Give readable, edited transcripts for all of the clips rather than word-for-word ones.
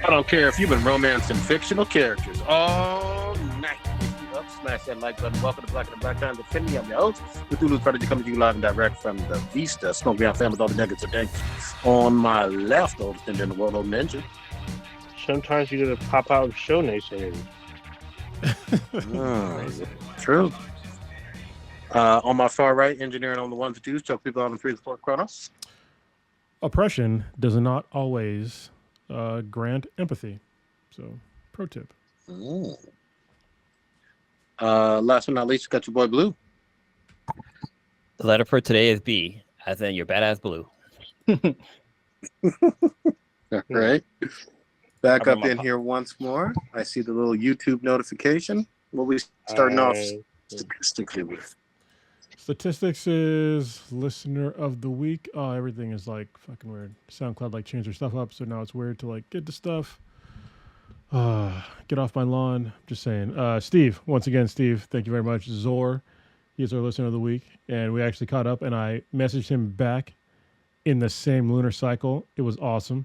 I don't care if you've been romancing fictional characters all night. Up, smash that like button. Welcome to Black and the Black Time Defending. I'm your host, Cthulhu's Predator, coming to you live and direct from the Vista. Smoke me out, family with all the nuggets of dank. On my left, oldest ninja in the world, old ninja. Sometimes you gotta pop out of show nation. True. On my far right, engineering on the ones and twos, choke people out on threes, four Chronos. Oppression does not always grant empathy. So, pro tip. Last but not least, you got your boy Blue. The letter for today is B, as in your badass Blue. All right. Back up in here once more. I see the little YouTube notification. What we starting off statistically with? Statistics is listener of the week. Oh, everything is like fucking weird. SoundCloud like changed their stuff up, so now it's weird to like get the stuff. Get off my lawn. Just saying. Steve, once again, Steve, thank you very much. Zor, he is our listener of the week, and we actually caught up, and I messaged him back in the same lunar cycle. It was awesome.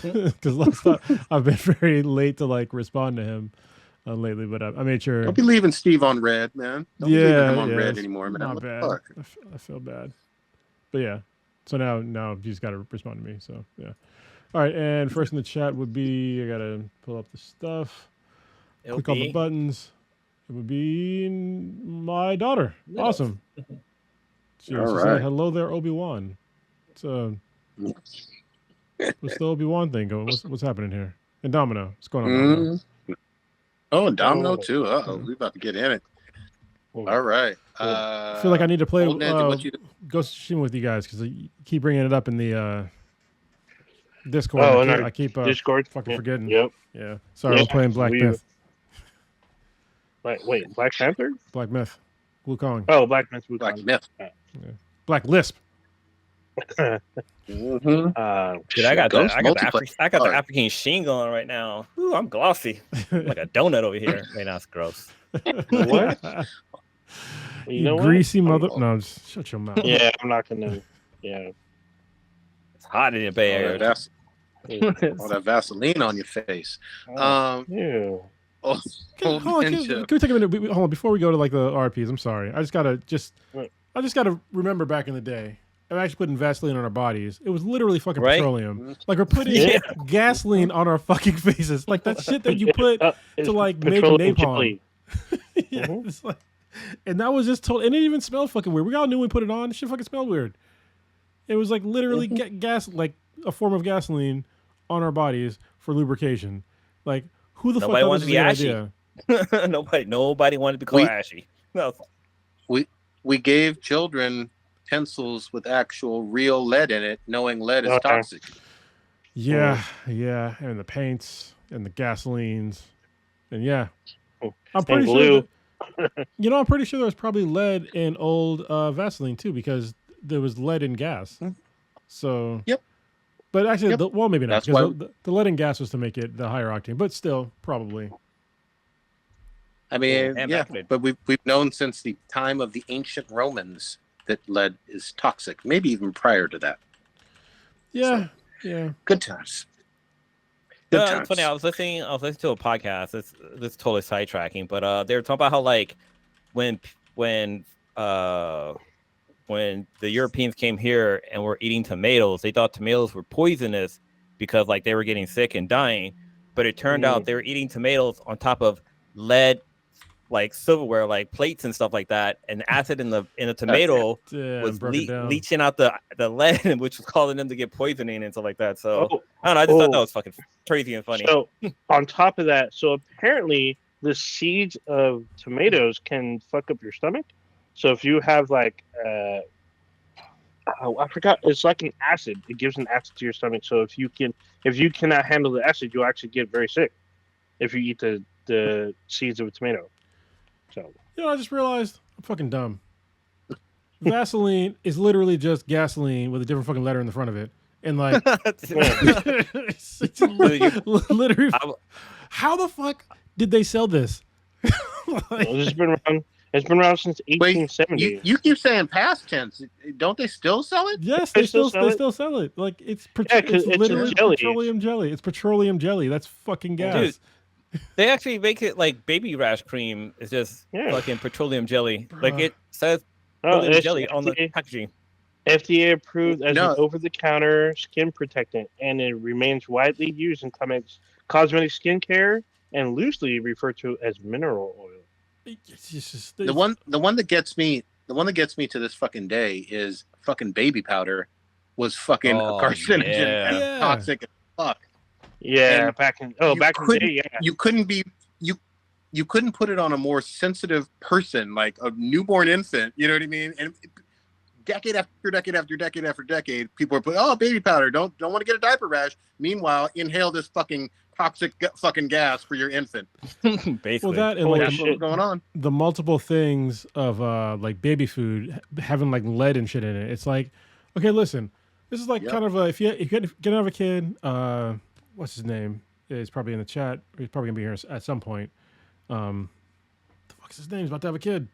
Because last time I've been very late to like respond to him lately, but I made sure. Don't be leaving Steve on red, man. Don't be leaving him on red anymore, man. Not bad. I feel bad, but yeah. So now he's got to respond to me. So yeah. All right, and first in the chat would be I gotta pull up the stuff. Click on the buttons. It would be my daughter. Yes. Awesome. She All said, right. hello there, Obi-Wan. So. What's the Obi-Wan thing going? What's happening here? And Domino, what's going on? Domino? Oh, and Domino too. We're about to get in it. All right. I feel like I need to play Ghost of Tsushima with you guys because you keep bringing it up in the Discord. I keep Discord fucking forgetting. Yep. Yeah. Sorry, we're playing Black Myth. Wait, Black Panther? Black Myth. Wukong. Oh, Black Myth. Black Myth. Yeah. Black Lisp. Dude, I got the African sheen going right now. Ooh, I'm glossy, like a donut over here. Wait, that's gross. What? You greasy mother. No, just shut your mouth. Yeah, I'm not gonna. Yeah, it's hot in the Bay Area. All that Vaseline on your face. Hold on, can we take a minute? Hold on, before we go to like the RPs. I'm sorry. I just gotta remember back in the day. I'm actually putting Vaseline on our bodies. It was literally fucking petroleum. Like we're putting gasoline on our fucking faces. Like that shit that you put to like make napalm. It's like, and that was just told, and it even smelled fucking weird. We all knew when we put it on. It shit fucking smelled weird. It was like literally gas, like a form of gasoline on our bodies for lubrication. Like who the fuck wanted to be ashy? Nobody wanted to be called ashy. No. We gave children pencils with actual real lead in it, knowing lead is toxic. Yeah, and the paints and the gasolines, and I'm pretty sure. I'm pretty sure there was probably lead in old Vaseline too, because there was lead in gas. So but actually, maybe not. Because the lead in gas was to make it the higher octane, but still, probably. I mean, but we've known since the time of the ancient Romans that lead is toxic, maybe even prior to that. Yeah. Good times. It's funny. I was listening to a podcast. This is totally sidetracking, but they were talking about how like when the Europeans came here and were eating tomatoes, they thought tomatoes were poisonous because like they were getting sick and dying, but it turned out they were eating tomatoes on top of lead, like silverware, like plates and stuff like that, and acid in the tomato was leaching out the lead, which was causing them to get poisoning and stuff like that. So I don't know. I just thought that was fucking crazy and funny. So on top of that, so apparently the seeds of tomatoes can fuck up your stomach. So if you have like I forgot, it's like an acid. It gives an acid to your stomach. So if you cannot handle the acid, you'll actually get very sick if you eat the seeds of a tomato. So I just realized I'm fucking dumb. Vaseline is literally just gasoline with a different fucking letter in the front of it, and like, literally, how the fuck did they sell this? This has been around. It's been around since Wait, 1870. you keep saying past tense. Don't they still sell it? Yes, they still sell it. Like it's literally jelly. petroleum jelly. It's petroleum jelly. That's fucking gas. Dude, they actually make it like baby rash cream. It's just fucking petroleum jelly. Bruh. Like it says petroleum jelly on the packaging. FDA approved as an over-the-counter skin protectant, and it remains widely used in cosmetic skincare and loosely referred to as mineral oil. The one that gets me to this fucking day is fucking baby powder was fucking carcinogen and toxic as fuck. Yeah, and back in the day, you couldn't put it on a more sensitive person, like a newborn infant. You know what I mean? And decade after decade after decade after decade, people are putting, baby powder. Don't want to get a diaper rash. Meanwhile, inhale this fucking toxic fucking gas for your infant. Basically, well, that and that's what's going on. The multiple things of like baby food having like lead and shit in it. It's like, okay, listen, this is like kind of if you gonna have a kid, what's his name? He's probably in the chat. He's probably gonna be here at some point. The fuck's his name? He's about to have a kid.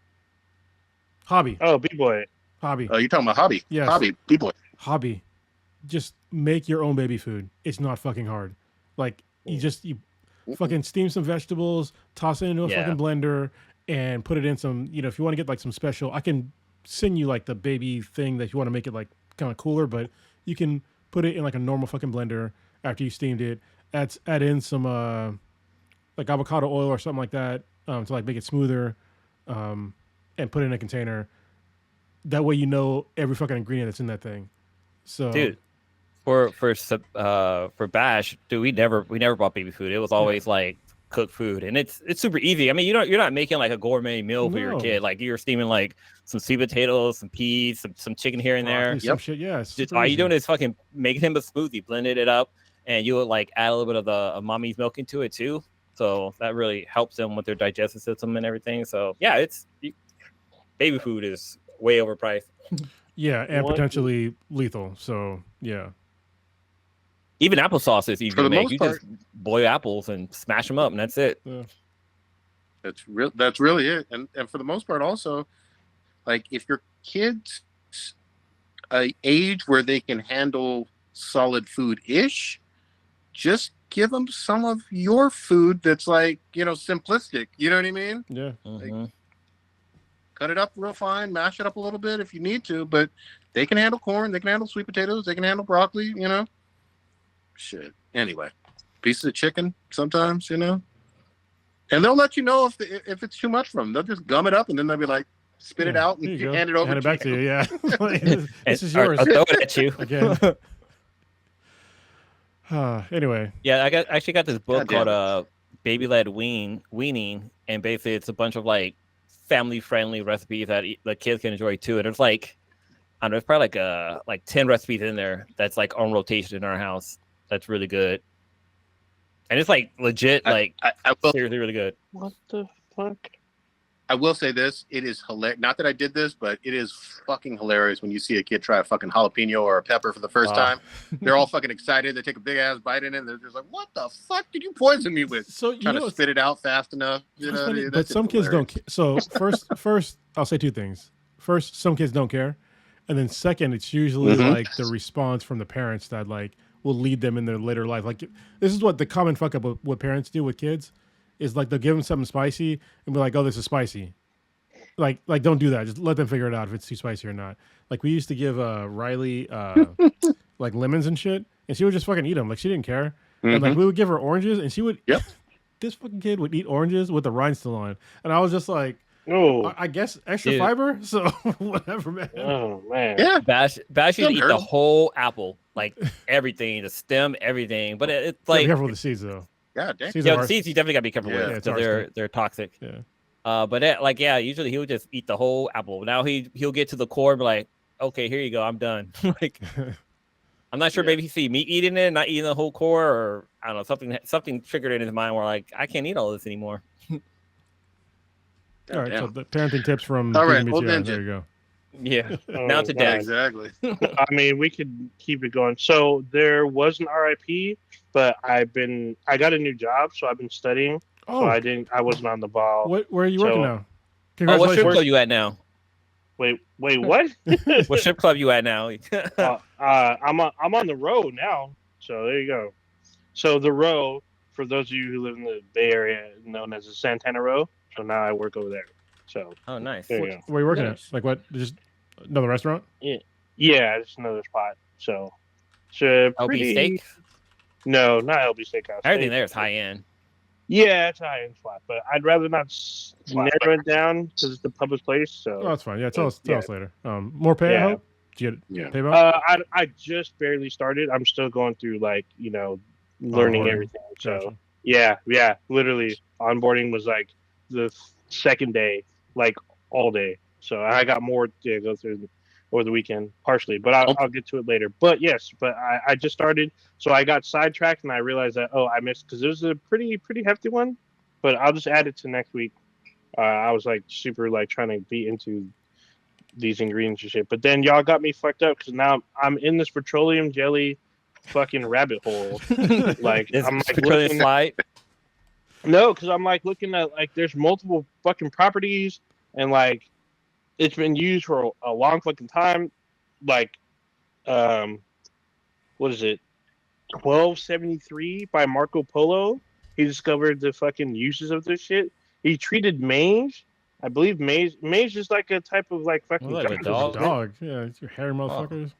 Hobby. Oh, B-boy. Hobby. Oh, you're talking about Hobby? Yes. Hobby. B-boy. Hobby. Just make your own baby food. It's not fucking hard. Like you fucking steam some vegetables, toss it into a fucking blender, and put it in some. You know, if you want to get like some special, I can send you like the baby thing that you want to make it like kind of cooler, but you can put it in like a normal fucking blender after you steamed it. Add in some like avocado oil or something like that to like make it smoother, and put it in a container. That way you know every fucking ingredient that's in that thing. So, dude, for Bash, dude, we never bought baby food. It was always like cooked food, and it's super easy. I mean, you're not making like a gourmet meal for your kid. Like you're steaming like some sweet potatoes, some peas, some chicken here and there. Some shit, yes. All you doing is fucking making him a smoothie, blended it up, and you would like add a little bit of the mommy's milk into it too. So that really helps them with their digestive system and everything. So yeah, baby food is way overpriced. Yeah, and potentially lethal. So yeah. Even applesauce is easy to make. You just boil apples and smash them up, and that's it. Yeah. That's really it. And for the most part, also, like if your kids age where they can handle solid food-ish, just give them some of your food that's like, simplistic. You know what I mean? Yeah. Like, cut it up real fine, mash it up a little bit if you need to, but they can handle corn, they can handle sweet potatoes, they can handle broccoli, Shit. Anyway, pieces of chicken sometimes, and they'll let you know if it's too much for them. They'll just gum it up and then they'll be like, spit it out and hand it over. Hand it back to you. Yeah. This is yours. I'll throw it at you again. Anyway. Yeah, I actually got this book called Baby-Led Weaning, and basically it's a bunch of like family-friendly recipes that the kids can enjoy too. And it's like, I don't know, it's probably like 10 recipes in there that's like on rotation in our house. That's really good. And it's like legit, seriously really good. What the fuck? I will say this, it is hilarious. Not that I did this, but it is fucking hilarious when you see a kid try a fucking jalapeno or a pepper for the first time. They're all fucking excited. They take a big ass bite in it. And they're just like, what the fuck did you poison me with? So trying to spit it out fast enough. But some kids don't. So first, I'll say two things. First, some kids don't care. And then second, it's usually like the response from the parents that like will lead them in their later life. Like this is what the common fuck up with what parents do with kids is like they'll give them something spicy and be like, oh, this is spicy. Like don't do that. Just let them figure it out if it's too spicy or not. Like we used to give Riley like lemons and shit, and she would just fucking eat them. Like she didn't care. And like we would give her oranges, and she would. Yep. This fucking kid would eat oranges with the rind still on, and I was just like, oh, I guess extra fiber. So whatever, man. Oh man. Yeah. Bash would eat the whole apple, like everything, the stem, everything. But it's like be careful with the seeds though. Yeah, damn. The seeds you definitely gotta be careful with because they're toxic. Yeah. But usually he would just eat the whole apple. Now he'll get to the core and be like, okay, here you go, I'm done. Like I'm not sure, maybe he see me eating it, not eating the whole core, or I don't know, something triggered in his mind where like I can't eat all this anymore. All right, so the parenting tips from Old Ninja. There you go. Yeah. Now to Dex. Exactly. I mean, we could keep it going. So there was an RIP, but I got a new job, so I've been studying. Oh, so I wasn't on the ball. Where are you working now? what strip club you at now? Wait, what? What strip club you at now? I'm on the row now. So there you go. So the row, for those of you who live in the Bay Area, known as the Santana Row. So now I work over there. So. Oh, nice. Where are you working at? Like what? Just another restaurant? Yeah, it's another spot. So LB Steak? No, not LB Steakhouse. Everything there is high end. Yeah, it's a high end spot, but I'd rather not narrow it down because it's the public place. So that's fine. Yeah, tell us later. More pay. Yeah. I hope. Did you get pay bump? I just barely started. I'm still going through learning everything. So yeah, literally onboarding was like the second day, like all day. So I got more to go through over the weekend, partially, but I'll get to it later. But yes, I just started, so I got sidetracked and I realized that I missed because it was a pretty hefty one. But I'll just add it to next week. I was like super trying to be into these ingredients and shit, but then y'all got me fucked up because now I'm in this petroleum jelly fucking rabbit hole. I'm petroleum slide. No, because I'm looking at there's multiple fucking properties and it's been used for a long fucking time. What is it? 1273 by Marco Polo. He discovered the fucking uses of this shit. He treated maize. I believe maize is like a type of fucking dog. Yeah, it's your hairy motherfuckers.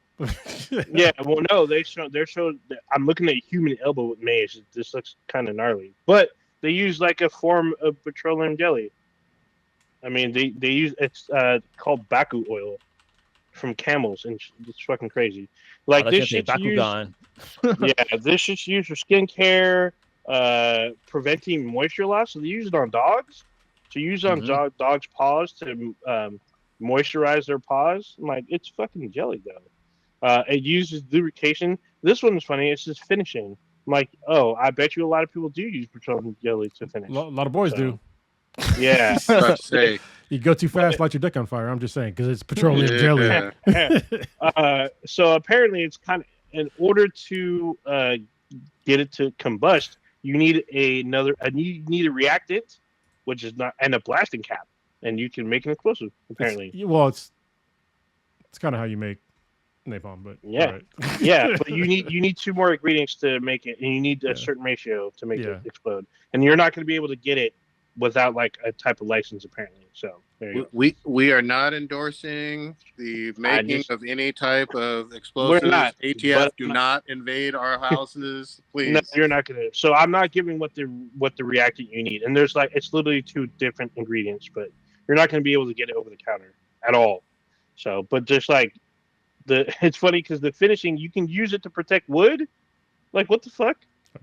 Yeah, well, no, they showed. I'm looking at a human elbow with maize. This looks kind of gnarly, but they use a form of petroleum jelly. I mean, they use it's called Baku oil from camels, and it's fucking crazy. This shit's used. Yeah, this shit's used for skincare, preventing moisture loss. So they use it on dogs. To use on dogs' paws to moisturize their paws. It's fucking jelly though. It uses lubrication. This one's funny. It's just finishing. I bet you a lot of people do use petroleum jelly to finish. A lot of boys do. Yeah. You go too fast, light your dick on fire. I'm just saying because it's petroleum jelly. So apparently, it's kind of in order to get it to combust, you need you need a reactant, which is not, and a blasting cap, and you can make an explosive. Apparently, it's kind of how you make napalm, but yeah, yeah. But you need two more ingredients to make it, and you need a certain ratio to make it explode. And you're not going to be able to get it without a type of license, apparently. So there you go. We are not endorsing the making of any type of explosives. We're not. ATF, do not invade our houses, please. No, you're not going to. So I'm not giving what the reactant you need, and there's it's literally two different ingredients, but you're not going to be able to get it over the counter at all. So, but just it's funny because the finishing, you can use it to protect wood. What the fuck?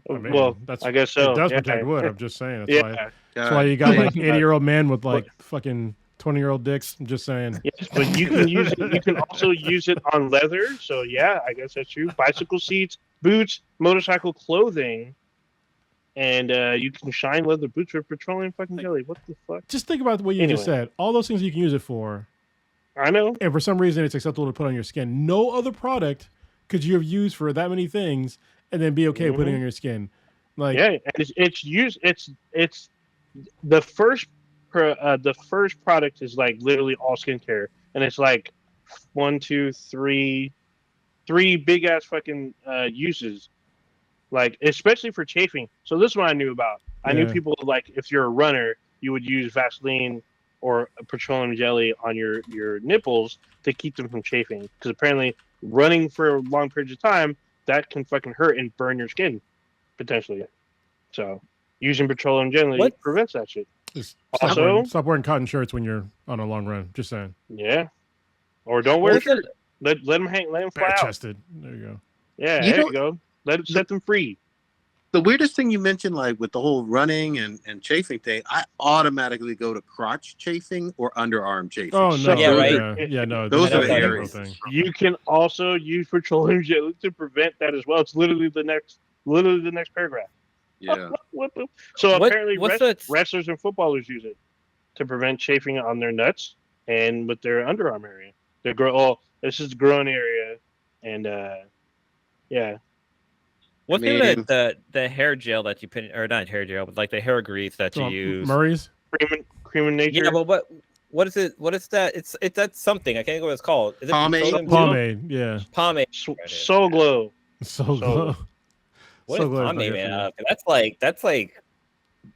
I mean, I guess so. It does protect wood. I'm just saying. That's why you got 80-year-old men with fucking 20-year-old dicks. I'm just saying. Yes, but you can use it. You can also use it on leather. So yeah, I guess that's true. Bicycle seats, boots, motorcycle clothing, and you can shine leather boots with petroleum fucking jelly. What the fuck? Just think about what you just said. All those things you can use it for. I know. And for some reason, it's acceptable to put on your skin. No other product could you have used for that many things and then be okay putting on your skin. It's used. It's the first product is literally all skincare, and it's 1, 2, 3 big ass fucking uses, especially for chafing. So this one I knew about. I knew people if you're a runner, you would use Vaseline or a petroleum jelly on your nipples to keep them from chafing, because apparently running for long periods of time, that can fucking hurt and burn your skin potentially. So using petroleum jelly prevents that shit. Stop wearing cotton shirts when you're on a long run. Just saying. Yeah. Or don't wear a shirt. Let them hang. Let them fly out. Chested. There you go. Yeah. There you go. Set them free. The weirdest thing you mentioned, with the whole running and chafing thing, I automatically go to crotch chafing or underarm chafing. Oh no! Yeah, right. No. Those are the areas. You can also use petroleum jelly to prevent that as well. It's literally the next paragraph. Yeah. Apparently, wrestlers and footballers use it to prevent chafing on their nuts and with their underarm area. This is the groin area, and yeah. What's the hair gel that you put, or not hair gel, but the hair grease that you use? Murray's? Cream in nature. Yeah, but what is it? What is that? It's that's something. I can't think of what it's called. Is it Pomade? Pomade, yeah. Pomade. So Glow. So Glow. What is pomade made out of? That's like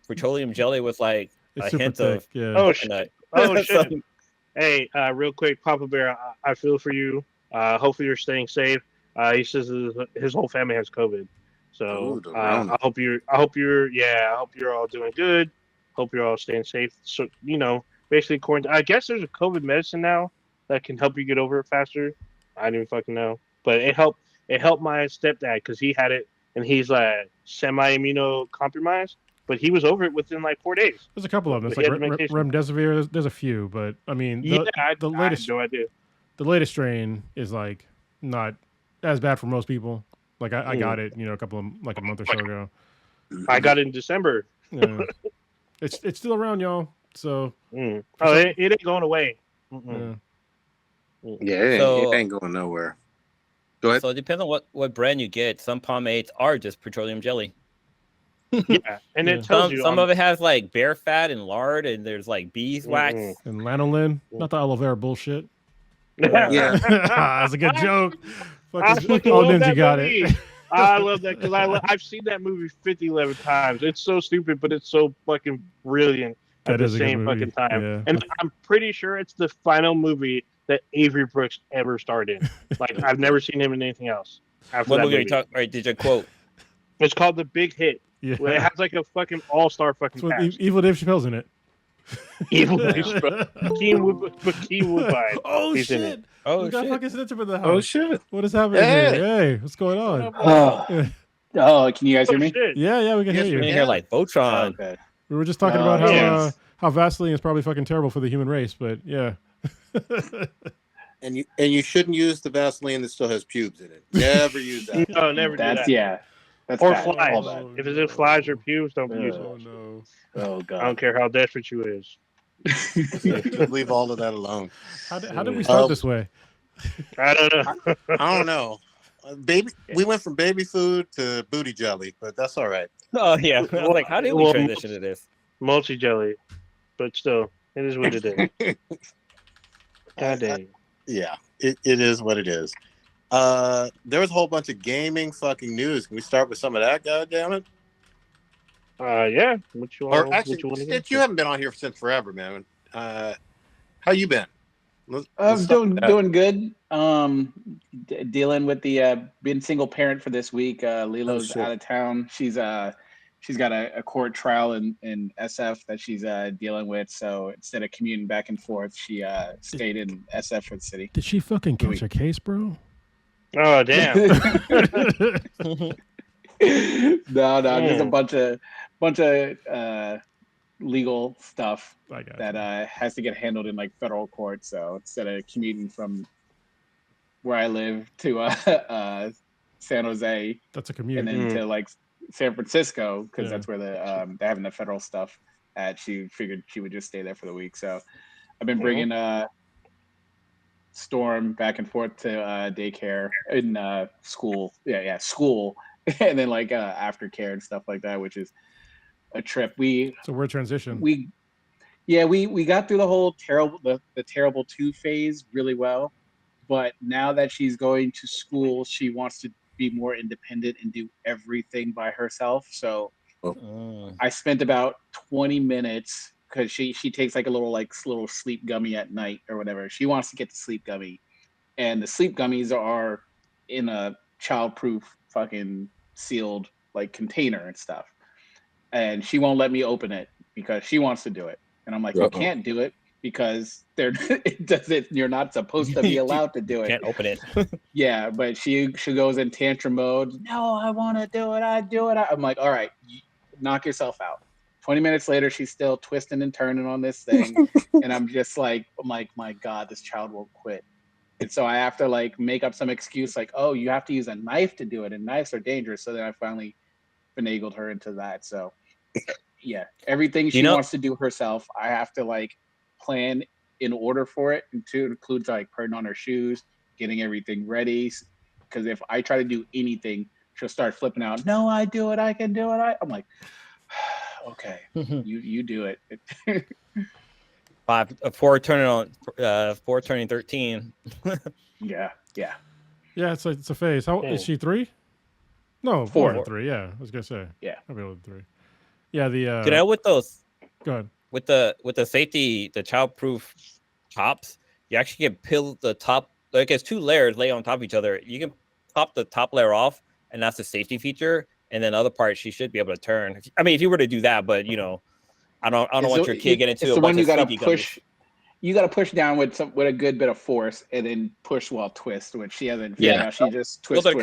petroleum jelly with like it's a hint thick, of yeah. Oh shit. Hey, real quick, Papa Bear, I feel for you. Hopefully you're staying safe. He says his whole family has COVID, so I hope you're all doing good. Hope you're all staying safe. So basically, quarantine. I guess there's a COVID medicine now that can help you get over it faster. I didn't even fucking know, but it helped. It helped my stepdad because he had it and he's like semi-immunocompromised, but he was over it within like 4 days. There's a couple of them. It's like remdesivir. There's a few, but I mean, I had no idea. The latest strain is like not as bad for most people. Like I got it, a month or so ago. I got it in December. Yeah. It's still around, y'all. So it ain't going away. Yeah, it ain't going nowhere. Go ahead. So it depends on what brand you get. Some pomades are just petroleum jelly. Yeah, and it tells you some of it has like bear fat and lard, and there's like beeswax and lanolin, not the aloe vera bullshit. Yeah, that's a good joke. Ninja got it. I love that because I've seen that movie 11 times. It's so stupid, but it's so fucking brilliant at the same fucking time. Yeah. And I'm pretty sure it's the final movie that Avery Brooks ever starred in. Like I've never seen him in anything else. What movie are you talking? All right, did you quote? It's called The Big Hit. Yeah. Where it has like a fucking all-star fucking cast. Evil Dave Chappelle's in it. Evil Dave Chappelle. Hakeem Woodbine. Oh He's shit! In it. Oh we got fucking Snitcher in the house. Oh shit! What is happening here? Hey, what's going on? Oh, can you guys hear me? Shit. Yeah, we can hear you. We can hear like Voltron. Okay. We were just talking about how Vaseline is probably fucking terrible for the human race, but yeah. And you shouldn't use the Vaseline that still has pubes in it. Never use that. No, never do that. Yeah. That's or bad. flies. If it's in flies or pubes, don't use it. Oh no. Oh god. I don't care how desperate you is. Leave all of that alone. How did we start this way? I don't know. I don't know. We went from baby food to booty jelly, but that's all right. Oh yeah. I was like, how did we transition to this? Multi jelly, but still, it is what it is. God dang. Yeah, it is what it is. There was a whole bunch of gaming fucking news. Can we start with some of that? God damn it. Yeah. What you want? Stitch, you haven't been on here since forever, man. How you been? I'm doing good. Dealing with the being single parent for this week. Lilo's out of town. She's got a court trial in SF that she's dealing with. So instead of commuting back and forth, she stayed in SF for the city. Did she fucking catch a case, bro? Oh damn! No, there's a bunch of legal stuff that has to get handled in like federal court. So instead of commuting from where I live to San Jose, that's a commute, and then to like San Francisco because that's where they're having the federal stuff at. She figured she would just stay there for the week. So I've been bringing Storm back and forth to daycare in school. School, and then like aftercare and stuff like that, which is a trip. So we're transition. We got through the whole terrible 2 phase really well, but now that she's going to school, she wants to be more independent and do everything by herself. So I spent about 20 minutes because she takes like a little sleep gummy at night or whatever. She wants to get the sleep gummy, and the sleep gummies are in a childproof fucking sealed like container and stuff. And she won't let me open it because she wants to do it. And I'm like, you can't do it because you're not supposed to be allowed to do it. Can't open it. Yeah, but she goes in tantrum mode. No, I want to do it. I do it. I'm like, all right, knock yourself out. 20 minutes later, she's still twisting and turning on this thing. And I'm like, my God, this child won't quit. And so I have to like make up some excuse like, oh, you have to use a knife to do it. And knives are dangerous. So then I finally finagled her into that. So yeah, everything she wants to do herself, I have to like plan in order for it. And to include like putting on her shoes, getting everything ready. Because if I try to do anything, she'll start flipping out. No, I do it. I can do it. I'm like, okay, you do it. 4 turning 13. Yeah. Yeah, it's a phase. How is she 3? No, 4. more than 3. Yeah, I was gonna say. Yeah. I'll be able to 3. Yeah, the. You know, with those. Go ahead. With the safety, the childproof tops, you actually can peel the top. Like it's 2 layers lay on top of each other. You can pop the top layer off, and that's the safety feature. And then the other part, she should be able to turn. I mean, if you were to do that, but you know, I don't want your kid getting into a bunch of sleepy push. You got to push down with a good bit of force, and then push while twist. Which she hasn't figured out. She just twist. Those are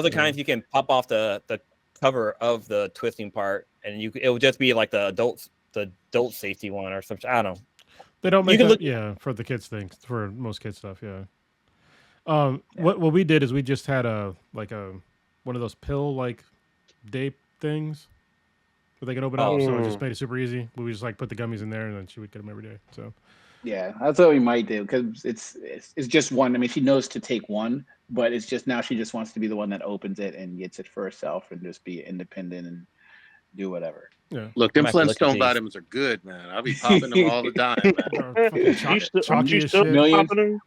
the kinds you can pop off the cover of the twisting part, and it will just be like the adult safety one or something. I don't know. They don't make that, for the kids things, for most kids stuff, yeah. What we did is we just had one of those pill day things where they can open up, so it just made it super easy. We just put the gummies in there, and then she would get them every day. So yeah, that's what we might do, because it's just one. I mean, she knows to take one, but it's just now she just wants to be the one that opens it and gets it for herself and just be independent and do whatever. Yeah. Look, them Flintstone vitamins are good, man. I'll be popping them all the time, man. You still popping them?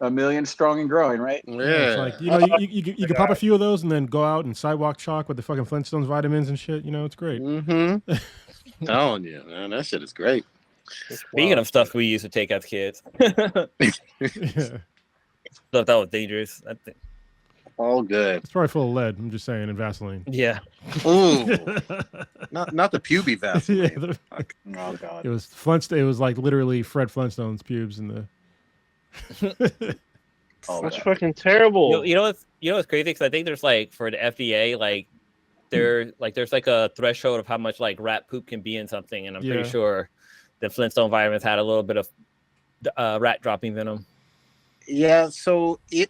A million strong and growing, right? Yeah. It's you can pop a few of those and then go out and sidewalk chalk with the fucking Flintstones vitamins and shit. You know, it's great. Mm-hmm. Telling you, man, that shit is great. Speaking of stuff we used to take as kids, stuff that was dangerous. I think. All good. It's probably full of lead. I'm just saying, and Vaseline. Yeah. Ooh. not the puby Vaseline. Oh god. It was Flintstone. It was literally Fred Flintstone's pubes in the. That's fucking terrible. You know what's crazy? Because I think there's for the FDA there's a threshold of how much rat poop can be in something, and I'm pretty sure the Flintstone vitamins had a little bit of rat droppings in them. Yeah, so if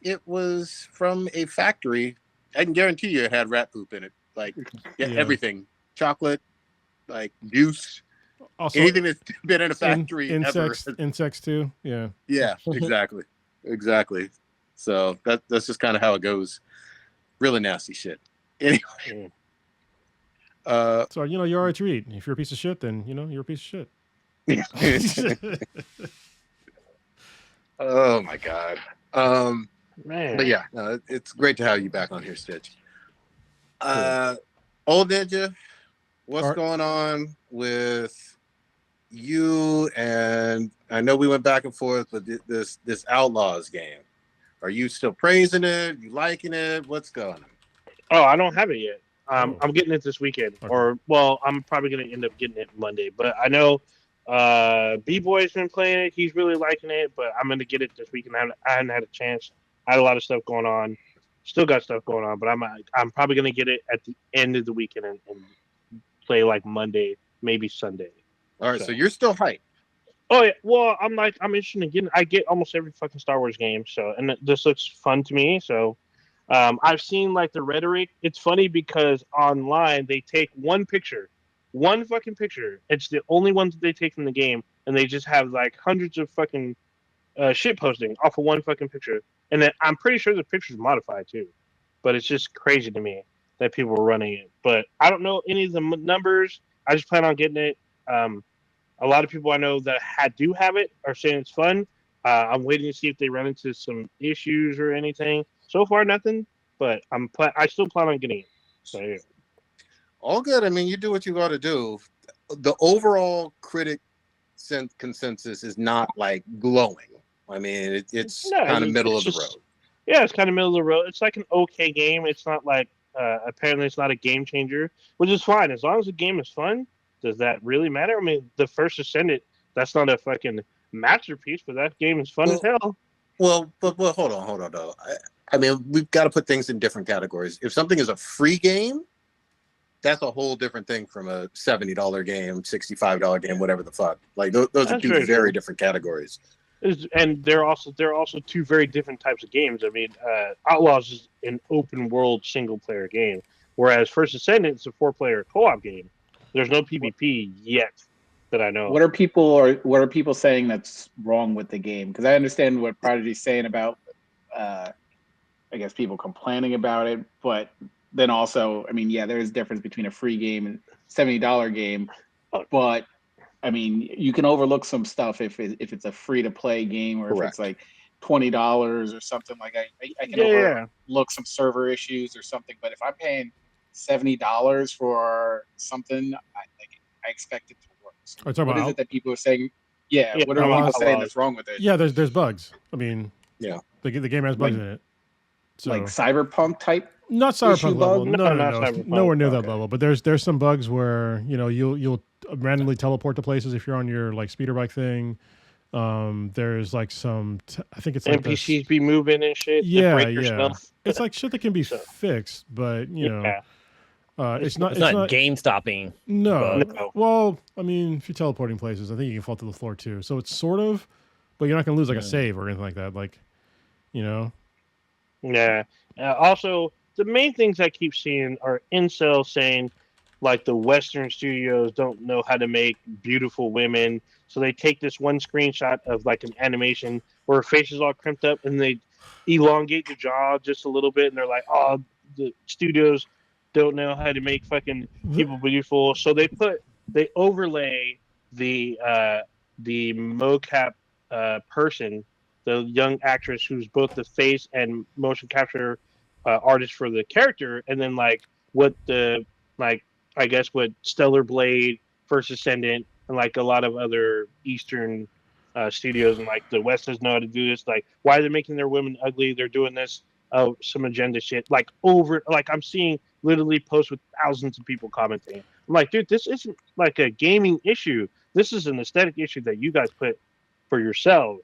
it was from a factory, I can guarantee you it had rat poop in it. Everything, chocolate, juice, also, anything that's been in a factory. Insects too. Yeah. Yeah, exactly. So that's just kind of how it goes. Really nasty shit. Anyway. So you're all right to eat. If you're a piece of shit, then you're a piece of shit. Oh my god. Man. But yeah, it's great to have you back on here, Stitch. Old Ninja, what's going on with you? And I know we went back and forth with this Outlaws game. Are you still praising it? You liking it? What's going on? Oh, I don't have it yet. I'm getting it this weekend, I'm probably gonna end up getting it Monday. But I know B-Boy's been playing it. He's really liking it, but I'm gonna get it this weekend. I hadn't had a chance. I had a lot of stuff going on. Still got stuff going on, but I'm probably gonna get it at the end of the weekend and play Monday, maybe Sunday. All right, so you're still hyped. Oh yeah, well I'm interested in getting. I get almost every fucking Star Wars game, and this looks fun to me. So I've seen the rhetoric. It's funny because online they take one fucking picture. It's the only one that they take from the game, and they just have hundreds of fucking shit posting off of one fucking picture. And then I'm pretty sure the picture's modified too, but it's just crazy to me that people are running it. But I don't know any of the numbers. I just plan on getting it. A lot of people I know that do have it are saying it's fun. I'm waiting to see if they run into some issues or anything. So far, nothing. But I still plan on getting it. So yeah. All good. I mean, you do what you got to do. The overall critic consensus is not glowing. I mean, it's kind of middle of the road. Yeah, it's kind of middle of the road. It's an okay game. It's not apparently it's not a game changer, which is fine. As long as the game is fun, does that really matter? I mean, the first Ascendant, that's not a fucking masterpiece, but that game is fun as hell. Well, hold on, though. I mean, we've got to put things in different categories. If something is a free game, that's a whole different thing from a $70 game, $65 game, whatever the fuck. Those are two very different categories. And they're also two very different types of games. I mean, Outlaws is an open world single player game, whereas First Ascendant is a 4-player co-op game. There's no PvP yet that I know. What are people saying that's wrong with the game? Because I understand what Prodigy's saying about, I guess, people complaining about it, but then also, I mean, yeah, there is a difference between a free game and $70 game, but I mean, you can overlook some stuff if it's a free to play game or if it's like $20 or something. Like I can overlook some server issues or something. But if I'm paying $70 for something, I expect it to work. So what is it that people are saying? Yeah, what are people saying that's wrong with it? Yeah, there's bugs. I mean, the game has bugs in it. So, like cyberpunk type. Not cyberpunk level. No, nowhere near that level. But there's some bugs where you'll randomly teleport to places if you're on your like speeder bike thing. There's like some I think it's like NPCs be moving and shit. Yeah. It's like shit that can be fixed, but it's not game stopping. No. Well, I mean, if you're teleporting places, I think you can fall to the floor too. So it's sort of, but you're not gonna lose like a save or anything like that. Like, Yeah. Also, the main things I keep seeing are incels saying, like, the Western studios don't know how to make beautiful women. So they take this one screenshot of, like, an animation where her face is all crimped up and they elongate the jaw just a little bit. And they're like, oh, the studios don't know how to make fucking people beautiful. So they overlay the mocap person, the young actress who's both the face and motion capture artist for the character, and then like what Stellar Blade, First Ascendant, and like a lot of other Eastern studios and like the West doesn't know how to do this. Like, why are they making their women ugly? They're doing this some agenda shit. Like I'm seeing literally posts with thousands of people commenting. I'm like, dude, this isn't like a gaming issue. This is an aesthetic issue that you guys put for yourselves.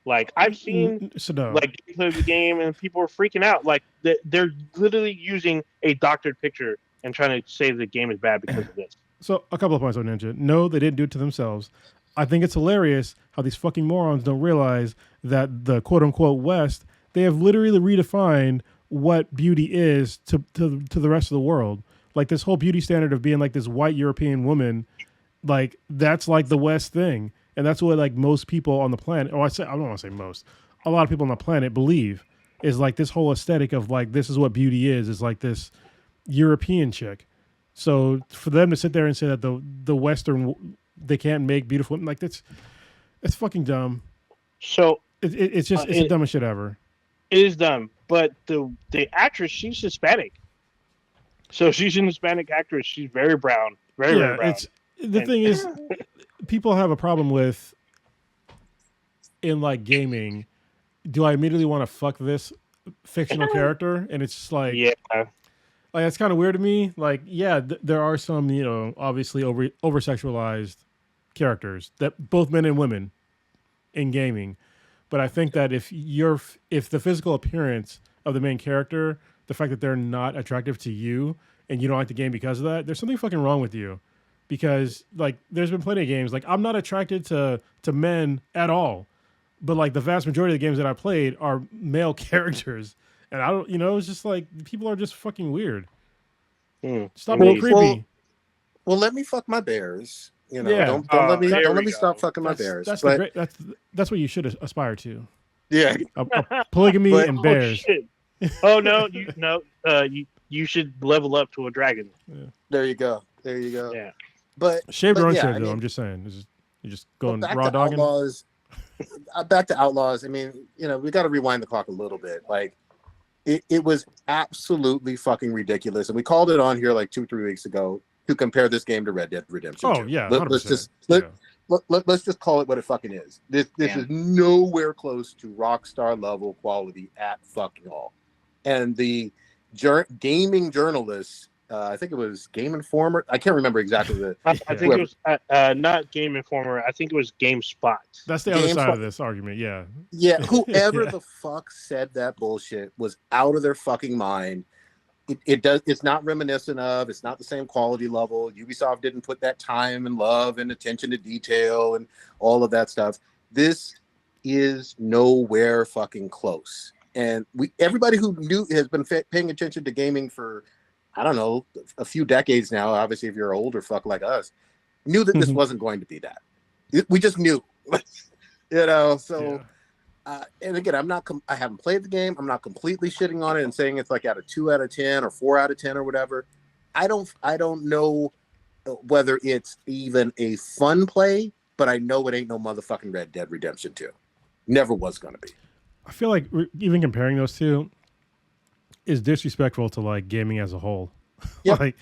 Like, I've seen like gameplay of the game and people are freaking out. Like they're literally using a doctored picture and trying to say the game is bad because of this. So a couple of points on Ninja. No, they didn't do it to themselves. I think it's hilarious how these fucking morons don't realize that the quote unquote West, they have literally redefined what beauty is to the rest of the world. Like this whole beauty standard of being like this white European woman, like that's like the West thing. And that's what like most people on the planet, I don't want to say most, a lot of people on the planet believe is like this whole aesthetic of like, this is what beauty is like this European chick. So for them to sit there and say that the Western, they can't make beautiful, like it's fucking dumb. So it's the dumbest shit ever. It is dumb, but the actress, she's Hispanic. So she's an Hispanic actress. She's very brown, very brown. The thing is, people have a problem with in like gaming. Do I immediately want to fuck this fictional character? And it's just like, like it's kind of weird to me. Like, there are some, obviously over sexualized characters that both men and women in gaming. But I think that if the physical appearance of the main character, the fact that they're not attractive to you and you don't like the game because of that, there's something fucking wrong with you. Because like there's been plenty of games like I'm not attracted to men at all, but like the vast majority of the games that I played are male characters, and I don't, it's just like people are just fucking weird. Stop being creepy. Well, let me fuck my bears. Don't let me stop fucking my bears. That's what you should aspire to. Yeah, a polygamy and bears. Oh no, you should level up to a dragon. Yeah. There you go. Yeah. But shave your own shit, though. I'm just saying, you're just going raw dogging. Back to Outlaws. I mean, we got to rewind the clock a little bit. Like, it was absolutely fucking ridiculous, and we called it on here like 2-3 weeks ago to compare this game to Red Dead Redemption 2. Oh yeah, let's just call it what it fucking is. This is nowhere close to Rockstar level quality at fucking all, and the gaming journalists. I think it was Game Informer. I can't remember exactly the. I think it was not Game Informer. I think it was GameSpot. That's the other side of this argument. Yeah. Yeah. Whoever the fuck said that bullshit was out of their fucking mind. It's not reminiscent of. It's not the same quality level. Ubisoft didn't put that time and love and attention to detail and all of that stuff. This is nowhere fucking close. And everybody who has been paying attention to gaming for, I don't know, a few decades now, obviously if you're an older fuck like us, knew that this wasn't going to be that. We just knew, so, and again, I haven't played the game. I'm not completely shitting on it and saying it's like at a 2 out of 10 or 4 out of 10 or whatever. I don't know whether it's even a fun play, but I know it ain't no motherfucking Red Dead Redemption 2. Never was going to be. I feel like even comparing those two is disrespectful to like gaming as a whole. Yep. Like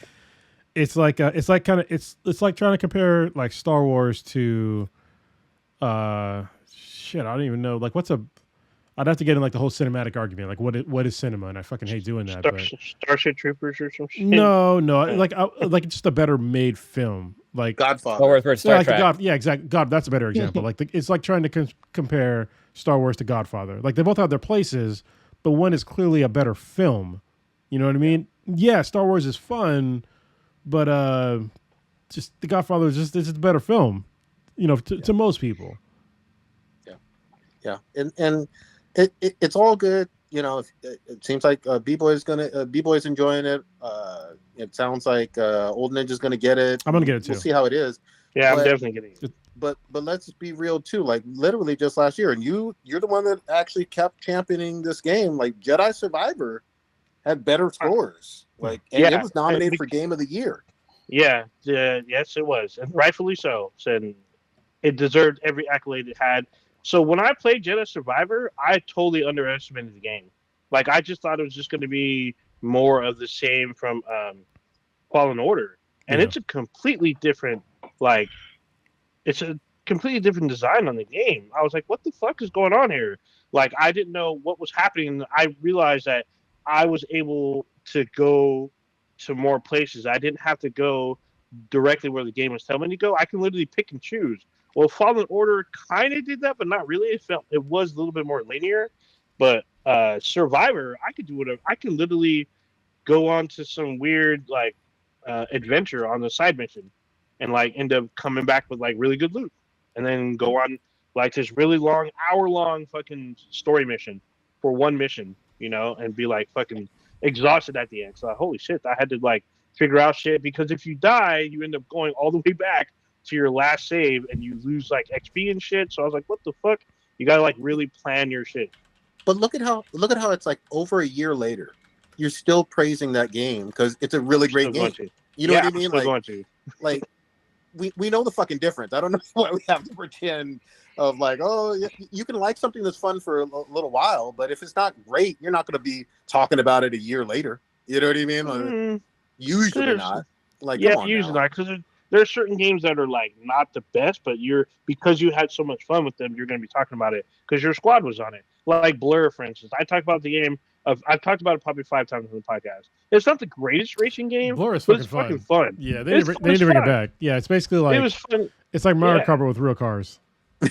it's like trying to compare like Star Wars to shit, I don't even know. Like I'd have to get in like the whole cinematic argument. Like what is cinema? And I fucking hate doing that. Starship Troopers or some shit. No, like just a better made film. Like Godfather. Star Wars versus Star Trek. Yeah, exactly. God, that's a better example. Like it's like trying to compare Star Wars to Godfather. Like they both have their places, but one is clearly a better film. You know what I mean? Yeah, Star Wars is fun, but just the Godfather is just a better film. You know, to most people. Yeah, and it's all good. You know, it seems like B-Boy's enjoying it. It sounds like Old Ninja's gonna get it. I'm gonna get it too. We'll see how it is. Yeah, I'm definitely getting it. But let's be real too. Like literally just last year, and you're the one that actually kept championing this game. Like Jedi Survivor had better scores. Like and it was nominated for Game of the Year. Yeah, yes, it was, and rightfully so. And it deserved every accolade it had. So when I played Jedi Survivor, I totally underestimated the game. Like I just thought it was just going to be more of the same from Fallen Order, and it's a completely different design on the game. I was like, what the fuck is going on here? Like I didn't know what was happening. I realized that I was able to go to more places. I didn't have to go directly where the game was telling me to go. I can literally pick and choose. Well, Fallen Order kind of did that, but not really. It was a little bit more linear. But Survivor, I could do whatever. I can literally go on to some weird adventure on the side mission, and like end up coming back with like really good loot, and then go on like this really long, hour-long fucking story mission for one mission, you know, and be like fucking exhausted at the end. So holy shit, I had to like figure out shit because if you die, you end up going all the way back to your last save and you lose like XP and shit. So I was like, what the fuck? You gotta like really plan your shit. But look at how it's like over a year later, you're still praising that game because it's a really great game. You know what I mean? Like we know the fucking difference. I don't know why we have to pretend of like, oh, you can like something that's fun for a little while, but if it's not great, you're not going to be talking about it a year later. You know what I mean? Usually not. Like, yeah, usually not because there are certain games that are like not the best, but because you had so much fun with them, you're going to be talking about it because your squad was on it. Like Blur, for instance, I talked about the game. I've talked about it probably 5 times on the podcast. It's not the greatest racing game, Blur is fucking fun. Yeah, they need to bring it back. Yeah, it's basically like it was fun. It's like Mario Kart with real cars.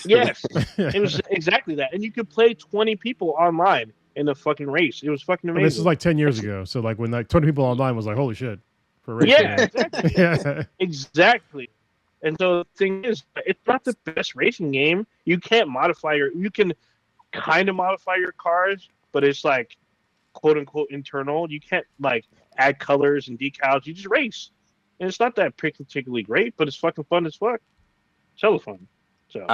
Yes, it was exactly that, and you could play 20 people online in the fucking race. It was fucking amazing. And this is like 10 years ago, so like when like 20 people online was like, holy shit. For racing. Yeah, exactly. Exactly. And so the thing is, it's not the best racing game. You can't you can kind of modify your cars, but it's like quote unquote internal. You can't like add colors and decals. You just race. And it's not that particularly great, but it's fucking fun as fuck. It's hella fun. So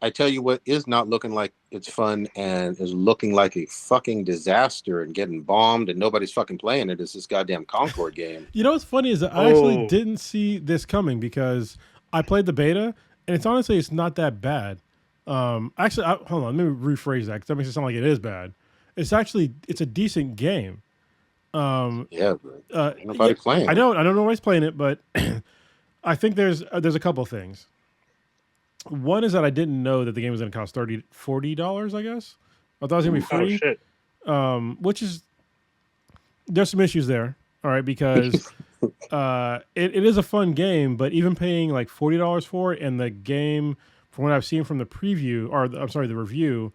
I tell you what is not looking like it's fun and is looking like a fucking disaster and getting bombed and nobody's fucking playing it is this goddamn Concord game. You know what's funny is that I actually didn't see this coming because I played the beta and it's not that bad. Actually, hold on, let me rephrase that because that makes it sound like it is bad. It's a decent game. Ain't nobody playing. I don't know nobody's playing it, but I think there's a couple of things. One is that I didn't know that the game was going to cost $40, I guess. I thought it was going to be free. Oh, shit. Which is, there's some issues there, all right, because it is a fun game, but even paying like $40 for it, and the game, from what I've seen from the preview, the review,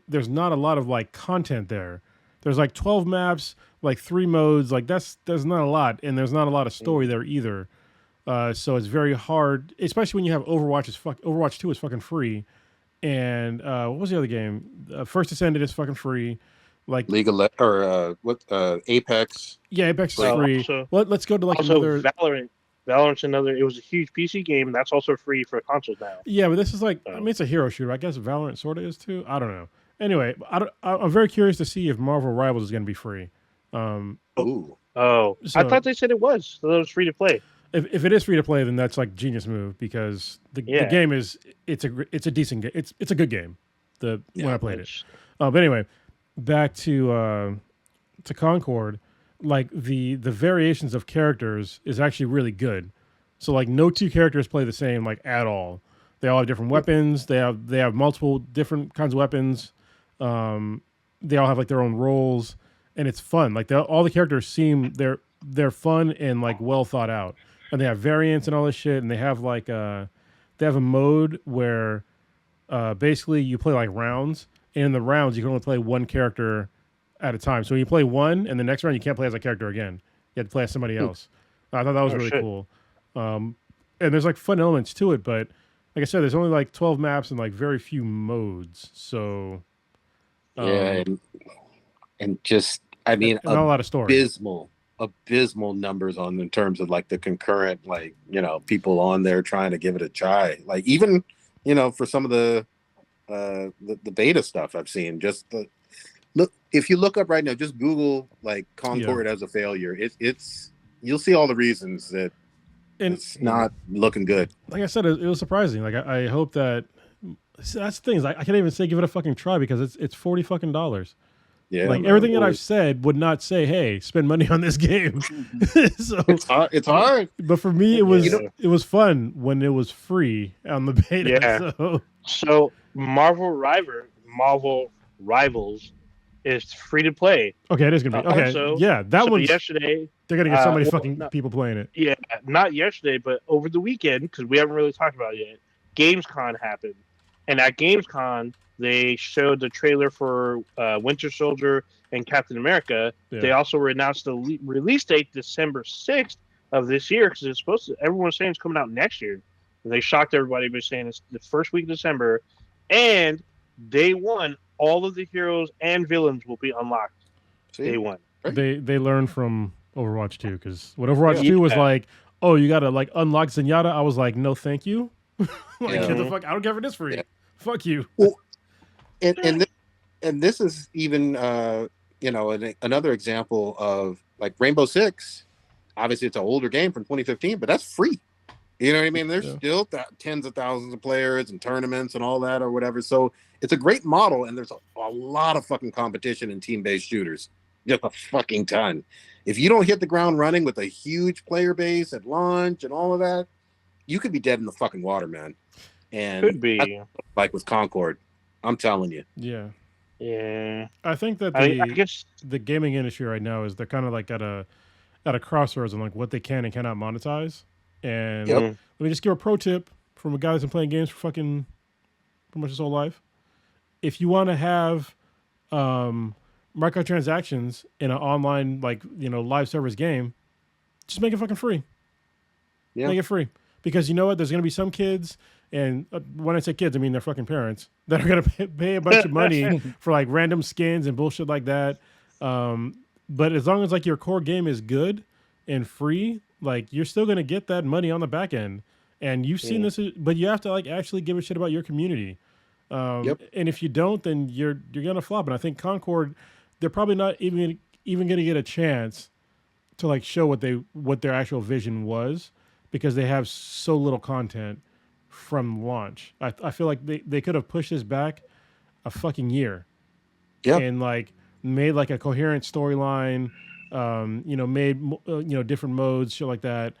there's not a lot of like content there. There's like 12 maps, like 3 modes, like there's not a lot, and there's not a lot of story there either. So it's very hard, especially when you have Overwatch. Overwatch 2 is fucking free, and what was the other game? First Descendant is fucking free. Like League of Apex. Yeah, Apex is free. Let's go to like another. Valorant's another. It was a huge PC game, and that's also free for consoles now. Yeah, but this is like, I mean, it's a hero shooter. I guess Valorant sort of is too. I don't know. Anyway, I'm very curious to see if Marvel Rivals is going to be free. So, I thought they said it was. So it was free to play. if it is free to play, then that's like genius move because the game is it's a decent game. It's a good game. When I played it. But anyway, back to Concord. Like the variations of characters is actually really good. So like no two characters play the same like at all. They all have different weapons. They have multiple different kinds of weapons. They all have like their own roles, and it's fun. Like all the characters seem they're fun and like well thought out, and they have variants and all this shit. And they have like they have a mode where basically you play like rounds, and in the rounds you can only play one character at a time. So when you play one, and the next round you can't play as a character again. You have to play as somebody else. I thought that was really cool. And there's like fun elements to it, but like I said, there's only like 12 maps and like very few modes. So and just I mean not a lot of story. Abysmal numbers in terms of like the concurrent people on there trying to give it a try. Like even for some of the beta stuff I've seen, look, if you look up right now, just Google like Concord as a failure. It's you'll see all the reasons that it's not looking good. Like I said, it was surprising. Like I hope that that's the thing is I can't even say give it a fucking try because it's $40 fucking. Yeah, like everything that I've said would not say, hey, spend money on this game. So it's hard. But for me, it was fun when it was free on the beta. Yeah. So Marvel Rivals is free to play. Okay, it is gonna be okay. That one yesterday. They're gonna get so many people playing it. Yeah, not yesterday, but over the weekend because we haven't really talked about it yet. Gamescom happened, and at Gamescom they showed the trailer for Winter Soldier and Captain America. Yeah. They also announced the release date December 6th of this year because it's supposed to. Everyone's saying it's coming out next year. And they shocked everybody by saying it's the first week of December, and day one. All of the heroes and villains will be unlocked. Day one. They learned from Overwatch 2 because when Overwatch 2 was like, oh, you gotta like unlock Zenyatta, I was like, no, thank you. Get the fuck. I don't care if it is free. Yeah. Fuck you. Well, and this is even another example of like Rainbow Six. Obviously, it's an older game from 2015, but that's free. You know what I mean? There's still tens of thousands of players and tournaments and all that or whatever. So it's a great model, and there's a lot of fucking competition in team-based shooters. Just a fucking ton. If you don't hit the ground running with a huge player base at launch and all of that, you could be dead in the fucking water, man. And could be like with Concord. I'm telling you. Yeah. Yeah. I think that I guess the gaming industry right now is they're kind of like at a crossroads on like what they can and cannot monetize. And let me just give a pro tip from a guy that's been playing games for fucking pretty much his whole life. If you want to have microtransactions in an online live service game, just make it fucking free. Yeah. Make it free. Because you know what? There's going to be some kids, and when I say kids, I mean their fucking parents, that are going to pay a bunch of money for like random skins and bullshit like that. But as long as like your core game is good and free, like you're still going to get that money on the back end. And you've seen this, but you have to like actually give a shit about your community. And if you don't, then you're going to flop. And I think Concord, they're probably not even going to get a chance to like show what their actual vision was, because they have so little content from launch. I feel like they could have pushed this back a fucking year. Yeah. And like made like a coherent storyline, made different modes, shit like that.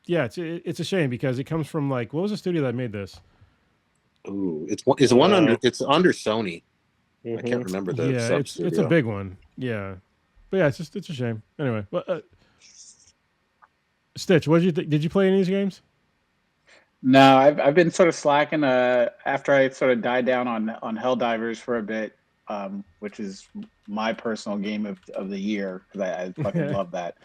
It's a shame because it comes from like, what was the studio that made this? Ooh, it's under Sony. Mm-hmm. I can't remember the it's a big one. Yeah. But yeah, it's a shame. Anyway, Stitch, what did you think? Did you play any of these games? No, I've been sort of slacking after I sort of died down on Helldivers for a bit, which is my personal game of the year because I fucking love that.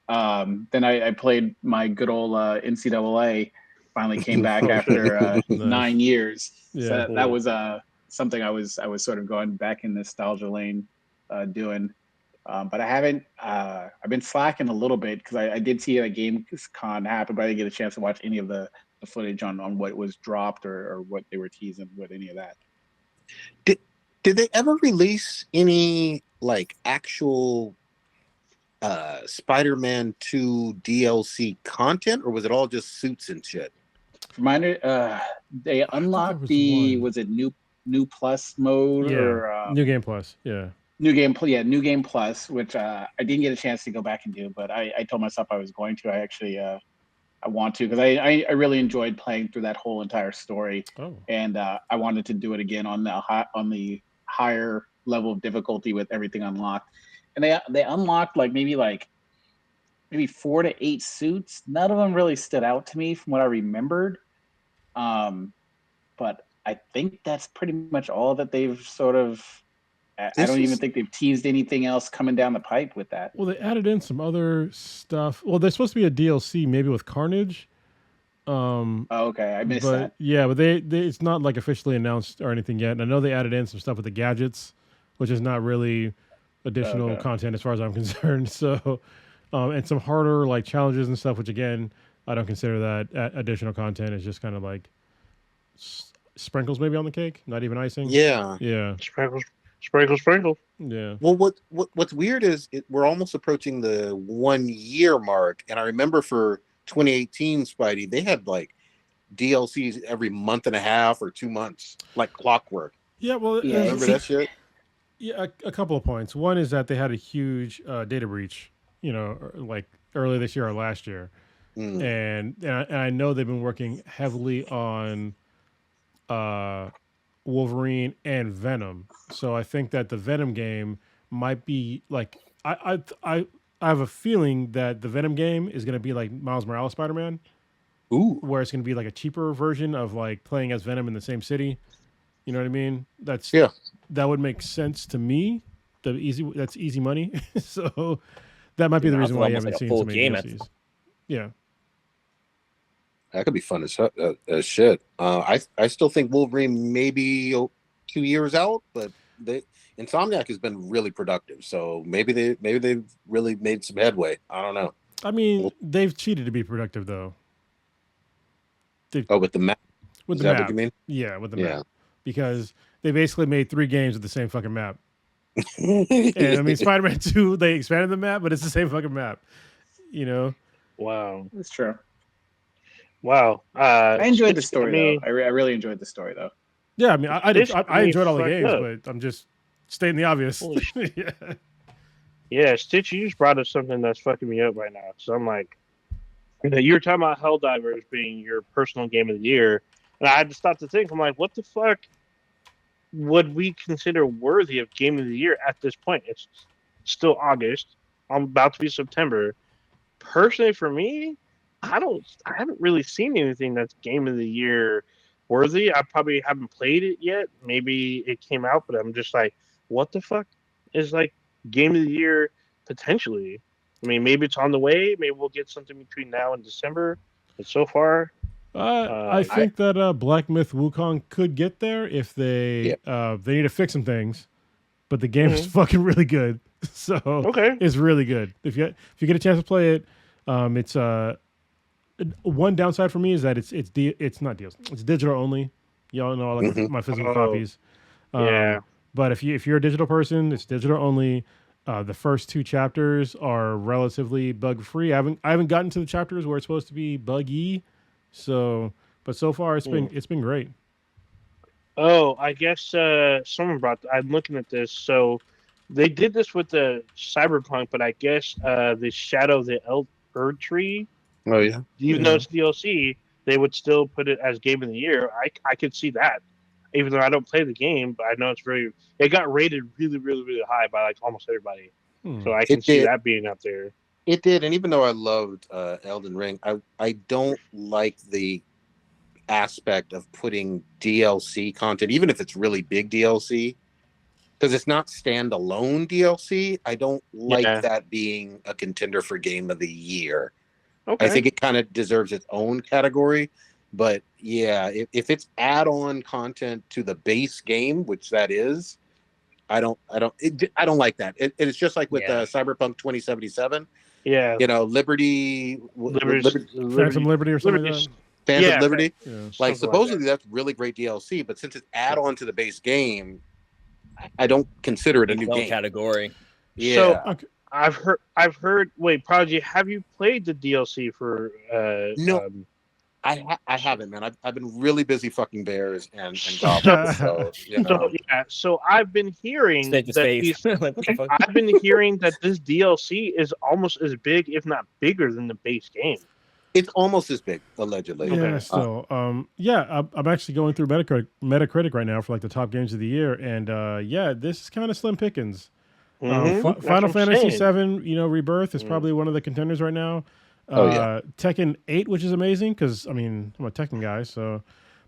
Then I played my good old NCAA. Finally came back after 9 years. Yeah. So that was something I was sort of going back in nostalgia lane doing. But I haven't. I've been slacking a little bit because I did see a GamesCon happen, but I didn't get a chance to watch any of the footage on what was dropped or what they were teasing with any of that. Did they ever release any like actual Spider-Man 2 DLC content, or was it all just suits and shit? They unlocked was it new plus mode or new game plus? Yeah. New game plus, which I didn't get a chance to go back and do, but I told myself I was going to. I actually I want to, because I really enjoyed playing through that whole entire story, and I wanted to do it again on the higher level of difficulty with everything unlocked. And they unlocked maybe 4 to 8 suits. None of them really stood out to me from what I remembered, but I think that's pretty much all that they've sort of. I don't even think they've teased anything else coming down the pipe with that. Well, they added in some other stuff. Well, there's supposed to be a DLC maybe with Carnage. Okay, I missed that. Yeah, but they it's not officially announced or anything yet. And I know they added in some stuff with the gadgets, which is not really additional content as far as I'm concerned. So, and some harder challenges and stuff, which again, I don't consider that additional content. It's just kind of sprinkles maybe on the cake, not even icing. Yeah. Sprinkle. Yeah. Well, what's weird is we're almost approaching the 1 year mark, and I remember for 2018 Spidey, they had DLCs every month and a half or 2 months, like clockwork. Yeah, well, remember that shit? Yeah, a couple of points. One is that they had a huge data breach, earlier this year or last year, and I know they've been working heavily on Wolverine and Venom. So I think that the Venom game might be I have a feeling that the Venom game is going to be like Miles Morales Spider-Man. Ooh. Where it's going to be a cheaper version of playing as Venom in the same city. You know what I mean? That would make sense to me. That's easy money. So that might be the reason why you haven't seen so many DLCs. Yeah. That could be fun as shit. I still think Wolverine maybe 2 years out, but Insomniac has been really productive. So maybe they've really made some headway. I don't know. I mean, they've cheated to be productive though. With the map. With is the that map. What you mean? Yeah, with the map. Because they basically made 3 games with the same fucking map. And I mean, Spider-Man 2, they expanded the map, but it's the same fucking map. You know? Wow. That's true. Wow. I enjoyed the story, though. I really enjoyed the story, though. Yeah, I mean, I enjoyed all the games, but I'm just stating the obvious. Yeah, Stitch, you just brought up something that's fucking me up right now. So I'm you were talking about Helldivers being your personal game of the year, and I had to stop to think. I'm like, what the fuck would we consider worthy of game of the year at this point? It's still August. I'm about to be September. Personally, for me, I haven't really seen anything that's game of the year worthy. I probably haven't played it yet. Maybe it came out, but I'm just what the fuck is game of the year potentially? I mean, maybe it's on the way. Maybe we'll get something between now and December. But so far, I think that Black Myth Wukong could get there if they need to fix some things. But the game is fucking really good. So it's really good. If you get a chance to play it, it's one downside for me is that it's not deals. It's digital only. Y'all know I like my physical copies. But if you're a digital person, it's digital only. The first 2 chapters are relatively bug free. I haven't gotten to the chapters where it's supposed to be buggy. But so far it's been great. Oh, I guess someone I'm looking at this. So they did this with the Cyberpunk, but I guess the Shadow of the Erd Tree. Oh yeah. Even though it's DLC, they would still put it as game of the year. I could see that. Even though I don't play the game, but I know it got rated really, really, really high by almost everybody. So I can see that being up there. It did, and even though I loved Elden Ring, I don't like the aspect of putting DLC content, even if it's really big DLC, because it's not standalone DLC. I don't like that being a contender for Game of the Year. Okay. I think it kind of deserves its own category. But yeah, if it's add-on content to the base game, which that is, I don't like that. It's just like with Cyberpunk 2077. Yeah, Phantom Liberty or something like that. Phantom Liberty. Yeah. Supposedly that's really great DLC, but since it's add-on to the base game, I don't consider it a new game category. Yeah. So I've heard. Wait, Prodigy, have you played the DLC for? No. I haven't, man. I've been really busy fucking bears and goblins, so you know. So I've been hearing that I've been hearing that this DLC is almost as big, if not bigger, than the base game. It's almost as big, allegedly. Yeah, still. I'm actually going through Metacritic right now for like the top games of the year, and this is kind of slim pickings. Final Fantasy VII, Rebirth is probably one of the contenders right now. Tekken 8, which is amazing because I'm a Tekken guy, so.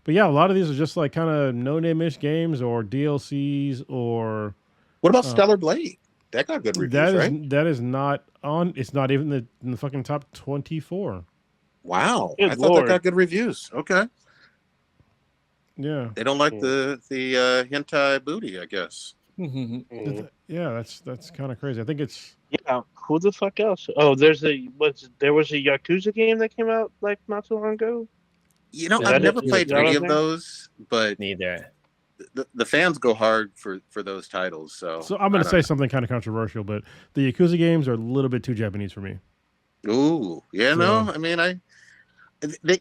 But yeah, a lot of these are just like kind of no-name-ish games or DLCs or. What about Stellar Blade? That got good reviews, right? That is not on. It's not even in the fucking top 24. Wow, I thought that got good reviews. Okay. Yeah. They don't like the hentai booty, I guess. Yeah, that's kind of crazy. I think it's. Yeah, who the fuck else? Oh, there was a Yakuza game that came out like not too long ago. I've never played any of those, but neither. The fans go hard for those titles. So I'm going to say something kind of controversial, but the Yakuza games are a little bit too Japanese for me. Ooh, yeah, no. I mean,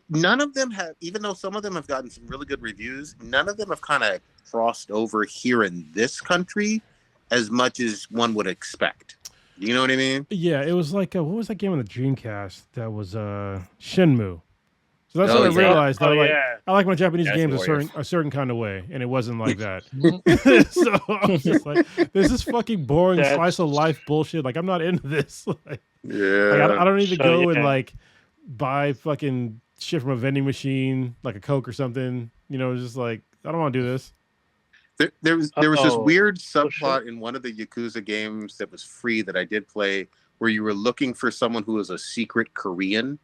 none of them have, even though some of them have gotten some really good reviews, none of them have kind of crossed over here in this country as much as one would expect. You know what I mean? Yeah, it was like what was that game on the Dreamcast? That was Shenmue. So that's what I realized. I like my Japanese games a certain kind of way, and it wasn't like that. So I was just like, this is fucking boring slice of life bullshit. Like I'm not into this. I don't need to go and like buy fucking shit from a vending machine, like a Coke or something. Just like I don't want to do this. There was this weird subplot in one of the Yakuza games that was free that I did play, where you were looking for someone who was a secret Korean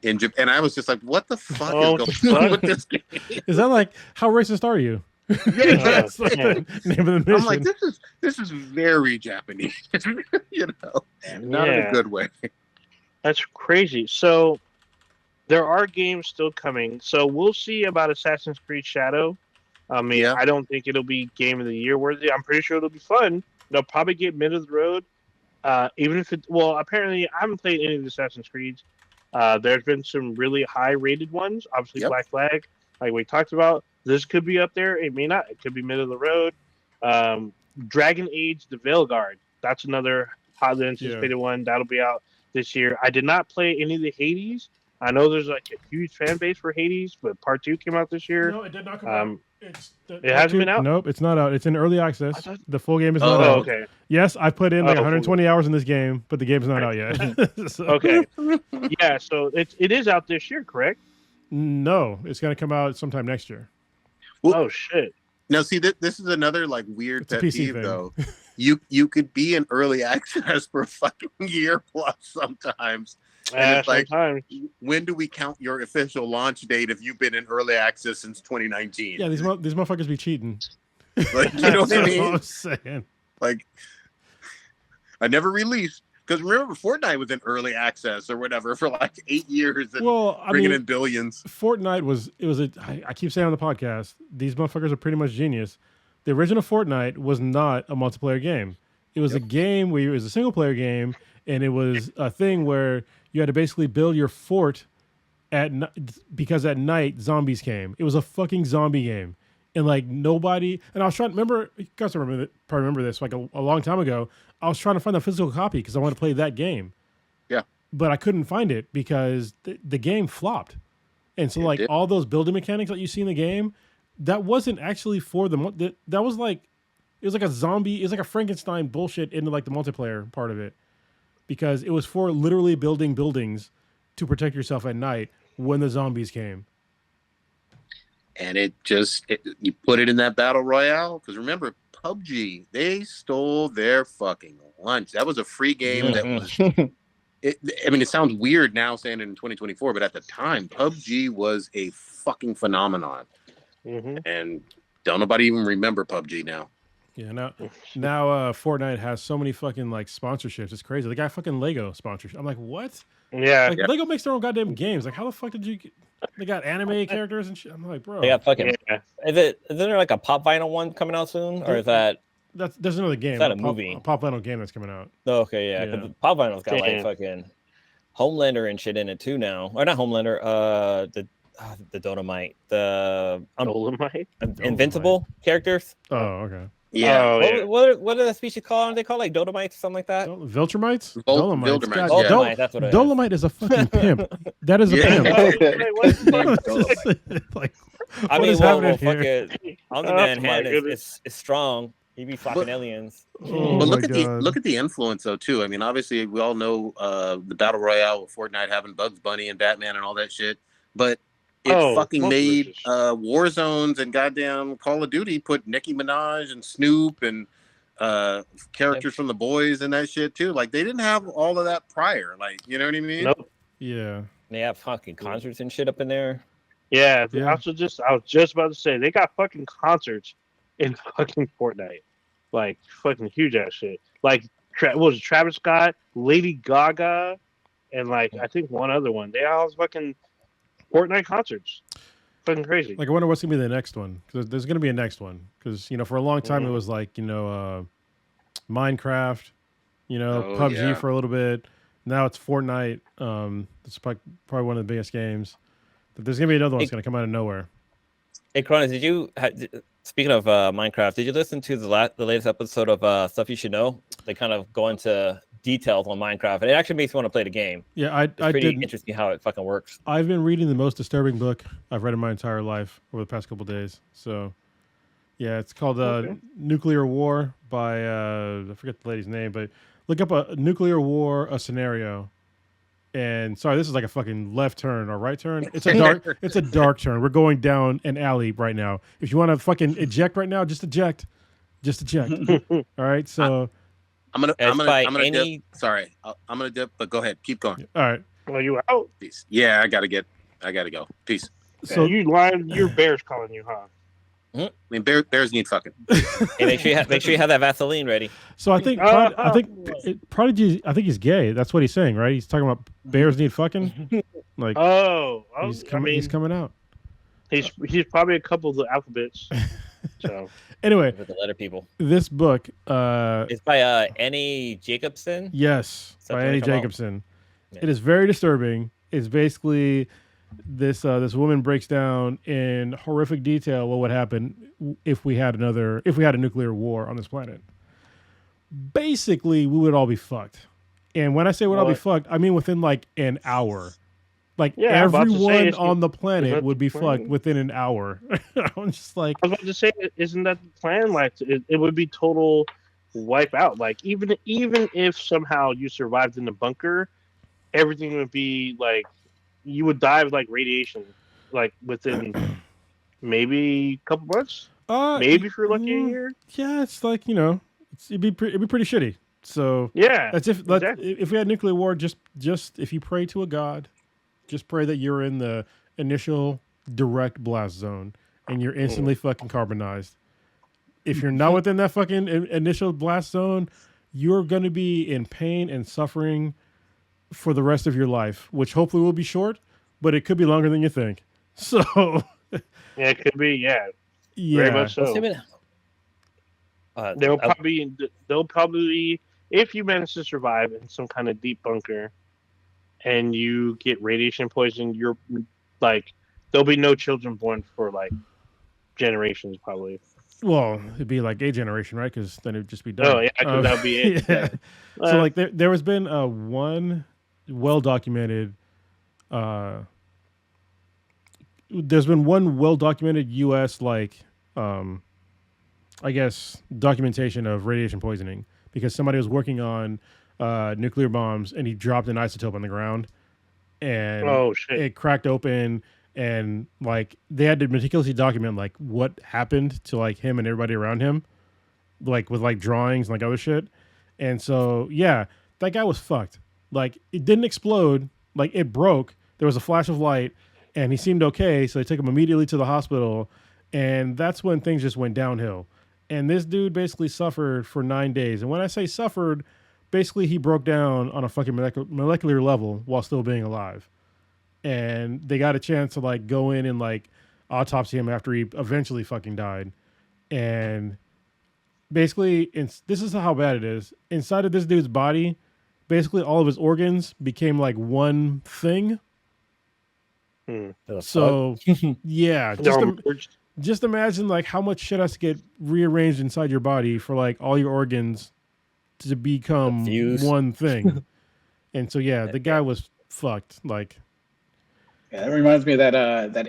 in Japan, and I was just like, "What the fuck is going on with this game?" Is that like how racist are you? That's like the name of the mission. I'm like, this is very Japanese, not in a good way. That's crazy. So there are games still coming. So we'll see about Assassin's Creed Shadow. I don't think it'll be Game of the Year worthy. I'm pretty sure it'll be fun. They'll probably get mid of the road. Even if apparently I haven't played any of the Assassin's Creeds. There's been some really high rated ones. Obviously, Black Flag, like we talked about. This could be up there. It may not. It could be mid of the road. Dragon Age: The Veilguard. That's another highly anticipated one. That'll be out this year. I did not play any of the Hades. I know there's like a huge fan base for Hades, but Part 2 came out this year. No, it did not come out. It hasn't been out? Nope, it's not out. It's in early access. The full game is not out. Okay. Yes, I've put in like 120 hours in this game, but the game's not out yet. Okay. Yeah, so it is out this year, correct? No, it's going to come out sometime next year. Well, shit. Now, see, this is another like weird pet peeve, though. You could be in early access for a fucking year plus sometimes. And it's like, when do we count your official launch date if you've been in early access since 2019? Yeah, these motherfuckers be cheating. Like, you know what I mean? I'm saying. Like, I never released. Because remember, Fortnite was in early access or whatever for like 8 years and bringing in billions. Fortnite I keep saying on the podcast, these motherfuckers are pretty much genius. The original Fortnite was not a multiplayer game. It was a game where it was a single player game, and it was a thing where you had to basically build your fort because at night zombies came. It was a fucking zombie game. And like nobody, and I was trying to remember, you guys probably remember this, like a long time ago, I was trying to find a physical copy because I wanted to play that game. Yeah. But I couldn't find it because the game flopped. And so all those building mechanics that you see in the game, that wasn't actually for that was like, it was like a zombie, it was like a Frankenstein bullshit into like the multiplayer part of it. Because it was for literally building buildings to protect yourself at night when the zombies came. And you put it in that battle royale. Because remember, PUBG, they stole their fucking lunch. That was a free game that was... it sounds weird now saying it in 2024, but at the time, PUBG was a fucking phenomenon. Mm-hmm. And don't nobody even remember PUBG now. Yeah, now Fortnite has so many fucking like sponsorships. It's crazy. They got fucking Lego sponsorship. I'm like, what? Yeah. Like, Lego makes their own goddamn games. Like, how the fuck did you? They got anime characters and shit. I'm like, bro. They got fucking. Yeah. Isn't there like a pop vinyl one coming out soon, or is that? there's another game. It's not a movie. A Pop Vinyl game that's coming out. Oh, okay, yeah. Because Pop Vinyl's got like fucking Homelander and shit in it too now. Or not Homelander. The Dolomite. Dolomite. Invincible characters. Oh, okay. Yeah. Oh, yeah. What are the species called? They call like Dolomite or something like that. Viltrumites? Dolomite. Dolomite, that's what it is. Dolomite is a fucking pimp. That is a pimp. Like, I mean, well, fucking Omni-Man hand is strong. He be fucking aliens. Oh but look at the influence though too. I mean, obviously we all know the battle royale with Fortnite having Bugs Bunny and Batman and all that shit, but it fucking made War Zones and goddamn Call of Duty put Nicki Minaj and Snoop and characters from the Boys and that shit too. Like they didn't have all of that prior. Like, you know what I mean? Nope. Yeah. They have fucking concerts and shit up in there. Yeah. I was just about to say they got fucking concerts in fucking Fortnite. Like fucking huge ass shit. Like what was it, Travis Scott, Lady Gaga, and like I think one other one. They all fucking Fortnite concerts. Fucking crazy. Like I wonder what's gonna be the next one, because there's gonna be a next one, because for a long time it was like Minecraft, PUBG for a little bit. Now it's Fortnite. It's probably one of the biggest games. But there's gonna be another one that's gonna come out of nowhere. Hey, Cronus, speaking of Minecraft, did you listen to the latest episode of Stuff You Should Know? They kind of go into details on Minecraft, and it actually makes me want to play the game. Yeah, it's pretty interesting how it fucking works. I've been reading the most disturbing book I've read in my entire life over the past couple of days. So, yeah, it's called Nuclear War by I forget the lady's name, but look up a nuclear war, a scenario. And sorry, this is like a fucking left turn or right turn. It's a dark turn. We're going down an alley right now. If you want to fucking eject right now, just eject. All right, so. I'm gonna dip. Sorry, I'm gonna dip, but go ahead, keep going. All right. Are you out? Peace. Yeah, I gotta go. Peace. So you lying? Your bear's calling you, huh? I mean, bears need fucking. Hey, make sure you have that Vaseline ready. So I think Prodigy. I think he's gay. That's what he's saying, right? He's talking about bears need fucking. Like, he's coming out. He's probably a couple of the alphabets. So anyway, with the letter people. This book it's by Annie Jacobson. Yes, by Annie Jacobson. Yeah. It is very disturbing. It's basically this woman breaks down in horrific detail what would happen if we had a nuclear war on this planet. Basically, we would all be fucked. And when I say we'd all be fucked, I mean within like an hour. Like everyone on the planet would be fucked within an hour. I'm just like, I was about to say, isn't that the plan? Like, it would be total wipe out. Like, even if somehow you survived in the bunker, everything would be like, you would die of like radiation, like within maybe a couple months. Maybe if you're lucky a year. Yeah, it's like it'd be pretty shitty. So yeah, that's if we had nuclear war. Just if you pray to a god. Just pray that you're in the initial direct blast zone and you're instantly fucking carbonized. If you're not within that fucking initial blast zone, you're going to be in pain and suffering for the rest of your life, which hopefully will be short, but it could be longer than you think. So, yeah, it could be. Yeah, very much so. They'll probably, if you manage to survive in some kind of deep bunker, and you get radiation poisoning, you're like, there'll be no children born for like generations, probably. Well, it'd be like a generation, right? Because then it'd just be done. Oh yeah, because that'd be it. Yeah. So like, there has been one well-documented. There's been one well-documented U.S. like, I guess, documentation of radiation poisoning because somebody was working on nuclear bombs and he dropped an isotope on the ground and it cracked open and like they had to meticulously document like what happened to like him and everybody around him, like with like drawings and like other shit. And so yeah, that guy was fucked. Like it didn't explode, like it broke. There was a flash of light and he seemed okay, so they took him immediately to the hospital and that's when things just went downhill. And this dude basically suffered for 9 days. And when I say suffered, basically, he broke down on a fucking molecular level while still being alive. And they got a chance to, like, go in and, like, autopsy him after he eventually fucking died. And basically, this is how bad it is. Inside of this dude's body, basically all of his organs became like one thing. So yeah, just imagine like how much shit has to get rearranged inside your body for like all your organs to become one thing. And so yeah, the guy was fucked. Like, yeah, that reminds me of that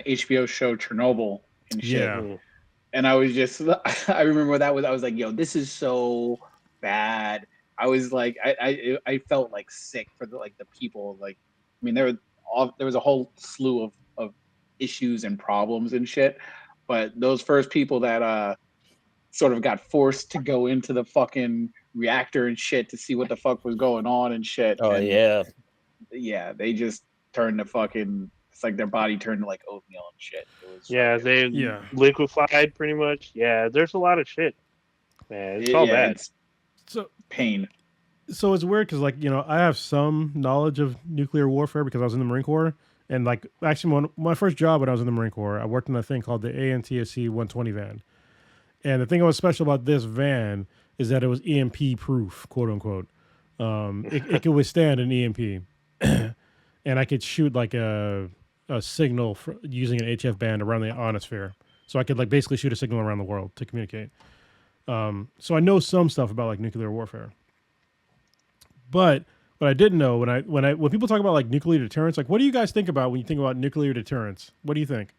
HBO show Chernobyl and shit. Yeah. And I was just, I remember what that was. I was like, yo, this is so bad. I was like, I felt like sick for the people. Like, I mean, there was a whole slew of issues and problems and shit. But those first people that sort of got forced to go into the fucking reactor and shit to see what the fuck was going on and shit. Oh, and, yeah, they just turned to fucking. It's like their body turned to like oatmeal and shit. They liquefied pretty much. Yeah, there's a lot of shit. Man, it's all bad. It's pain. So it's weird because, like, you know, I have some knowledge of nuclear warfare because I was in the Marine Corps. And, like, actually, my first job when I was in the Marine Corps, I worked in a thing called the ANTSC 120 van. And the thing that was special about this van is that it was EMP proof, quote unquote. It could withstand an EMP. And I could shoot, like, a signal using an HF band around the ionosphere. So I could, like, basically shoot a signal around the world to communicate. So I know some stuff about, like, nuclear warfare. But what I didn't know when people talk about like nuclear deterrence, like what do you guys think about when you think about nuclear deterrence? What do you think?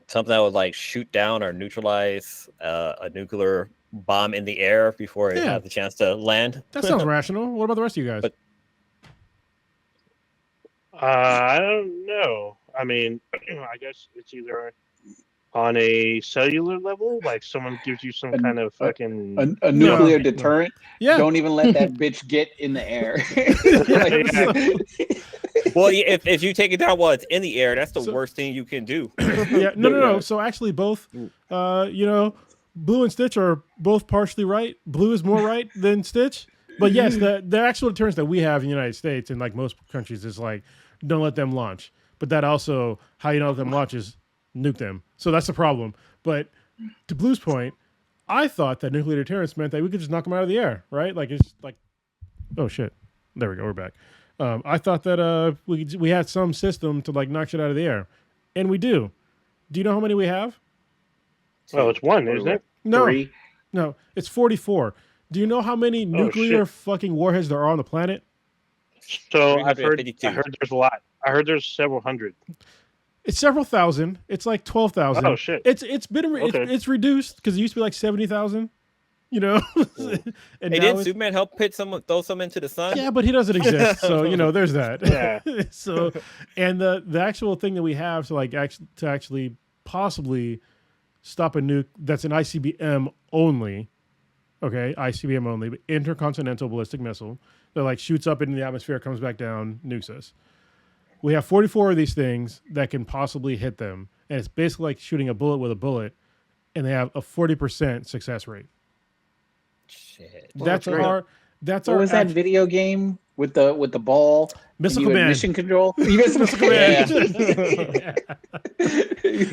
Something that would like shoot down or neutralize a nuclear bomb in the air before it had the chance to land. That sounds rational. What about the rest of you guys? I don't know. I mean, I guess it's either on a cellular level, like someone gives you some kind of fucking a nuclear deterrent. Yeah. Don't even let that bitch get in the air. Well, if you take it down while it's in the air, that's the worst thing you can do. Yeah, no. So actually, both, Blue and Stitch are both partially right. Blue is more right than Stitch, but yes, the actual deterrence that we have in the United States and like most countries is like don't let them launch. But that also how you don't let them launch is nuke them. So that's the problem. But to Blue's point, I thought that nuclear deterrence meant that we could just knock them out of the air, right? Like it's like, oh shit, there we go, we're back. I thought that we had some system to like knock shit out of the air, and we do. Do you know how many we have? Oh, it's one, isn't it? No, 3. No, it's 44. Do you know how many nuclear fucking warheads there are on the planet? So I heard there's a lot. I heard there's several hundred. It's several thousand. It's like 12,000. Oh shit! It's been it's reduced because it used to be like 70,000. You know. And didn't Superman help throw some into the sun? Yeah, but he doesn't exist. So you know, there's that. Yeah. So, and the actual thing that we have to actually possibly stop a nuke that's an ICBM only. Okay, ICBM only, but intercontinental ballistic missile that like shoots up into the atmosphere, comes back down, nukes us. We have 44 of these things that can possibly hit them, and it's basically like shooting a bullet with a bullet, and they have a 40% success rate. Shit. That's our. What was that video game with the ball? Missile Command. Mission Control. Missile Command.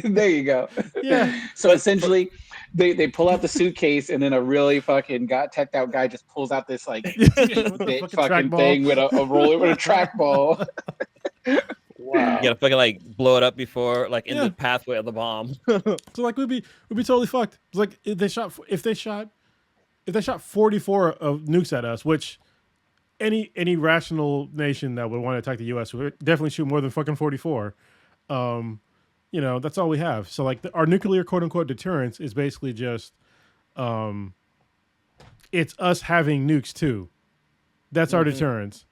There you go. Yeah. So essentially, they pull out the suitcase, and then a really fucking teched out guy just pulls out this like fucking thing with a roller with a trackball. Wow. You gotta fucking like blow it up before like in the pathway of the bomb. So like we'd be totally fucked. It's like if they shot 44 of nukes at us, which any rational nation that would want to attack the U.S. would definitely shoot more than fucking 44. You know, that's all we have. So like our nuclear quote unquote deterrence is basically just, it's us having nukes too. That's our deterrence.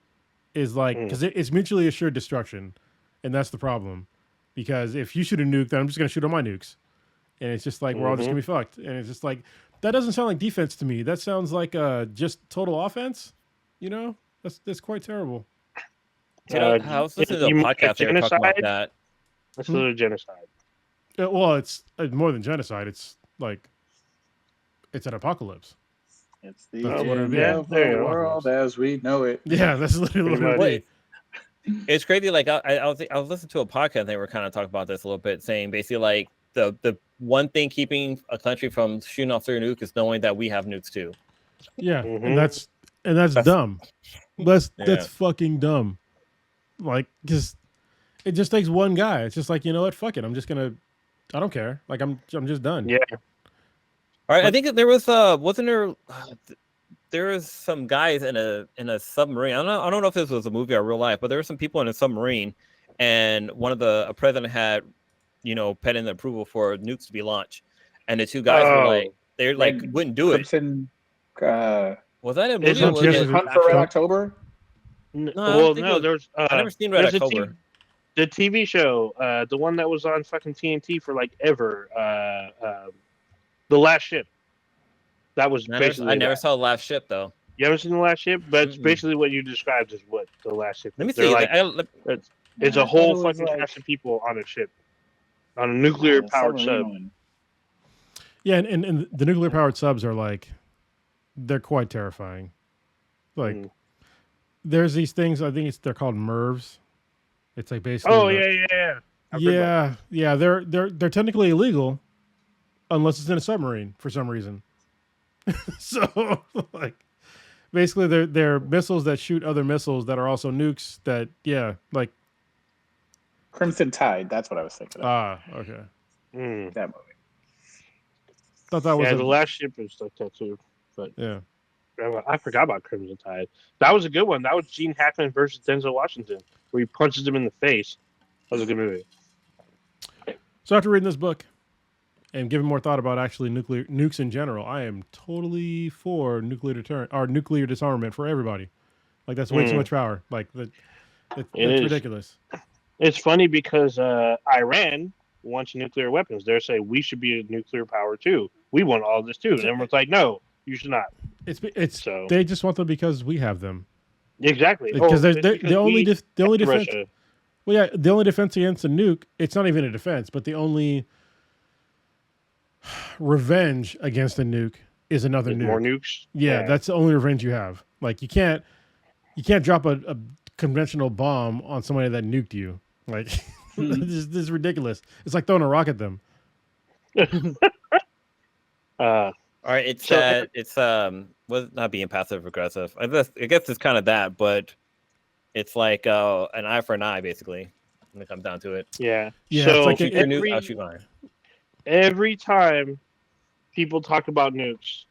Is like because it's mutually assured destruction, and that's the problem. Because if you shoot a nuke, then I'm just gonna shoot all my nukes, and it's just like we're all just gonna be fucked. And it's just like that doesn't sound like defense to me. That sounds like just total offense. You know, that's quite terrible. You know, I was listening to a podcast they were talking about that. That's literally genocide. Well, it's more than genocide. It's like it's an apocalypse. It's the world as we know it. Yeah, that's literally what it is. It's crazy. Like I was listening to a podcast and they were kind of talking about this a little bit, saying basically like the one thing keeping a country from shooting off their nuke is knowing that we have nukes too. Yeah, and that's dumb. That's fucking dumb. Like, because it just takes one guy. It's just like, you know what? Fuck it. I don't care. Like, I'm just done. Yeah. All right. I think there was wasn't there? There was some guys in a submarine. I don't know if this was a movie or real life, but there were some people in a submarine, and a president had, pen in approval for nukes to be launched, and the two guys were like wouldn't do it. Was that a movie? Was it Hunt for Red October? No, there's. I never seen Red October. The TV show, the one that was on fucking TNT for like ever, The Last Ship. That was basically. I never saw The Last Ship though. You haven't seen The Last Ship? But it's basically what you described as what The Last Ship. Let me see. Like, it's a whole fucking cast of people on a ship, on a nuclear powered sub. Yeah, and the nuclear powered subs are like, they're quite terrifying. Like, there's these things. I think they're called MIRVs. It's like basically. Oh yeah. They're technically illegal, unless it's in a submarine for some reason. So, like, basically, they're missiles that shoot other missiles that are also nukes. That like Crimson Tide. That's what I was thinking of. Ah, okay. That movie. Thought that was The Last Ship is like that too. But yeah, I forgot about Crimson Tide. That was a good one. That was Gene Hackman versus Denzel Washington, where he punches him in the face. That was a good movie. So after reading this book and giving more thought about actually nukes in general, I am totally for nuclear deterrent or nuclear disarmament for everybody. Like, that's way too much power. Like, that's ridiculous. It's funny because Iran wants nuclear weapons. They're saying we should be a nuclear power too. We want all this too. And everyone's like, no, you should not. They just want them because we have them. Exactly. Because the only defense. Russia. Well, yeah, the only defense against a nuke. It's not even a defense, but the only revenge against a nuke is another nuke. More nukes. Yeah, that's the only revenge you have. Like, you can't drop a conventional bomb on somebody that nuked you. Like, this is ridiculous. It's like throwing a rock at them. All right, it's not being passive aggressive. I guess it's kind of that, but it's like an eye for an eye, basically, when it comes down to it. Yeah. So it's like I'll shoot mine. Every time people talk about nukes,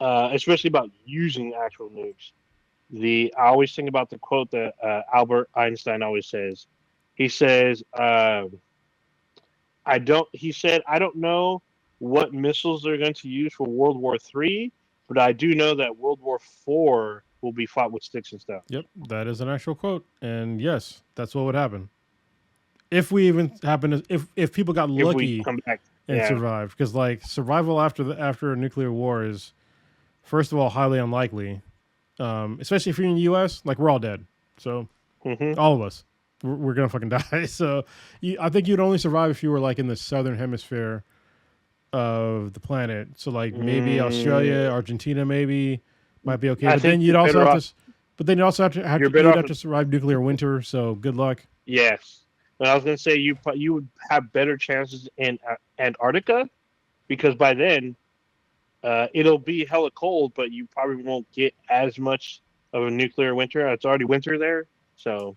especially about using actual nukes, I always think about the quote that Albert Einstein always says. He says, I don't know what missiles they're going to use for World War III, but I do know that World War IV will be fought with sticks and stones. Yep, that is an actual quote. And yes, that's what would happen. If we even happen to, if people got lucky and survived. Because, like, survival after a nuclear war is, first of all, highly unlikely. Especially if you're in the U.S., like, we're all dead. So, all of us. We're going to fucking die. So I think you'd only survive if you were, like, in the southern hemisphere of the planet. So, like, maybe Australia, Argentina maybe might be okay. But then you'd also have to survive nuclear winter. So good luck. Yes. But I was going to say you would have better chances in Antarctica, because by then it'll be hella cold, but you probably won't get as much of a nuclear winter. It's already winter there. So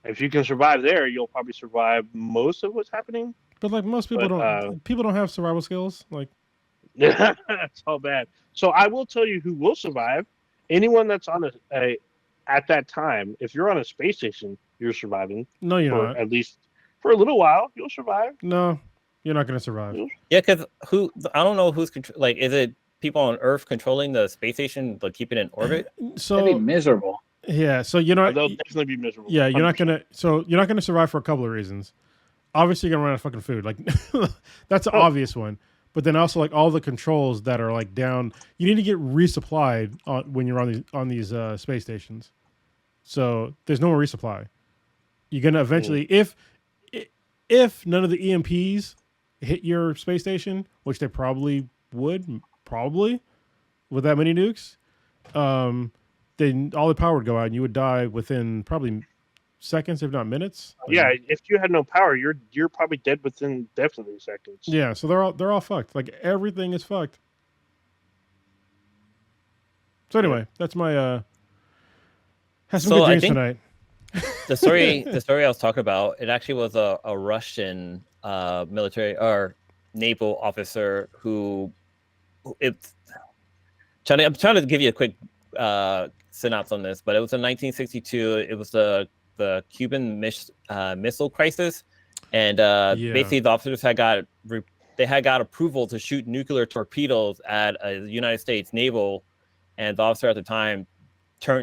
if you can survive there, you'll probably survive most of what's happening. But, like, most people people don't have survival skills. Like, it's all bad. So I will tell you who will survive. Anyone that's on at that time, if you're on a space station, you're surviving. No, you're not. At least for a little while, you'll survive. No, you're not going to survive. Yeah, because I don't know who's like, is it people on Earth controlling the space station but keeping it in orbit? So that'd be miserable. Yeah, so they'll definitely be miserable. Yeah, you're not gonna. So you're not gonna survive for a couple of reasons. Obviously, you're gonna run out of fucking food. Like, that's an obvious one. But then also, like, all the controls that are, like, down, you need to get resupplied when you're on these space stations. So there's no more resupply. You're gonna eventually, if none of the EMPs hit your space station, which they probably would, with that many nukes, then all the power would go out and you would die within probably seconds, if not minutes. Yeah, if you had no power, you're probably dead within definitely seconds. Yeah, so they're all fucked. Like everything is fucked. So anyway, that's my has some good dreams tonight. The story I was talking about, it actually was a Russian military or naval officer who I'm trying to give you a quick synopsis on this, but it was in 1962. It was the Cuban missile crisis, and basically the officers had got approval to shoot nuclear torpedoes at a United States naval, and the officer at the time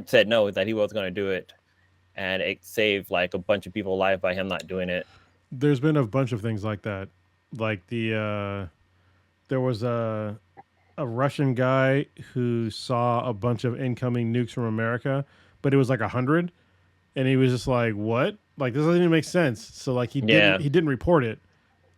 said no, that he wasn't going to do it, and it saved like a bunch of people alive by him not doing it. There's been a bunch of things like that, like there was a Russian guy who saw a bunch of incoming nukes from America, but it was like 100, and he was just like, "What? Like this doesn't even make sense." So like he didn't report it,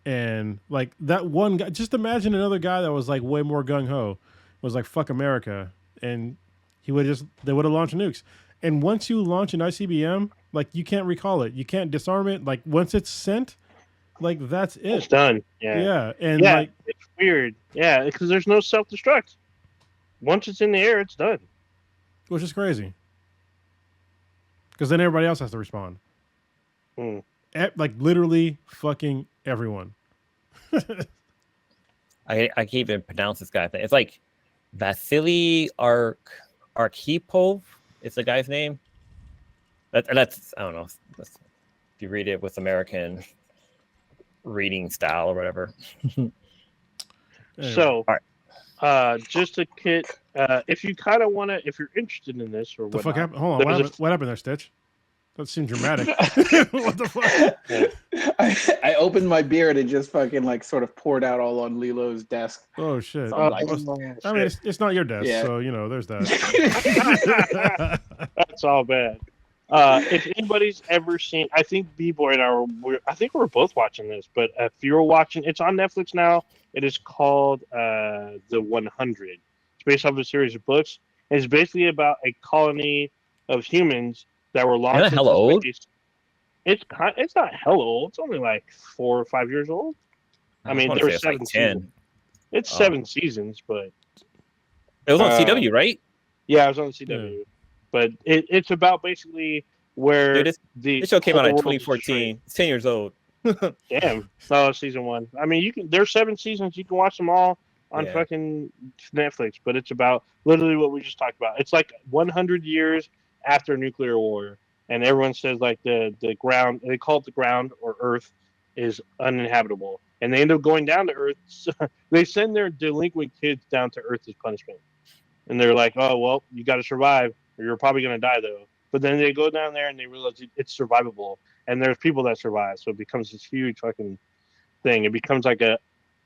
and like that one guy. Just imagine another guy that was like way more gung ho, was like "fuck America," and they would have launched nukes. And once you launch an ICBM, like you can't recall it, you can't disarm it. Like once it's sent, like that's it. It's done. Yeah. Yeah. And like it's weird. Yeah, because there's no self-destruct. Once it's in the air, it's done. Which is crazy. Because then everybody else has to respond. Like literally fucking everyone. I can't even pronounce this guy's name. It's like Vasily Arkhipov. It's the guy's name. That's I don't know. If you read it with American reading style or whatever. So, just to kid, if you kind of want to, if you're interested in this or what? The fuck happened? Hold on, what happened there, Stitch? That seemed dramatic. What the fuck? I opened my beer and it just fucking like sort of poured out all on Lilo's desk. Oh shit! I mean, it's not your desk, so you know, there's that. That's all bad. If anybody's ever seen, I think B-Boy and I think we're both watching this, but if you're watching, it's on Netflix now. It is called The 100. It's based off a series of books. And it's basically about a colony of humans that were launched. Hella old? It's not hella old. It's only like 4 or 5 years old. I mean, there were 7 seasons. It's 7 seasons, but it was on CW, right? Yeah, it was on CW. But it's about basically where this show came out in 2014. It's 10 years old. Damn. Oh, season 1. I mean, there's 7 seasons. You can watch them all on fucking Netflix. But it's about literally what we just talked about. It's like 100 years after nuclear war, and everyone says like the ground. They call it the ground or Earth is uninhabitable, and they end up going down to Earth. So they send their delinquent kids down to Earth as punishment, and they're like, "Oh well, you got to survive." You're probably going to die, though. But then they go down there and they realize it's survivable. And there's people that survive. So it becomes this huge fucking thing. It becomes like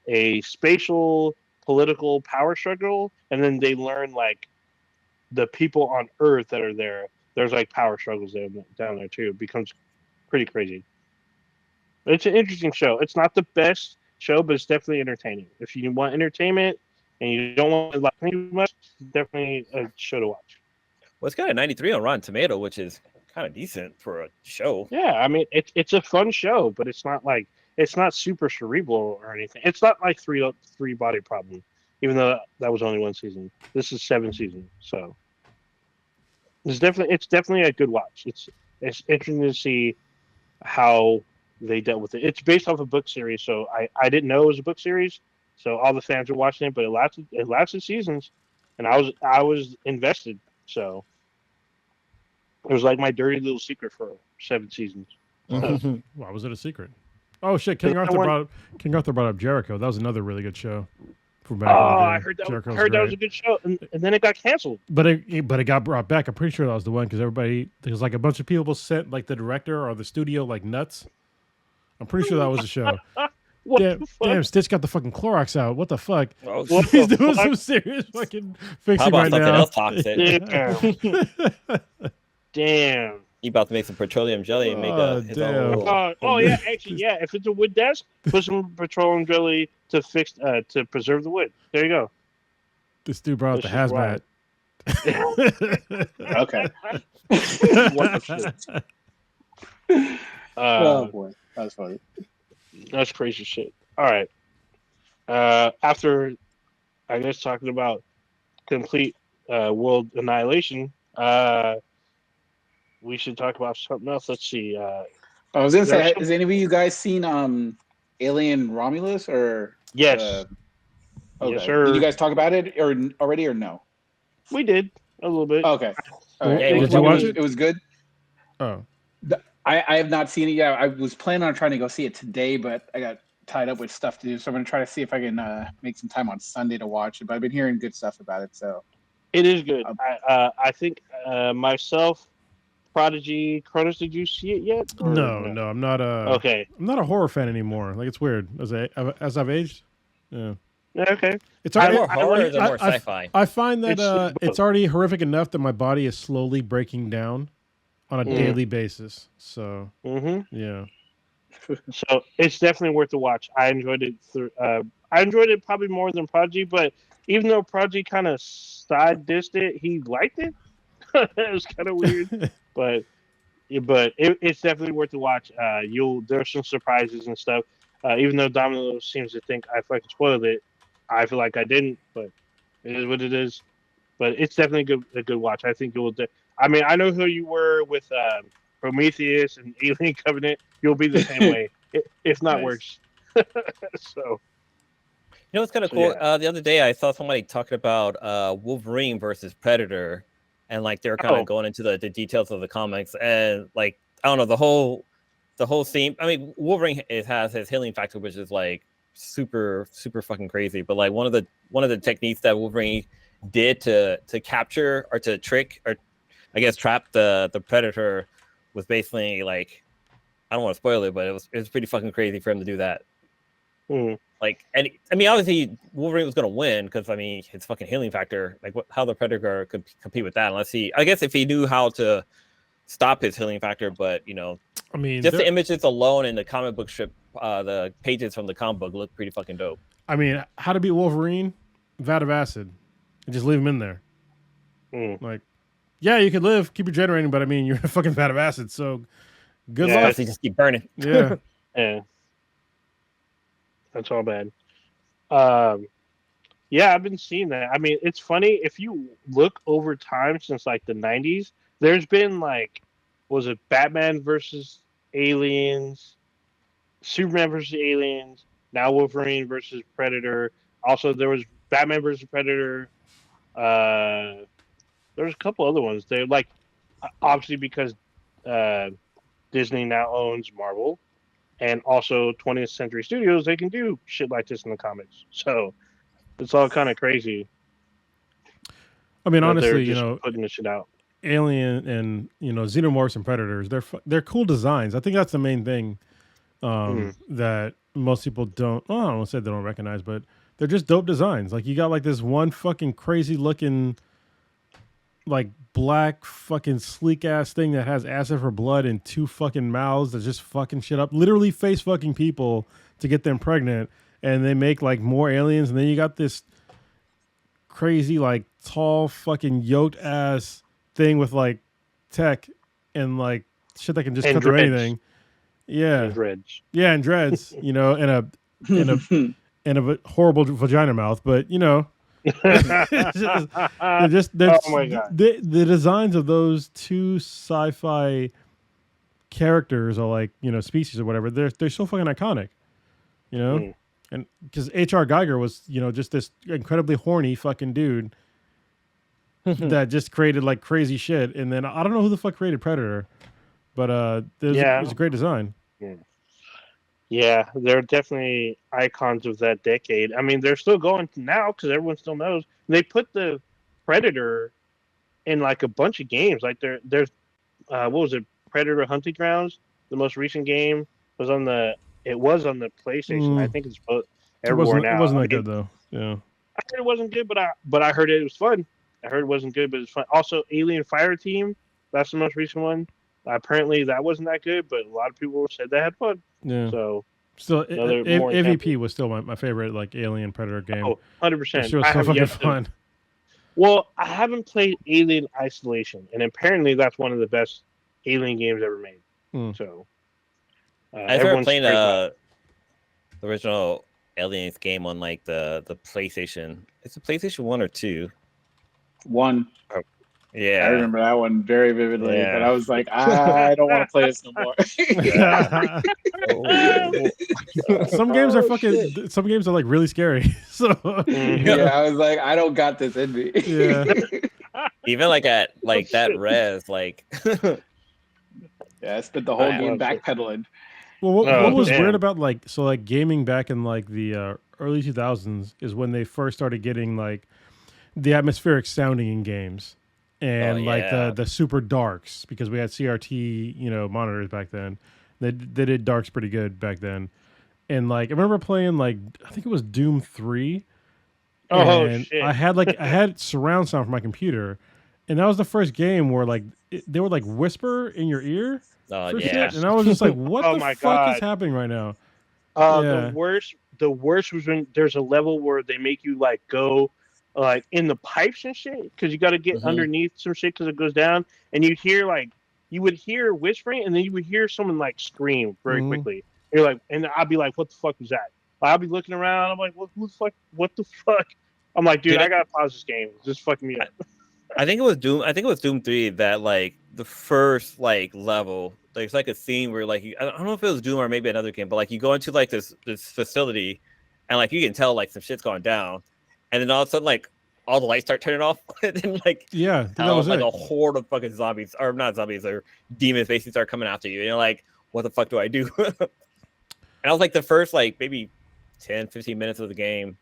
a spatial political power struggle. And then they learn, like, the people on Earth that are there, there's, like, power struggles down there, too. It becomes pretty crazy. But it's an interesting show. It's not the best show, but it's definitely entertaining. If you want entertainment and you don't want to like too much, it's definitely a show to watch. Well, it's got a 93 on Rotten Tomato, which is kind of decent for a show. Yeah, I mean, it's a fun show, but it's not super cerebral or anything. It's not like three Body Problem, even though that was only 1 season. This is 7 seasons, so it's definitely a good watch. It's interesting to see how they dealt with it. It's based off a book series, so I didn't know it was a book series, so all the fans were watching it, but it lasted seasons, and I was invested, so. It was like my dirty little secret for 7 seasons. Why was it a secret? Oh shit! King Arthur brought up Jericho. That was another really good show. I heard that was a good show, and then it got canceled. But it got brought back. I'm pretty sure that was the one because there's like a bunch of people sent like the director or the studio like nuts. I'm pretty sure that was the show. Damn, Stitch got the fucking Clorox out. What the fuck? Oh, he's doing some serious fucking fixing right now. Else toxic? Damn. He about to make some petroleum jelly and make his own. Yeah, actually, yeah. If it's a wood desk, put some petroleum jelly to preserve the wood. There you go. This dude brought out the hazmat. Okay. Oh boy, that was funny. That's crazy shit. All right. After I guess talking about complete world annihilation, we should talk about something else. Let's see. I was gonna say, has any of you guys seen Alien Romulus or? Yes. Okay. Yes, sir. Did you guys talk about it or already or no? We did a little bit. Okay. All right. Did you watch it? It was good. Oh. I have not seen it yet. I was planning on trying to go see it today, but I got tied up with stuff to do. So I'm going to try to see if I can make some time on Sunday to watch it. But I've been hearing good stuff about it. So it is good. I think myself, Prodigy, Cronus, did you see it yet? No, I'm not okay. I'm not a horror fan anymore. Like it's weird as I've aged. Yeah. Okay. It's already more horror than more sci-fi. I find that it's already horrific enough that my body is slowly breaking down on a daily basis. So yeah. So it's definitely worth the watch. I enjoyed it. I enjoyed it probably more than Prodigy, but even though Prodigy kind of side dissed it, he liked it. It was kind of weird, but it's definitely worth the watch. There's some surprises and stuff. Even though Domino seems to think I fucking spoiled it, I feel like I didn't. But it is what it is. But it's definitely a good watch. I think it will. I mean, I know who you were with Prometheus and Alien Covenant. You'll be the same way, if not worse. So. You know what's kind of cool? Yeah. The other day I saw somebody talking about Wolverine versus Predator, and like they were kind of going into the details of the comics, and like I don't know the whole scene. I mean, Wolverine has his healing factor, which is like super fucking crazy. But like one of the techniques that Wolverine did to capture or to trick or I guess trap the Predator was basically like I don't want to spoil it, but it was pretty fucking crazy for him to do that. Like, and I mean, obviously Wolverine was gonna win because I mean his fucking healing factor. Like, how the Predator could compete with that? Unless I guess if he knew how to stop his healing factor, but you know, I mean, just the images alone in the comic book strip, the pages from the comic book look pretty fucking dope. I mean, how to beat Wolverine? Vat of acid, and just leave him in there. Like, yeah, you could live, keep regenerating, but I mean, you're a fucking vat of acid, so good luck. You just keep burning. Yeah. Yeah. That's all bad. Yeah, I've been seeing that. I mean, it's funny if you look over time since like the 90s. There's been like, was it Batman versus Aliens, Superman versus Aliens, now Wolverine versus Predator. Also, there was Batman versus Predator. There was a couple other ones. They're like, obviously because Disney now owns Marvel. And also 20th Century Studios, they can do shit like this in the comics. So it's all kind of crazy. I mean, honestly, you know, putting this shit out. Alien and Xenomorphs and Predators, they're cool designs. I think that's the main thing that most people don't. Well, I don't want to say they don't recognize, but they're just dope designs. Like you got like this one fucking crazy looking, like black fucking sleek ass thing that has acid for blood and two fucking mouths that just fucking shit up, literally face fucking people to get them pregnant, and they make like more aliens, and then you got this crazy like tall fucking yoked ass thing with like tech and like shit that can just cut through anything. Yeah, and dreads. Yeah, and dreads. You know, and a horrible vagina mouth, but you know. Oh my god! The designs of those two sci-fi characters or like species or whatever, they're so fucking iconic, and because H.R. Geiger was just this incredibly horny fucking dude that just created like crazy shit, and then I don't know who the fuck created Predator, but it was a great design. Yeah, they're definitely icons of that decade. I mean, they're still going now because everyone still knows. They put the Predator in like a bunch of games. Like there's what was it? Predator Hunting Grounds. The most recent game was on the PlayStation. I think it's both everywhere now. It wasn't that good though. Yeah, I heard it wasn't good, but I heard it was fun. I heard it wasn't good, but it's fun. Also, Alien Fireteam. That's the most recent one. Apparently, that wasn't that good, but a lot of people said they had fun. Yeah. So AVP was still my favorite like Alien Predator game. Oh, 100%. It was so fucking fun. Well, I haven't played Alien Isolation, and apparently that's one of the best Alien games ever made. So I started playing the original Aliens game on like the PlayStation. It's a PlayStation 1 or 2. 1. Oh, yeah, I remember that one very vividly, but I was like, I don't want to play this no more. Some games are fucking. Some games are like really scary. So I was like, I don't got this in me. Yeah. Even like at like that res, like. I spent the whole game backpedaling. Well, what was weird about like gaming back in like the early 2000s is when they first started getting like the atmospheric sounding in games. And like the super darks, because we had CRT, monitors back then. They did darks pretty good back then. And like I remember playing like I think it was Doom 3. And shit. I had surround sound for my computer, and that was the first game where like they would like whisper in your ear. Shit. And I was just like, what the fuck is happening right now? The worst was when there's a level where they make you like go like in the pipes and shit, because you got to get underneath some shit because it goes down, and you would hear whispering, and then you would hear someone like scream very quickly. You're like, and I'd be like, what the fuck was that? I'll be looking around. I'm like, what the fuck? I'm like, dude, I gotta pause this game. It's just fucking me up. I think it was Doom 3 that like the first like level. There's like a scene where like I don't know if it was Doom or maybe another game, but like you go into like this facility, and like you can tell like some shit's going down. And then all of a sudden, like, all the lights start turning off. And then, like, that was like a horde of fucking zombies, or not zombies, or demons basically start coming after you. And you're like, what the fuck do I do? And I was like, the first, like, maybe 10, 15 minutes of the game,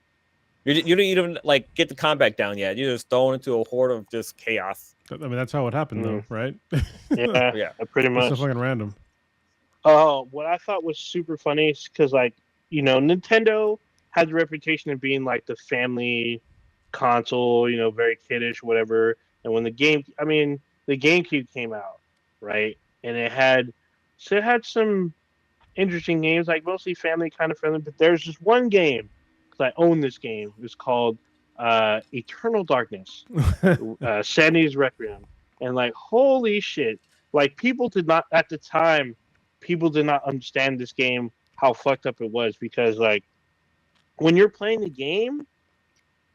you don't even, like, get the combat down yet. You're just thrown into a horde of just chaos. I mean, that's how it happened, though, right? Yeah, pretty much. It's so fucking random. What I thought was super funny is because, like, Nintendo had the reputation of being like the family console, very kiddish, whatever. And when the GameCube came out, right, and it had some interesting games, like mostly family kind of friendly. But there's just one game, because I own this game. It's called Eternal Darkness, Sandy's Requiem, and like holy shit, like people did not understand this game, how fucked up it was, because like, when you're playing the game,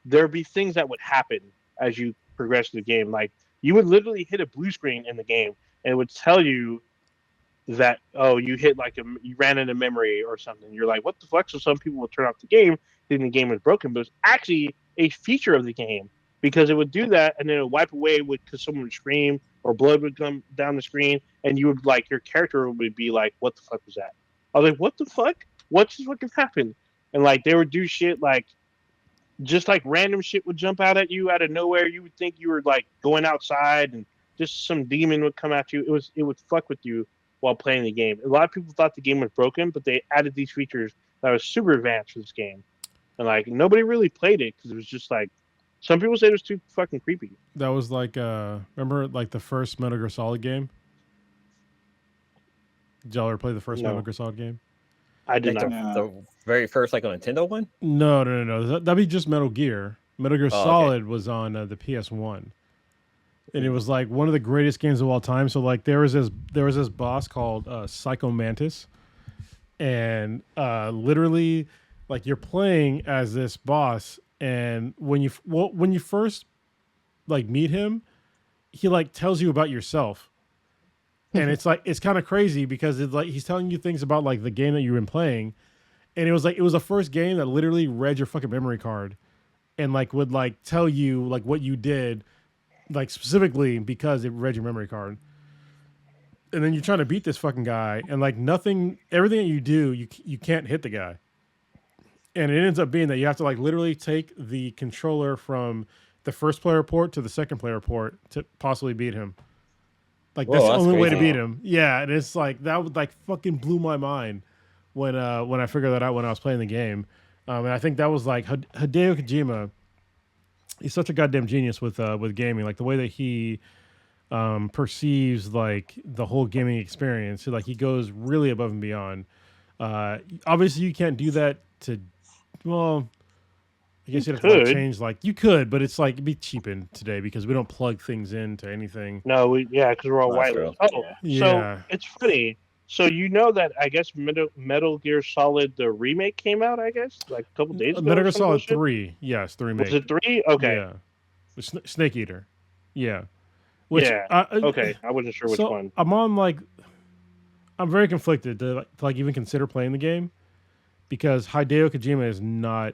there'd be things that would happen as you progress through the game. Like, you would literally hit a blue screen in the game, and it would tell you that, you hit you ran into memory or something. You're like, what the fuck? So some people would turn off the game, thinking the game was broken, but it's actually a feature of the game, because it would do that, and then it would wipe away because someone would scream, or blood would come down the screen, and you would, like, your character would be like, what the fuck was that? I was like, what the fuck? What just fucking happened? And, like, they would do shit, like, just, like, random shit would jump out at you out of nowhere. You would think you were, like, going outside, and just some demon would come at you. It would fuck with you while playing the game. A lot of people thought the game was broken, but they added these features that was super advanced for this game. And, like, nobody really played it, because it was just, like, some people said it was too fucking creepy. That was, like, remember, like, the first Metal Gear Solid game? Did y'all ever play the first Metal Gear Solid game? I did not. The very first, like, a Nintendo one? No. That'd be just Metal Gear. Metal Gear Solid was on the PS1, and it was like one of the greatest games of all time. So like there was this boss called Psycho Mantis, and literally like you're playing as this boss, and when you first like meet him, he like tells you about yourself. And it's like, it's kind of crazy because it's like he's telling you things about like the game that you've been playing, and it was the first game that literally read your fucking memory card, and like would like tell you like what you did, like specifically because it read your memory card. And then you're trying to beat this fucking guy, and like everything that you do, you can't hit the guy, and it ends up being that you have to like literally take the controller from the first player port to the second player port to possibly beat him. Like that's the only way to beat him. Yeah, and it's like that would like fucking blew my mind when I figured that out when I was playing the game. And I think that was like Hideo Kojima. He's such a goddamn genius with gaming. Like the way that he perceives like the whole gaming experience. So, like he goes really above and beyond. Obviously, you can't do that to. Well, I guess you'd have to like change, like you could, but it's like it'd be cheapened today because we don't plug things into anything. No, because we're all wireless. Oh, yeah. So it's funny. So you know that I guess Metal Gear Solid the remake came out. I guess like a couple days ago. Metal Gear Solid 3, yes, the remake. Was it 3? Okay. Yeah, with Snake Eater. Yeah. Okay, I wasn't sure which one. I'm very conflicted to even consider playing the game because Hideo Kojima is not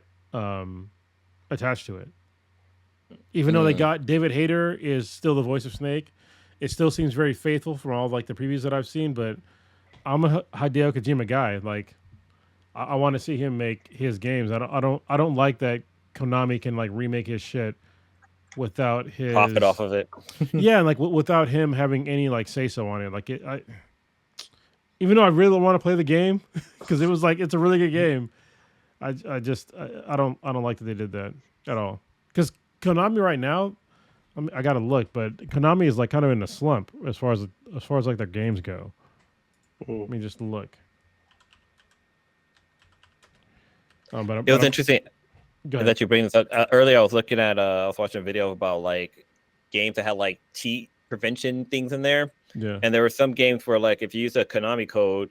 attached to it. Even though they got David Hayter is still the voice of Snake, it still seems very faithful from all the previews that I've seen. But I'm a Hideo Kojima guy. Like, I want to see him make his games. I don't like that Konami can remake his shit without his profit off of it. Yeah, and without him having any say so on it. Even though I really want to play the game because it was it's a really good game, I don't like that they did that at all. Because Konami right now, I gotta look, but Konami is kind of in a slump as far as their games go. Let me just look. It was interesting that you bring this up. Earlier, I was looking at, I was watching a video about games that had cheat prevention things in there. Yeah. And there were some games where if you use a Konami code,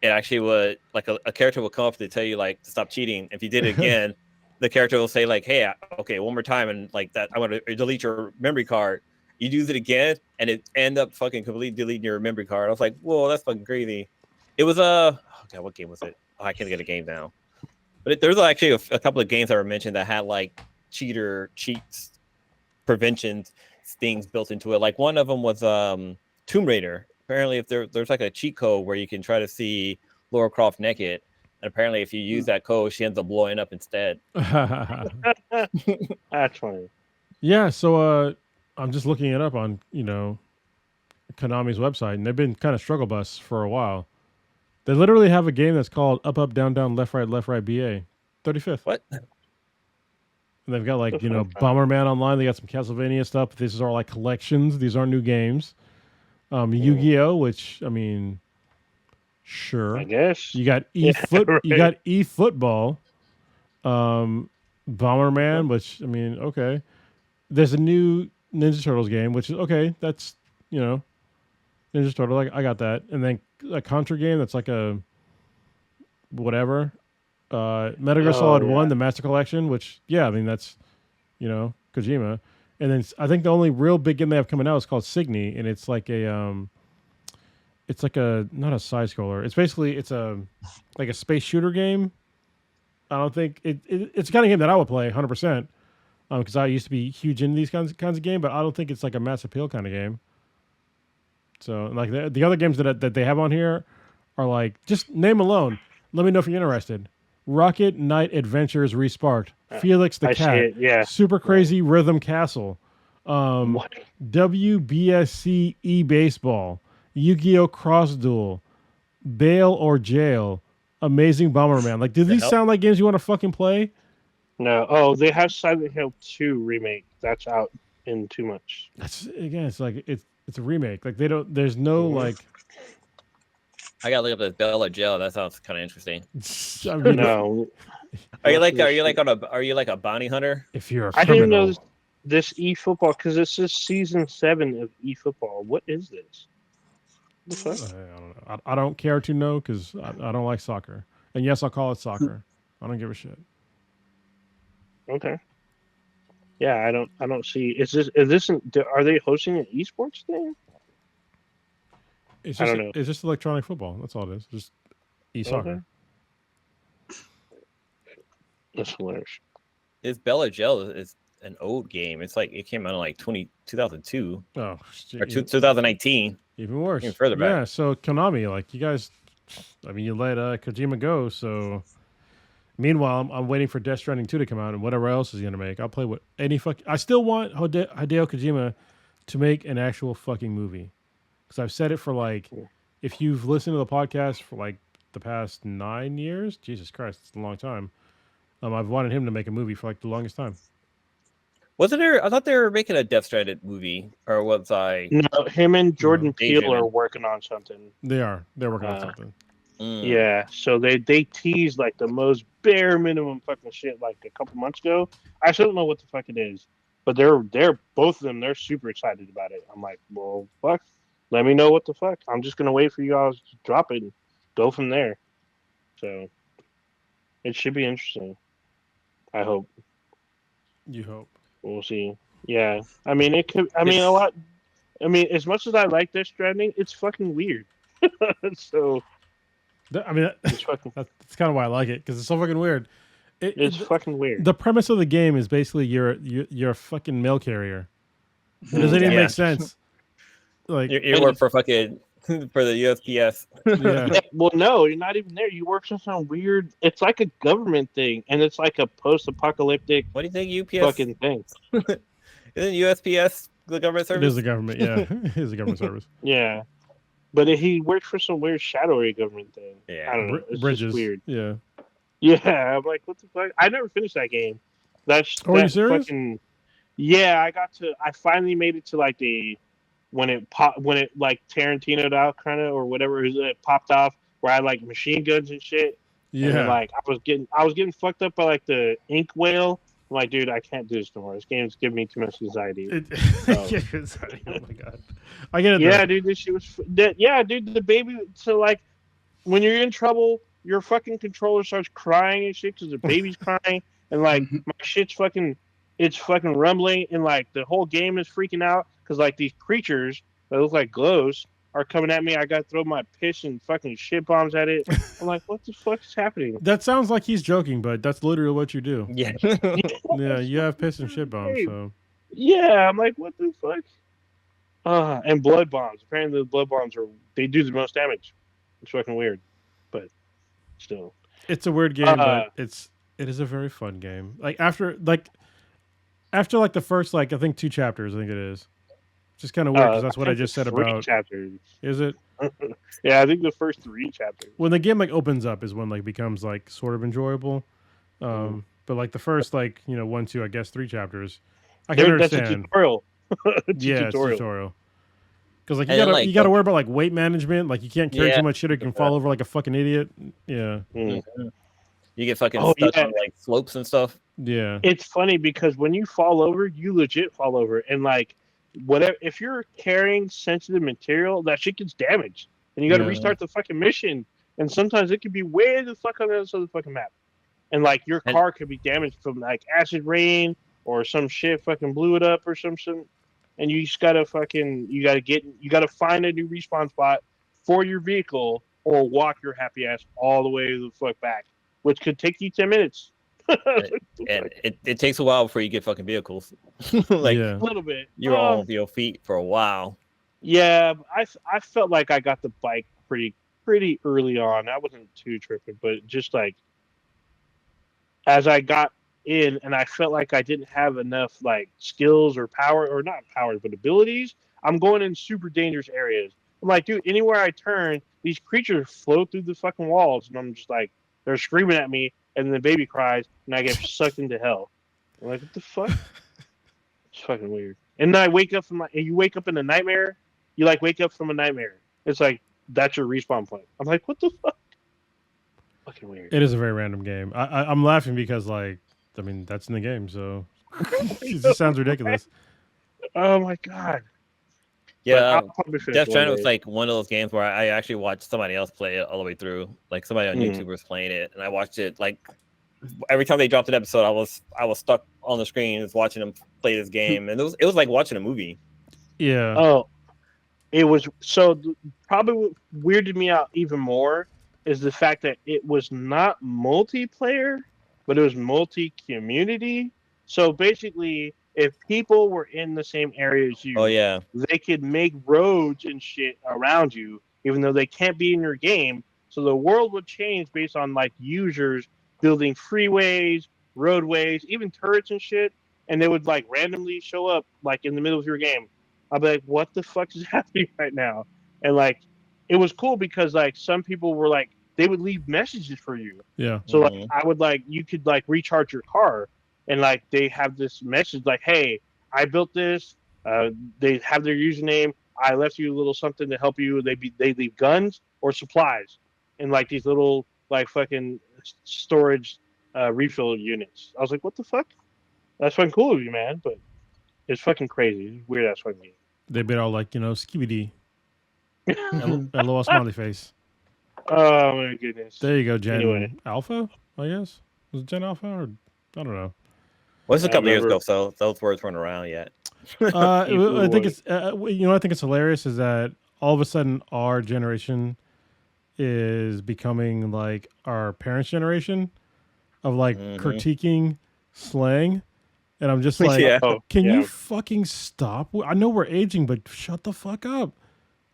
it actually would a character will come up to tell you to stop cheating. If you did it again, the character will say hey, okay, one more time, and that I want to delete your memory card. You use it again, and it end up fucking completely deleting your memory card. I was like, whoa, that's fucking crazy. It was what game was it? Oh, I can't get a game now. But there's actually a couple of games that were mentioned that had cheats prevention things built into it. One of them was Tomb Raider. Apparently, if there's a cheat code where you can try to see Lara Croft naked, and apparently if you use that code, she ends up blowing up instead. That's funny. Yeah, so I'm just looking it up on Konami's website, and they've been kind of struggle bus for a while. They literally have a game that's called Up Up Down Down Left Right BA, 35th. What? And they've got Bomberman Online. They got some Castlevania stuff. But these are all collections. These aren't new games. Yu-Gi-Oh, which sure. I guess You got right. You got eFootball. Bomberman, which okay. There's a new Ninja Turtles game, which is okay. That's Ninja Turtle. I got that, and then a Contra game that's a whatever. Metal Gear Solid 1, the Master Collection, which that's Kojima. And then I think the only real big game they have coming out is called Signy, and it's not a side scroller. It's basically a space shooter game. I don't think it's the kind of game that I would play 100%. Because I used to be huge into these kinds of game, but I don't think it's a mass appeal kind of game. So the other games that they have on here are just name alone. Let me know if you're interested. Rocket Knight Adventures Resparked, Felix the Cat, Super Crazy Rhythm Castle, WBSC eBaseball, Yu-Gi-Oh! Cross Duel, Bail or Jail, Amazing Bomberman. Do these sound like games you want to fucking play? No. Oh, they have Silent Hill 2 remake. That's out in 2 months. That's again. It's it's a remake. They don't. There's no I gotta look up this Bell or Jail. That sounds kind of interesting. No. Are you like a bounty hunter? If you're a I criminal. didn't know this eFootball because this is season 7 of eFootball. What is this? I don't know. I don't care to know because I don't like soccer. And yes, I'll call it soccer. I don't give a shit. Okay. Yeah, I don't see. Is this? Are they hosting an esports thing? It's just, I don't know. It's just electronic football. That's all it is. Just e-soccer. Okay. That's hilarious. This Bell or Jail is an old game. It's it came out in 2002. Oh, or 2019. Even worse. Even further back. Yeah. So Konami, you guys, you let Kojima go. So meanwhile, I'm waiting for Death Stranding 2 to come out and whatever else is gonna make. I'll play with any I still want Hideo Kojima to make an actual fucking movie. Because I've said it for if you've listened to the podcast for the past 9 years, Jesus Christ, it's a long time. I've wanted him to make a movie for the longest time. Wasn't there? I thought they were making a Death Stranded movie, or was I? No, him and Jordan Peele are working on something. They are. They're working on something. Yeah, so they teased the most bare minimum fucking shit a couple months ago. I still don't know what the fuck it is, but they're both of them. They're super excited about it. I'm like, well, fuck. let me know what the fuck. I'm just gonna wait for you guys to drop it and go from there. So it should be interesting. I hope. You hope. We'll see. Yeah. I mean, it could. I mean, a lot. I mean, as much as I like Death Stranding, it's fucking weird. So. I mean, it's fucking. That's kind of why I like it because it's so fucking weird. It's fucking weird. The premise of the game is basically you're a fucking mail carrier. It doesn't even make sense. Like you work for fucking for the USPS. Yeah. Well, no, you're not even there. You work some weird. It's like a government thing, and it's like a post-apocalyptic. What do you think UPS fucking thing? Isn't USPS the government service? It is the government. Yeah, it is the government service. Yeah, but he works for some weird shadowy government thing. Yeah, I don't know. It's Bridges. just weird. Yeah. Yeah, I'm like, what the fuck? I never finished that game. Are you serious? Fucking, yeah, I finally made it to like when it like Tarantino'd out kind of or whatever it popped off where I had like machine guns and shit. Yeah. And then, like I was getting fucked up by like the ink whale. I'm like, dude, I can't do this no more. This game's giving me too much anxiety. Oh my god. I get it. Yeah, dude, this shit was. Yeah, dude, the baby. So like, when you're in trouble, your fucking controller starts crying and shit because the baby's crying, and like my shit's fucking, it's fucking rumbling, and like the whole game is freaking out because like these creatures that look like glows are coming at me. I got to throw my piss and fucking shit bombs at it. I'm like, what the fuck is happening? That sounds like he's joking, but that's literally what you do. Yeah. Yeah, you have piss and shit bombs. So. Yeah, I'm like, what the fuck? And blood bombs. Apparently, the blood bombs they do the most damage. It's fucking weird, but still, it's a weird game, but it is a very fun game. Like after the first I think 2 chapters, I think it is. Just kind of weird because that's what I just said about. Chapters. Is it? Yeah, I think the first 3 chapters. When the game opens up is when becomes sort of enjoyable. But the first 1, 2, I guess 3 chapters, I can understand. That's a tutorial. It's a tutorial. Because you gotta worry about weight management. You can't carry too much shit, or you can fall over like a fucking idiot. Yeah. Mm-hmm. You get fucking stuck on slopes and stuff. Yeah. It's funny because when you fall over, you legit fall over, and whatever, if you're carrying sensitive material, that shit gets damaged, and you got to restart the fucking mission. And sometimes it could be way the fuck on the other side of the fucking map, and your car could be damaged from acid rain or some shit fucking blew it up or something. And you just gotta you gotta find a new respawn spot for your vehicle or walk your happy ass all the way the fuck back, which could take you 10 minutes. And it takes a while before you get fucking vehicles. A little bit. You're on your feet for a while. Yeah, I felt like I got the bike pretty early on. I wasn't too tripping, but just as I got in and I felt like I didn't have enough skills or power, or not power, but abilities, I'm going in super dangerous areas. I'm like, dude, anywhere I turn, these creatures float through the fucking walls, and I'm just they're screaming at me, and the baby cries, and I get sucked into hell. I'm like, what the fuck? It's fucking weird. And then I wake up you wake up in a nightmare. You wake up from a nightmare. It's that's your respawn point. I'm like, what the fuck? Fucking weird. It is a very random game. I'm laughing because that's in the game, so it just sounds ridiculous. Oh my god. Yeah, Death Stranding was one of those games where I actually watched somebody else play it all the way through. Somebody on YouTube was playing it, and I watched it. Every time they dropped an episode, I was stuck on the screen just watching them play this game, and it was like watching a movie. Yeah. Oh, it was probably what weirded me out even more is the fact that it was not multiplayer, but it was multi-community. So basically, if people were in the same area as you, they could make roads and shit around you, even though they can't be in your game. So the world would change based on users building freeways, roadways, even turrets and shit, and they would randomly show up in the middle of your game. I'd be like, what the fuck is happening right now? And it was cool because some people were they would leave messages for you. Yeah. So I would you could recharge your car, and they have this message hey, I built this. They have their username. I left you a little something to help you. They leave guns or supplies in these little fucking storage refill units. I was like, what the fuck? That's fucking cool of you, man. But it's fucking crazy. It's weird ass fucking game. They've been all skibidi. LOL smiley face. Oh my goodness. There you go, Gen Anyway. Alpha, I guess. Was it Gen Alpha or I don't know. Well, this is a couple years ago, so those words weren't around yet. I think it's I think it's hilarious is that all of a sudden our generation is becoming like our parents' generation of like critiquing slang, and I'm just like, can you fucking stop? I know we're aging, but shut the fuck up.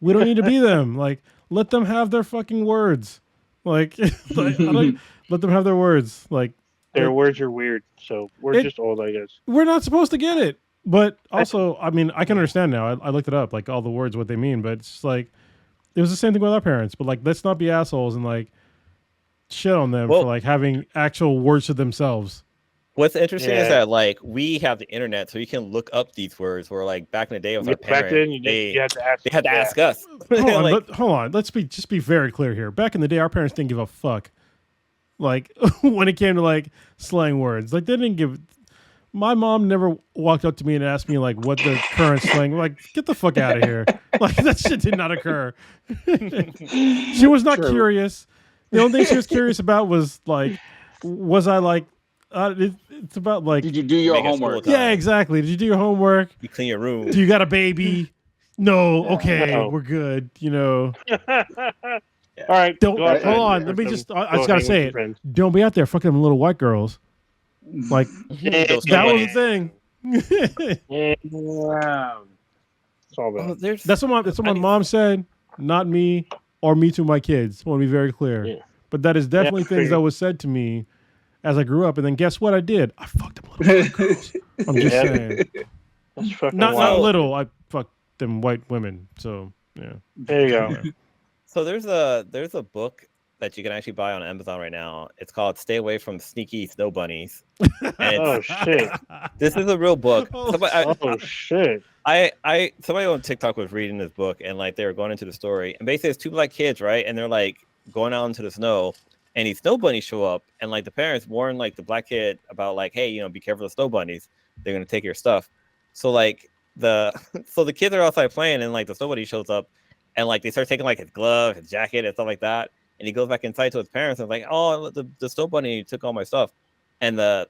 We don't need to be them. Like, let them have their fucking words. Like, let them have their words. Like, their words are weird, so we're just old, I guess. We're not supposed to get it. But also, I mean, I can understand now. I looked it up, like all the words, what they mean. But it's just like, it was the same thing with our parents. But like, let's not be assholes and like shit on them for like having actual words to themselves. What's interesting is that like we have the internet, so you can look up these words. Where like back in the day with our parents, they had to ask us. Hold on. Let's just be very clear here. Back in the day, our parents didn't give a fuck. Like when it came to like slang words, like they didn't give. My mom never walked up to me and asked me like what the current slang. Like, get the fuck out of here! Like that shit did not occur. She was not curious. The only thing she was curious about was like, was I like? It's about like, did you do your homework? Yeah, exactly. Did you do your homework? You clean your room? Do you got a baby? No. Okay, we're good. You know. All right. Hold on. Let me just. I just gotta say it. Don't be out there fucking them little white girls. Like that was the thing. That's what my mom said. Not me or me to my kids. I want to be very clear. Yeah. But that is definitely things that was said to me as I grew up. And then guess what I did? I fucked them little white girls. I'm just saying. That's not little. I fucked them white women. So yeah. There you go. Yeah. So there's a book that you can actually buy on Amazon right now. It's called "Stay Away from Sneaky Snow Bunnies." Oh shit! This is a real book. Shit! Somebody on TikTok was reading this book and like they were going into the story, and basically it's two black kids, right? And they're like going out into the snow, and these snow bunnies show up, and like the parents warn like the black kid about like, hey, be careful of snow bunnies. They're gonna take your stuff. So like the kids are outside playing, and like the snow bunny shows up, and like they start taking like his glove, his jacket, and stuff like that. And he goes back inside to his parents and like, oh, the snow bunny took all my stuff. And the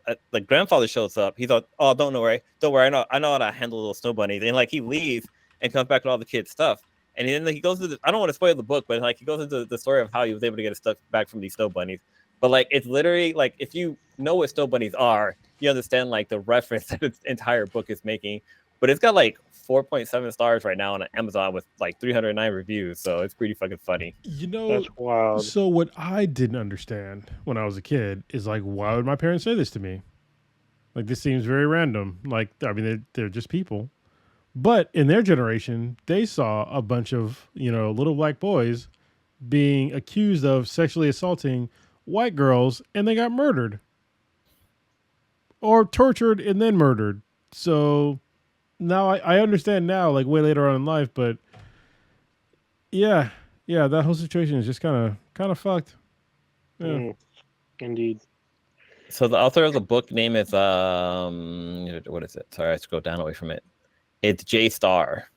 grandfather shows up. He thought, oh, don't worry. I know how to handle little snow bunnies. And like he leaves and comes back with all the kids' stuff. And then he goes to I don't want to spoil the book, but like he goes into the story of how he was able to get his stuff back from these snow bunnies. But like it's literally like if you know what snow bunnies are, you understand like the reference that its entire book is making. But it's got like 4.7 stars right now on Amazon with like 309 reviews, so it's pretty fucking funny. That's wild. So what I didn't understand when I was a kid is like, why would my parents say this to me? Like this seems very random. Like I mean, they're just people. But in their generation, they saw a bunch of little black boys being accused of sexually assaulting white girls, and they got murdered or tortured and then murdered. So. Now I understand now, like way later on in life, but yeah, that whole situation is just kind of fucked. Yeah. Indeed. So the author of the book name is what is it? Sorry, I scrolled down away from it. It's J Star.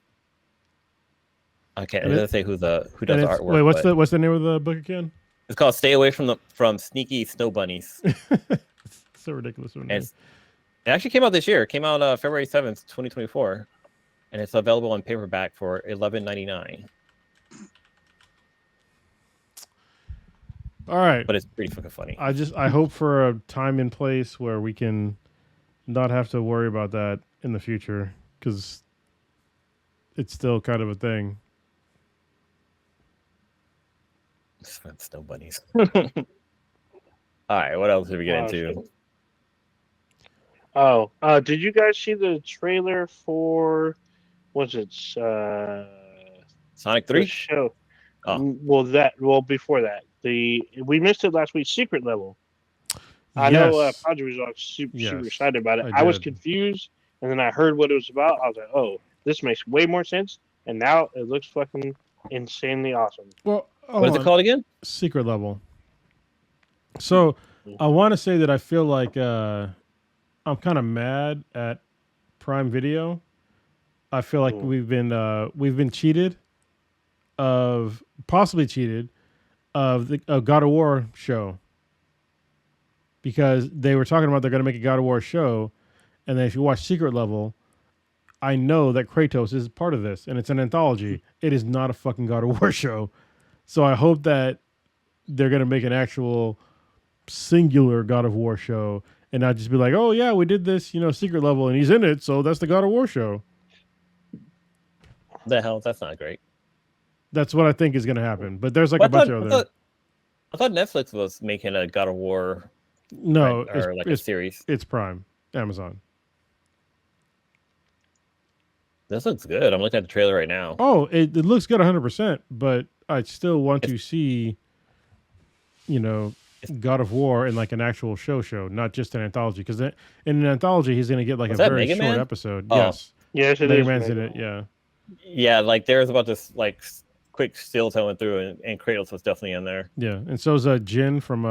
Okay, it doesn't say who does the artwork. Wait, what's the name of the book again? It's called "Stay Away from Sneaky Snow Bunnies." It's so ridiculous. It actually came out this year. It came out February 7th, 2024. And it's available on paperback for $11.99. All right. But it's pretty fucking funny. I hope for a time and place where we can not have to worry about that in the future, because it's still kind of a thing. Snow bunnies. All right, what else did we get into? Shit. Oh, did you guys see the trailer for, Sonic 3? Show? Oh. Well, before that, we missed it last week. Secret Level. I know Padre was all super excited about it. I was confused, and then I heard what it was about. I was like, oh, this makes way more sense, and now it looks fucking insanely awesome. Well, what is it called again? Secret Level. So I want to say that I feel like I'm kind of mad at Prime Video. I feel like we've been cheated of possibly cheated of the God of War show, because they were talking about they're going to make a God of War show, and then if you watch Secret Level, I know that Kratos is part of this, and it's an anthology. It is not a fucking God of War show, so I hope that they're going to make an actual singular God of War show, and not just be like, oh yeah, we did this, Secret Level, and he's in it, so that's the God of War show. The hell, that's not great. That's what I think is going to happen. But there's like a bunch of other. I thought Netflix was making a God of War. No, or like a series. It's Prime, Amazon. This looks good. I'm looking at the trailer right now. Oh, it looks good 100%, but I still want to see, God of War in like an actual show, not just an anthology. Because in an anthology, he's going to get like a very short episode. Oh. Yes, it Mega is. Man's in it, yeah. Yeah, like there's about this like quick still going through, and Kratos was definitely in there. Yeah, and so is Jin from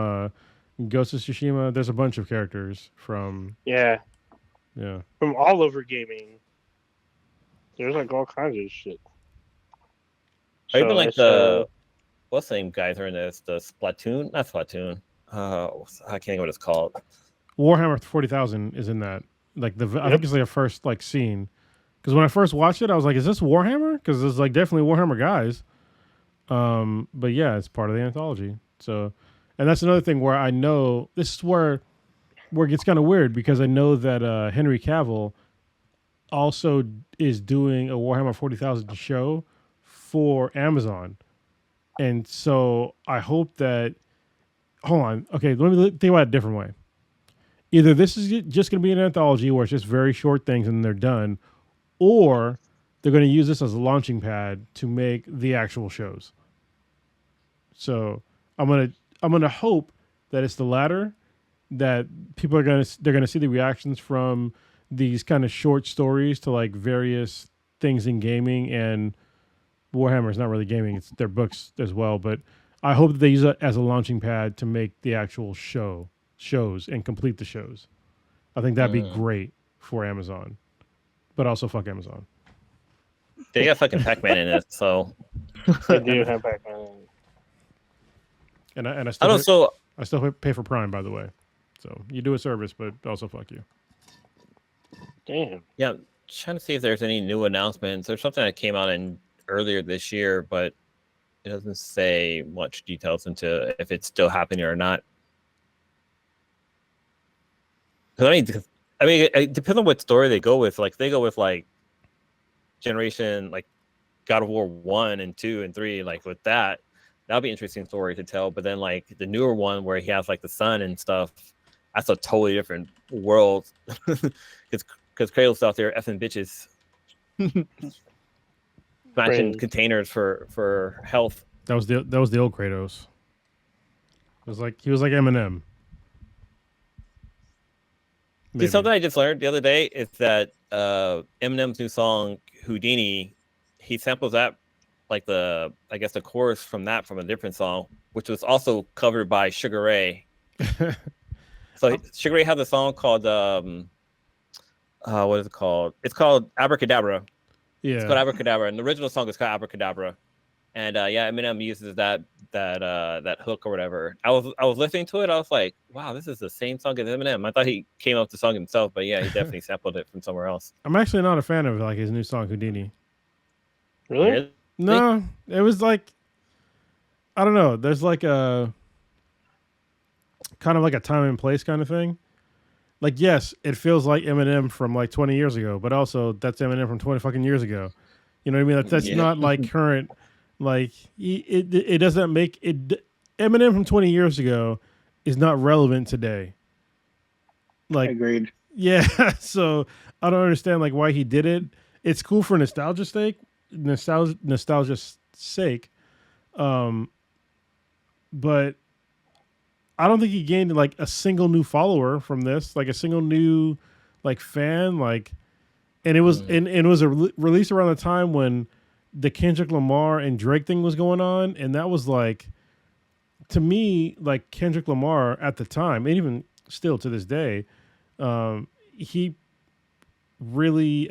Ghost of Tsushima. There's a bunch of characters from... Yeah. From all over gaming. There's like all kinds of shit. Or even like the what's the name guys are in this? The Splatoon, not Splatoon. I can't think what it's called. Warhammer 40,000 is in that. Like I think it's like a first like scene. Because when I first watched it, I was like, "Is this Warhammer?" Because it's like definitely Warhammer guys. But yeah, it's part of the anthology. So, and that's another thing where I know this is where it gets kind of weird, because I know that Henry Cavill also is doing a Warhammer 40,000 show for Amazon. And so I hope that... Hold on. Okay, let me think about it a different way. Either this is just going to be an anthology where it's just very short things and they're done, or they're going to use this as a launching pad to make the actual shows. So I'm gonna hope that it's the latter, that people they're gonna see the reactions from these kind of short stories to like various things in gaming, and Warhammer is not really gaming, it's their books as well, but I hope that they use it as a launching pad to make the actual shows and complete the shows. I think that'd be great for Amazon, but also fuck Amazon. They got fucking Pac-Man in it, so they do have Pac-Man in it. And I still pay for Prime, by the way. So you do a service, but also fuck you. Damn. Yeah, I'm trying to see if there's any new announcements. There's something that came out earlier this year, but it doesn't say much details into if it's still happening or not. I mean, it depends on what story they go with. Like, if they go with like generation, like God of War 1 and 2 and 3, like with that, that'll be an interesting story to tell. But then like the newer one where he has like the sun and stuff, that's a totally different world. Because Kratos out there effing bitches, smashing containers for health. That was the old Kratos. He was like Eminem. See, something I just learned the other day is that Eminem's new song Houdini, he samples that, like the chorus from a different song, which was also covered by Sugar Ray. So Sugar Ray has a song called what is it called? It's called Abracadabra. Yeah, it's called Abracadabra, and the original song is called Abracadabra. And Eminem uses that hook or whatever. I was listening to it. I was like, wow, this is the same song as Eminem. I thought he came up with the song himself, but yeah, he definitely sampled it from somewhere else. I'm actually not a fan of like his new song Houdini. Really? No, it was like, I don't know. There's like a kind of like a time and place kind of thing. Like, yes, it feels like Eminem from like 20 years ago, but also that's Eminem from 20 fucking years ago. You know what I mean? That's not like current. Like it doesn't make it. Eminem from 20 years ago is not relevant today. Like, agreed. Yeah, so I don't understand like why he did it. It's cool for nostalgia's sake, but I don't think he gained like a single new follower from this, like a single new like fan, like, and it was and it was released around the time when the Kendrick Lamar and Drake thing was going on, and that was like, to me, like Kendrick Lamar at the time, and even still to this day, he really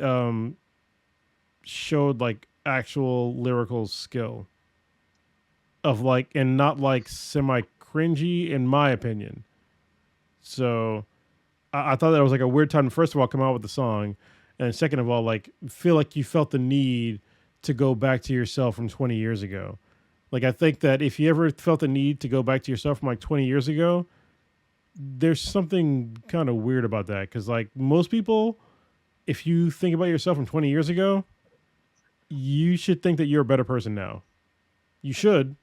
showed like actual lyrical skill. of like, and not like semi cringy in my opinion. So I thought that was like a weird time to first of all come out with the song, and second of all, like feel like you felt the need to go back to yourself from 20 years ago. Like I think that if you ever felt the need to go back to yourself from like 20 years ago, there's something kind of weird about that. Because like most people, if you think about yourself from 20 years ago, you should think that you're a better person now. You should.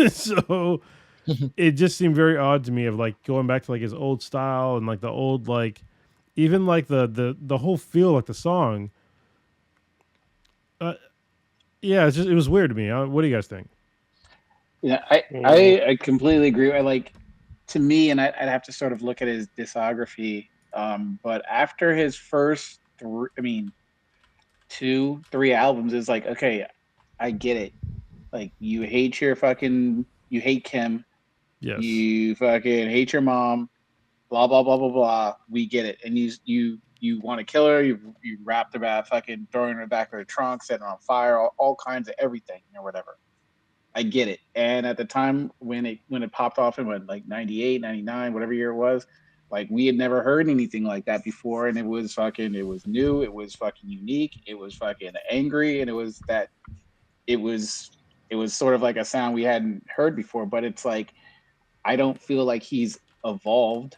So it just seemed very odd to me of like going back to like his old style and like the old like even like the whole feel like the song. Yeah, it's just it was weird to me. What do you guys think? Yeah, I completely agree. I like to me, and I'd have to sort of look at his discography. But after his first, 2-3 albums, is like, okay, I get it. Like you hate you hate Kim. Yes. You fucking hate your mom. Blah blah blah blah blah. We get it. And you want to kill her. You rapped about fucking throwing her back of the trunk, setting her on fire, all kinds of everything or whatever. I get it. And at the time when it popped off in what, like 98, 99, whatever year it was, like we had never heard anything like that before, and it was new, it was fucking unique, it was fucking angry, and it was sort of like a sound we hadn't heard before. But it's like I don't feel like he's evolved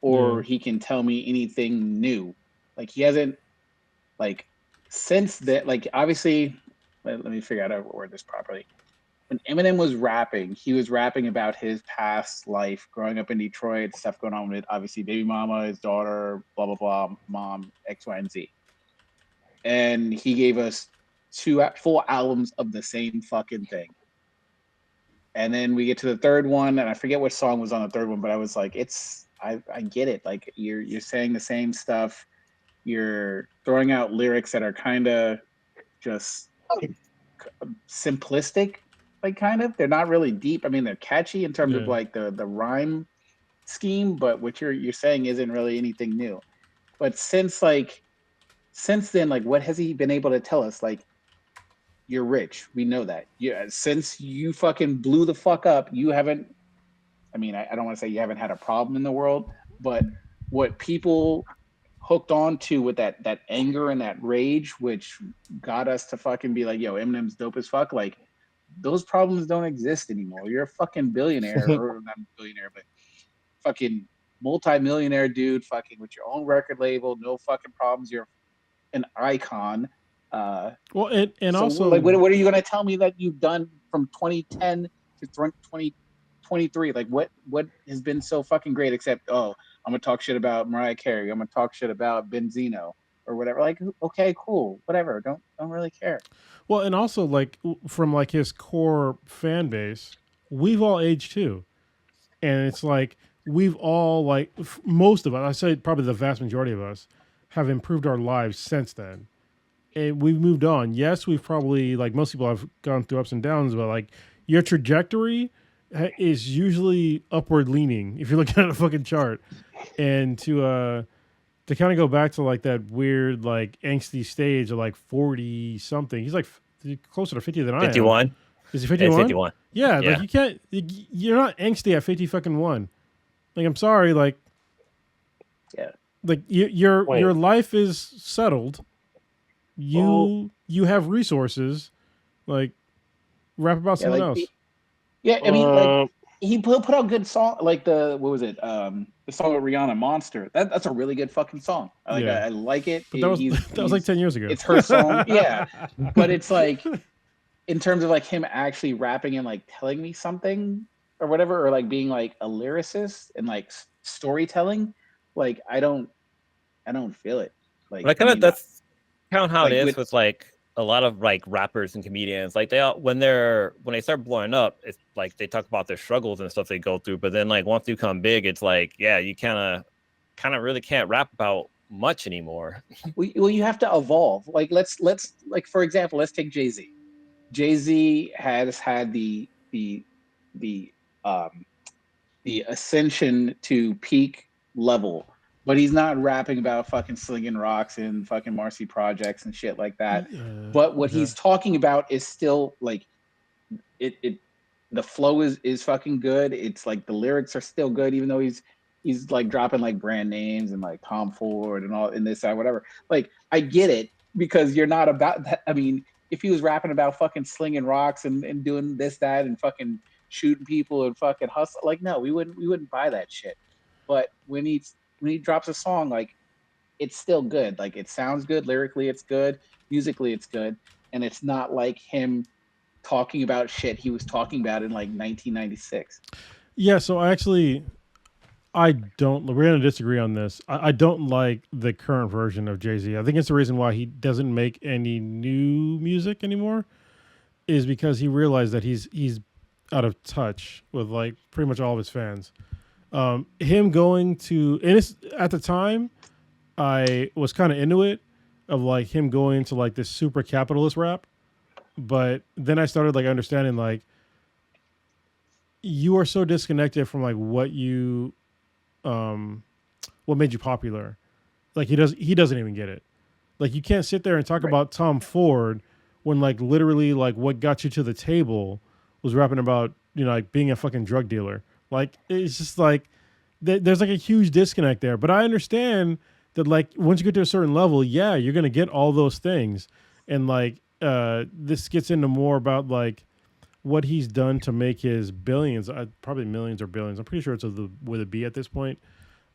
or he can tell me anything new. Like he hasn't, like since that, like obviously let me figure out how to word this properly. When Eminem was rapping, he was rapping about his past life, growing up in Detroit, stuff going on with obviously baby mama, his daughter, blah, blah, blah, mom, X, Y, and Z. And he gave us 2 full albums of the same fucking thing. And then we get to the third one, and I forget what song was on the third one, but I was like, I get it. Like you're saying the same stuff. You're throwing out lyrics that are kind of just simplistic. Like kind of, they're not really deep. I mean, they're catchy in terms of like the rhyme scheme, but what you're saying isn't really anything new. But since then, like what has he been able to tell us? Like, you're rich. We know that. Yeah, since you fucking blew the fuck up, you haven't. I mean, I don't want to say you haven't had a problem in the world, but what people hooked on to with that anger and that rage, which got us to fucking be like, yo, Eminem's dope as fuck. Like, those problems don't exist anymore. You're a fucking billionaire, or not a billionaire, but fucking multi-millionaire dude, fucking with your own record label, no fucking problems. You're an icon. Well, and so also, like, what are you going to tell me that you've done from 2010 to 2023? Like, what has been so fucking great? Except, I'm gonna talk shit about Mariah Carey. I'm gonna talk shit about Benzino or whatever. Like, okay, cool, whatever. Don't really care. Well, and also like from like his core fan base, we've all aged too, and it's like we've all like most of us, I say probably the vast majority of us, have improved our lives since then, and we've moved on. Yes, we've probably, like most people, have gone through ups and downs, but like your trajectory is usually upward leaning if you're looking at a fucking chart, and to kind of go back to like that weird like angsty stage of like 40 something. He's like closer to 50 than I am. 51. Is he 51? 51. Yeah, like you can't. You're not angsty at 50 fucking 1. Like I'm sorry, like like your life is settled. You have resources. Like rap about someone else. I mean, like he put out good song, like the song with Rihanna, Monster. That's a really good fucking song. I like it. But that was like 10 years ago. It's her song, yeah. But it's like, in terms of like him actually rapping and like telling me something or whatever, or like being like a lyricist and like storytelling, like I don't feel it. Like, that's kind of how it is with like a lot of like rappers and comedians. Like when they start blowing up, it's like they talk about their struggles and stuff they go through, but then like once you come big, it's like, yeah, you kind of really can't rap about much anymore. Well, you have to evolve. Like let's like, for example, let's take Jay-Z. Jay-Z has had the ascension to peak level, but he's not rapping about fucking slinging rocks and fucking Marcy projects and shit like that. But what he's talking about is still like it the flow is fucking good. It's like the lyrics are still good, even though he's like dropping like brand names and like Tom Ford and all in this side, whatever. Like I get it because you're not about that. I mean, if he was rapping about fucking slinging rocks and doing this, that, and fucking shooting people and fucking hustle, like no, we wouldn't buy that shit. But when he drops a song, like it's still good. Like it sounds good lyrically, it's good musically, it's good, and it's not like him talking about shit he was talking about in like 1996. Yeah, so we're going to disagree on this. I don't like the current version of Jay-Z. I think it's the reason why he doesn't make any new music anymore is because he realized that he's out of touch with like pretty much all of his fans. Him going to, and it's, at the time, I was kind of into it, of like him going into like this super capitalist rap. But then I started like understanding like you are so disconnected from like what made you popular. Like he doesn't even get it. Like you can't sit there and talk about Tom Ford when like literally like what got you to the table was rapping about, you know, like being a fucking drug dealer. Like it's just like there's like a huge disconnect there. But I understand that like once you get to a certain level, yeah, you're gonna get all those things. And like this gets into more about like what he's done to make his billions, probably millions or billions. I'm pretty sure it's with a B at this point.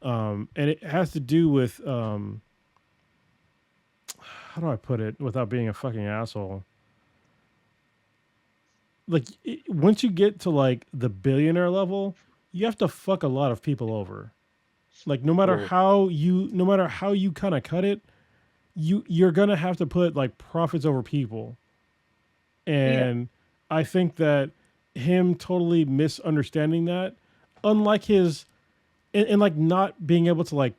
And it has to do with how do I put it without being a fucking asshole? Like once you get to like the billionaire level, you have to fuck a lot of people over. Like no matter how you kind of cut it, you're gonna have to put like profits over people. And I think that him totally misunderstanding that, unlike his, and like not being able to like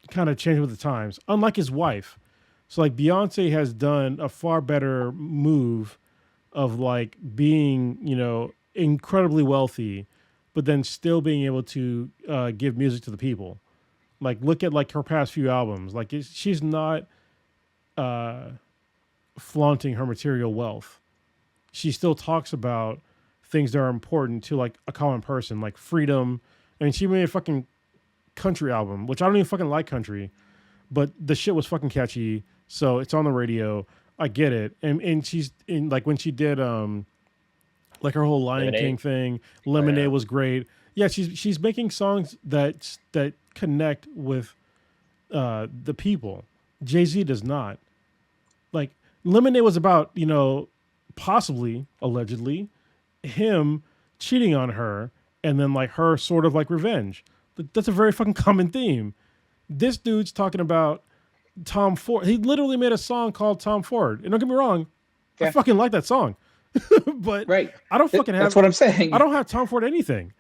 kind of change with the times, unlike his wife. So like Beyonce has done a far better move of like being, you know, incredibly wealthy, but then still being able to give music to the people. Like look at like her past few albums. Like she's not flaunting her material wealth. She still talks about things that are important to like a common person, like freedom. I mean, she made a fucking country album, which I don't even fucking like country, but the shit was fucking catchy. So it's on the radio. I get it. And she's in like when she did like her whole Lion King thing, Lemonade was great. Yeah, she's making songs that connect with the people. Jay-Z does not. Like Lemonade was about, you know, possibly, allegedly, him cheating on her and then like her sort of like revenge. That's a very fucking common theme. This dude's talking about Tom Ford. He literally made a song called Tom Ford. And don't get me wrong, I fucking like that song. But I don't fucking have. That's what I'm saying. I don't have Tom Ford anything.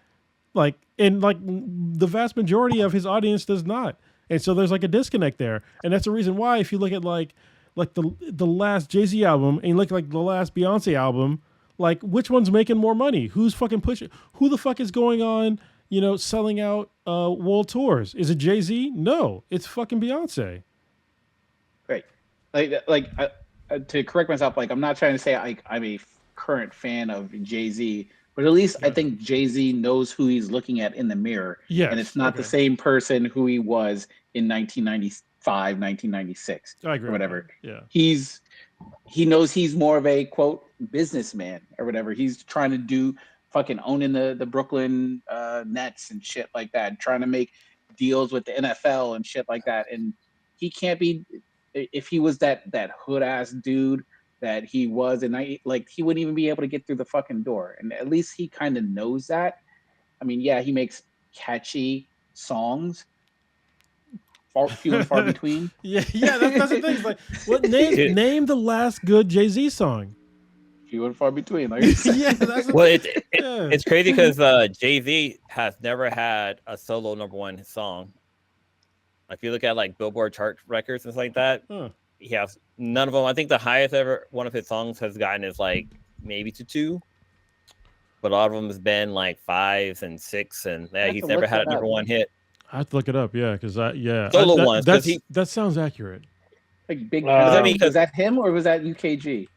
Like, and like the vast majority of his audience does not. And so there's like a disconnect there. And that's the reason why if you look at like the last Jay-Z album and you look at like the last Beyonce album, like which one's making more money? Who's fucking pushing? Who the fuck is going on, you know, selling out world tours? Is it Jay-Z? No, it's fucking Beyonce. Right. Like to correct myself, like I'm not trying to say I'm a current fan of Jay-Z, but at least I think Jay-Z knows who he's looking at in the mirror. Yeah. And it's not the same person who he was in 1995, 1996, I agree or whatever. Yeah. He knows he's more of a quote businessman or whatever. He's trying to do fucking owning the Brooklyn Nets and shit like that, trying to make deals with the NFL and shit like that. And he can't be, if he was that hood ass dude that he was, and like he wouldn't even be able to get through the fucking door. And at least he kind of knows that. I mean, yeah, he makes catchy songs, few and far between. Yeah, that's the thing. It's like, what name the last good Jay-Z song? Few and far between. Like yeah, it's crazy because Jay-Z has never had a solo #1 song. If you look at like Billboard chart records and stuff like that, he has none of them. I think the highest ever one of his songs has gotten is like maybe to 2, but a lot of them has been like 5s and 6, and he's never had a #1 hit. I have to look it up, because solo ones. That sounds accurate. Like Big was that him or was that UKG?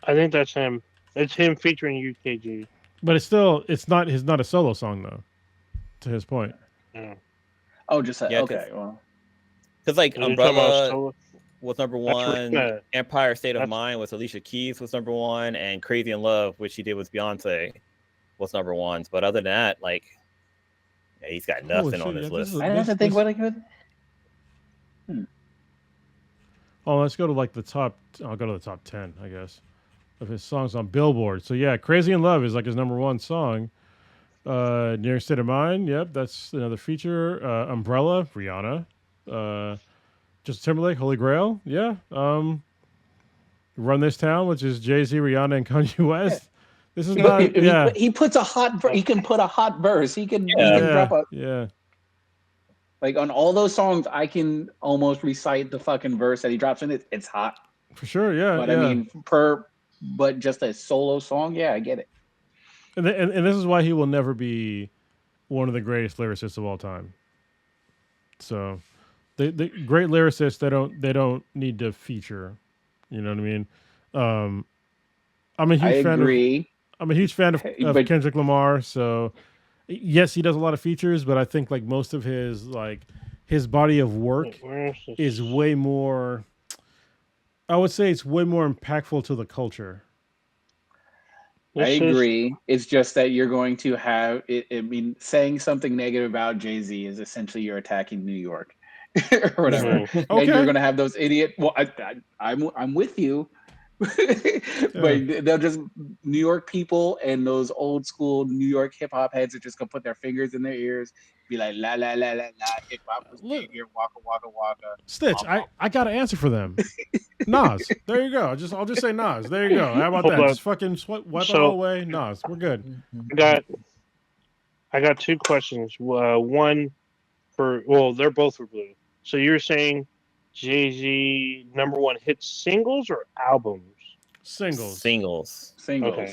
I think that's him. It's him featuring UKG. But it's not a solo song though. To his point. Yeah. Oh, just okay. Well, because like Umbrella was number one, Rihanna. Empire State of Mind with Alicia Keys was number one, and Crazy in Love, which he did with Beyonce, was number one. But other than that, like, yeah, he's got nothing on his list. I have to think what I could. Oh, let's go to like the top. I'll go to the top 10, I guess, of his songs on Billboard. So yeah, "Crazy in Love" is like his number one song. "Near State of Mind," yep, that's another feature. "Umbrella," Rihanna. Justin Timberlake, "Holy Grail," yeah. "Run This Town," which is Jay-Z, Rihanna, and Kanye West. This is not. Yeah, he puts a hot. He can put a hot verse. He can drop a. Yeah. Like on all those songs, I can almost recite the fucking verse that he drops in it. It's hot. For sure, yeah. But yeah. I mean, but just a solo song, yeah, I get it. And this is why he will never be one of the greatest lyricists of all time. So, the great lyricists, they don't need to feature. You know what I mean? I'm a huge fan of Kendrick Lamar. So, yes, he does a lot of features, but I think like most of his body of work is way more. I would say it's way more impactful to the culture. I agree. It's just that you're going to have it. I mean, saying something negative about Jay-Z is essentially you're attacking New York or whatever. Okay. And you're going to have those idiot. Well, I'm with you, but they'll just New York people and those old school New York hip hop heads are just gonna put their fingers in their ears, be like la la la la la. Hip hop was big here, waka waka waka. Stitch, I got an answer for them. Nas. There you go. I'll just say Nas. There you go. How about that? Just fucking wipe it all away. Nas. We're good. I got two questions. One they're both for Blue. So you're saying Jay-Z number one hit singles or albums? Singles. Okay.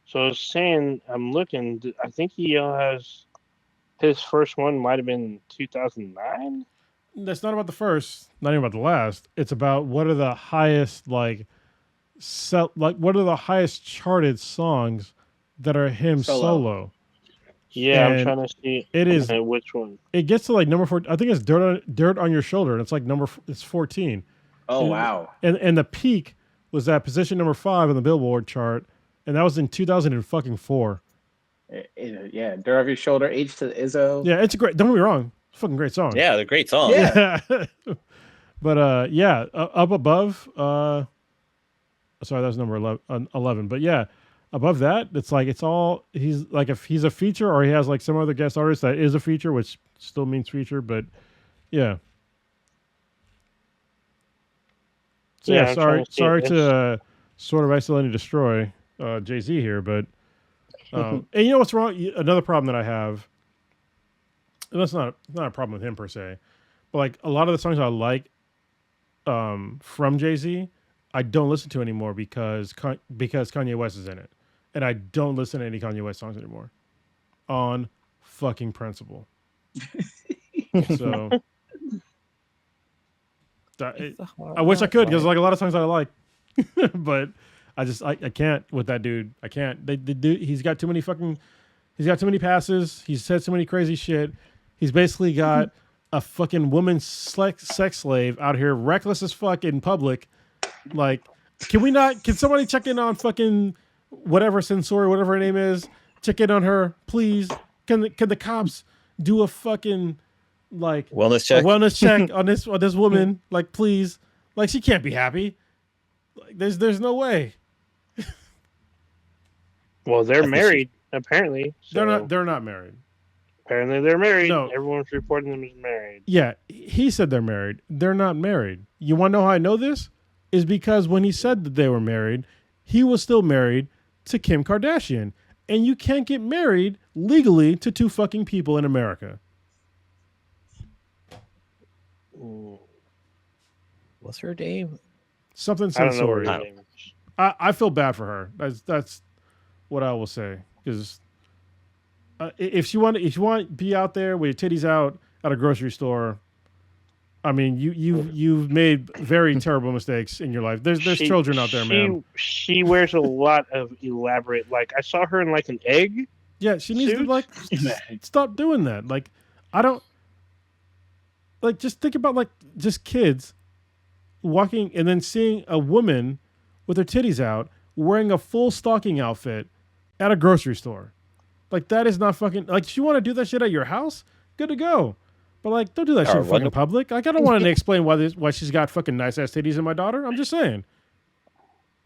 So I was saying, I'm looking. I think he has his first one might have been 2009. That's not about the first, not even about the last. It's about what are the highest what are the highest charted songs that are him solo. Yeah, and I'm trying to see. It is which one. It gets to like number 4. I think it's Dirt on Your Shoulder, and it's like it's 14. Oh wow! And the peak was at position number 5 on the Billboard chart, and that was in 2004. Yeah, Dirt on Your Shoulder, H to the Izzo. Yeah, it's a great. Don't get me wrong, it's a fucking great song. Yeah, they're great songs. Yeah. But up above. Sorry, that was number 11. But yeah. Above that, it's like he's like if he's a feature or he has like some other guest artist that is a feature, which still means feature, but yeah. So yeah, sorry to sort of isolate and destroy Jay-Z here, but and you know what's wrong? Another problem that I have, and that's not a problem with him per se, but like a lot of the songs I like from Jay-Z, I don't listen to anymore because Kanye West is in it. And I don't listen to any Kanye West songs anymore. On fucking principle. So I wish I could, because like a lot of songs I like. But I can't with that dude. I can't. The dude, he's got too many passes. He's said so many crazy shit. He's basically got a fucking woman sex slave out here, reckless as fuck in public. Like, can somebody check in on fucking whatever Sensori, whatever her name is, check in on her, please? Can the cops do a fucking like wellness check on this woman? Like, please, like she can't be happy. Like, there's no way. Well, they're married apparently. So They're not married. Apparently they're married. No. Everyone's reporting them as married. Yeah, he said they're married. They're not married. You want to know how I know this? Is because when he said that they were married, he was still married to Kim Kardashian. And you can't get married legally to two fucking people in America. What's her name? Something Sensori. I feel bad for her. That's what I will say. Because if you want to be out there with your titties out at a grocery store, I mean, you've made very terrible mistakes in your life. There's children out there, man. She wears a lot of elaborate. Like I saw her in like an egg. Yeah, she needs to like stop doing that. Like, I don't like just think about like just kids walking and then seeing a woman with her titties out wearing a full stocking outfit at a grocery store. Like that is not fucking like. You want to do that shit at your house? Good to go. But like, don't do that shit in fucking public. Like, I don't want to explain why she's got fucking nice ass titties in my daughter. I'm just saying.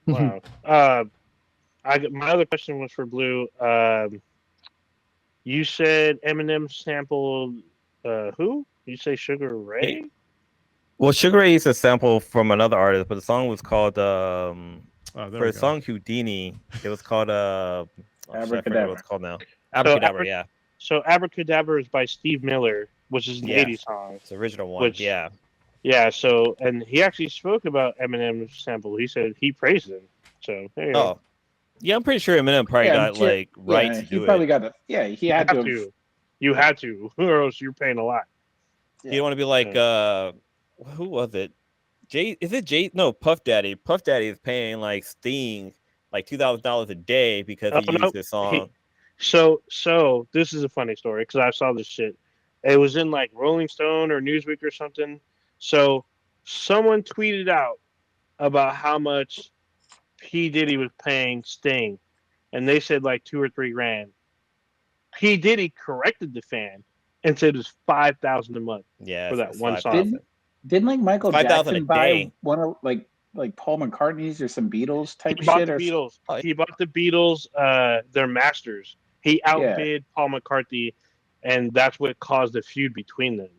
Wow. My other question was for Blue. You said Eminem sampled who? You say Sugar Ray? Well, Sugar Ray is a sample from another artist, but the song was called for a song Houdini. It was called Abracadabra. What it's called now. Abracadabra, yeah. So Abracadabra is by Steve Miller, which is an 80s song. It's the original one, yeah. Yeah, so, and he actually spoke about Eminem's sample. He said he praised him. So, there you go. Yeah, I'm pretty sure Eminem probably got, like, right to do it. He probably got to, he had to. You had to, or else you're paying a lot. You don't want to be like, who was it? Puff Daddy. Puff Daddy is paying, like, Sting, like, $2,000 a day because he used this song. So this is a funny story because I saw this shit. It was in like Rolling Stone or Newsweek or something. So someone tweeted out about how much P. Diddy was paying Sting, and they said like $2 or $3 grand. P. Diddy corrected the fan and said it was $5,000 a month for that one song. Didn't like Michael Jackson buy one of like Paul McCartney's or some Beatles type shit? He bought the Beatles, their masters. He outbid Paul McCartney, and that's what caused the feud between them.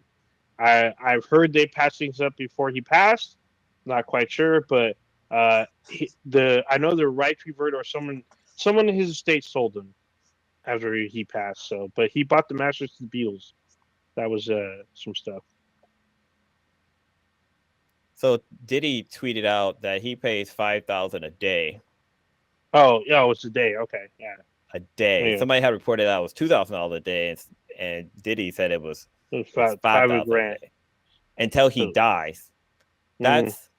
I've heard they passed things up before he passed. Not quite sure, but I know the rights revert or someone in his estate sold them after he passed. So, but he bought the masters to the Beatles. That was some stuff. So Diddy tweeted out that he pays $5,000 a day. Oh, it's a day. Okay, yeah. A day. Yeah. Somebody had reported that it was $2,000 a day, and Diddy said it was $5,000 grand until he dies. That's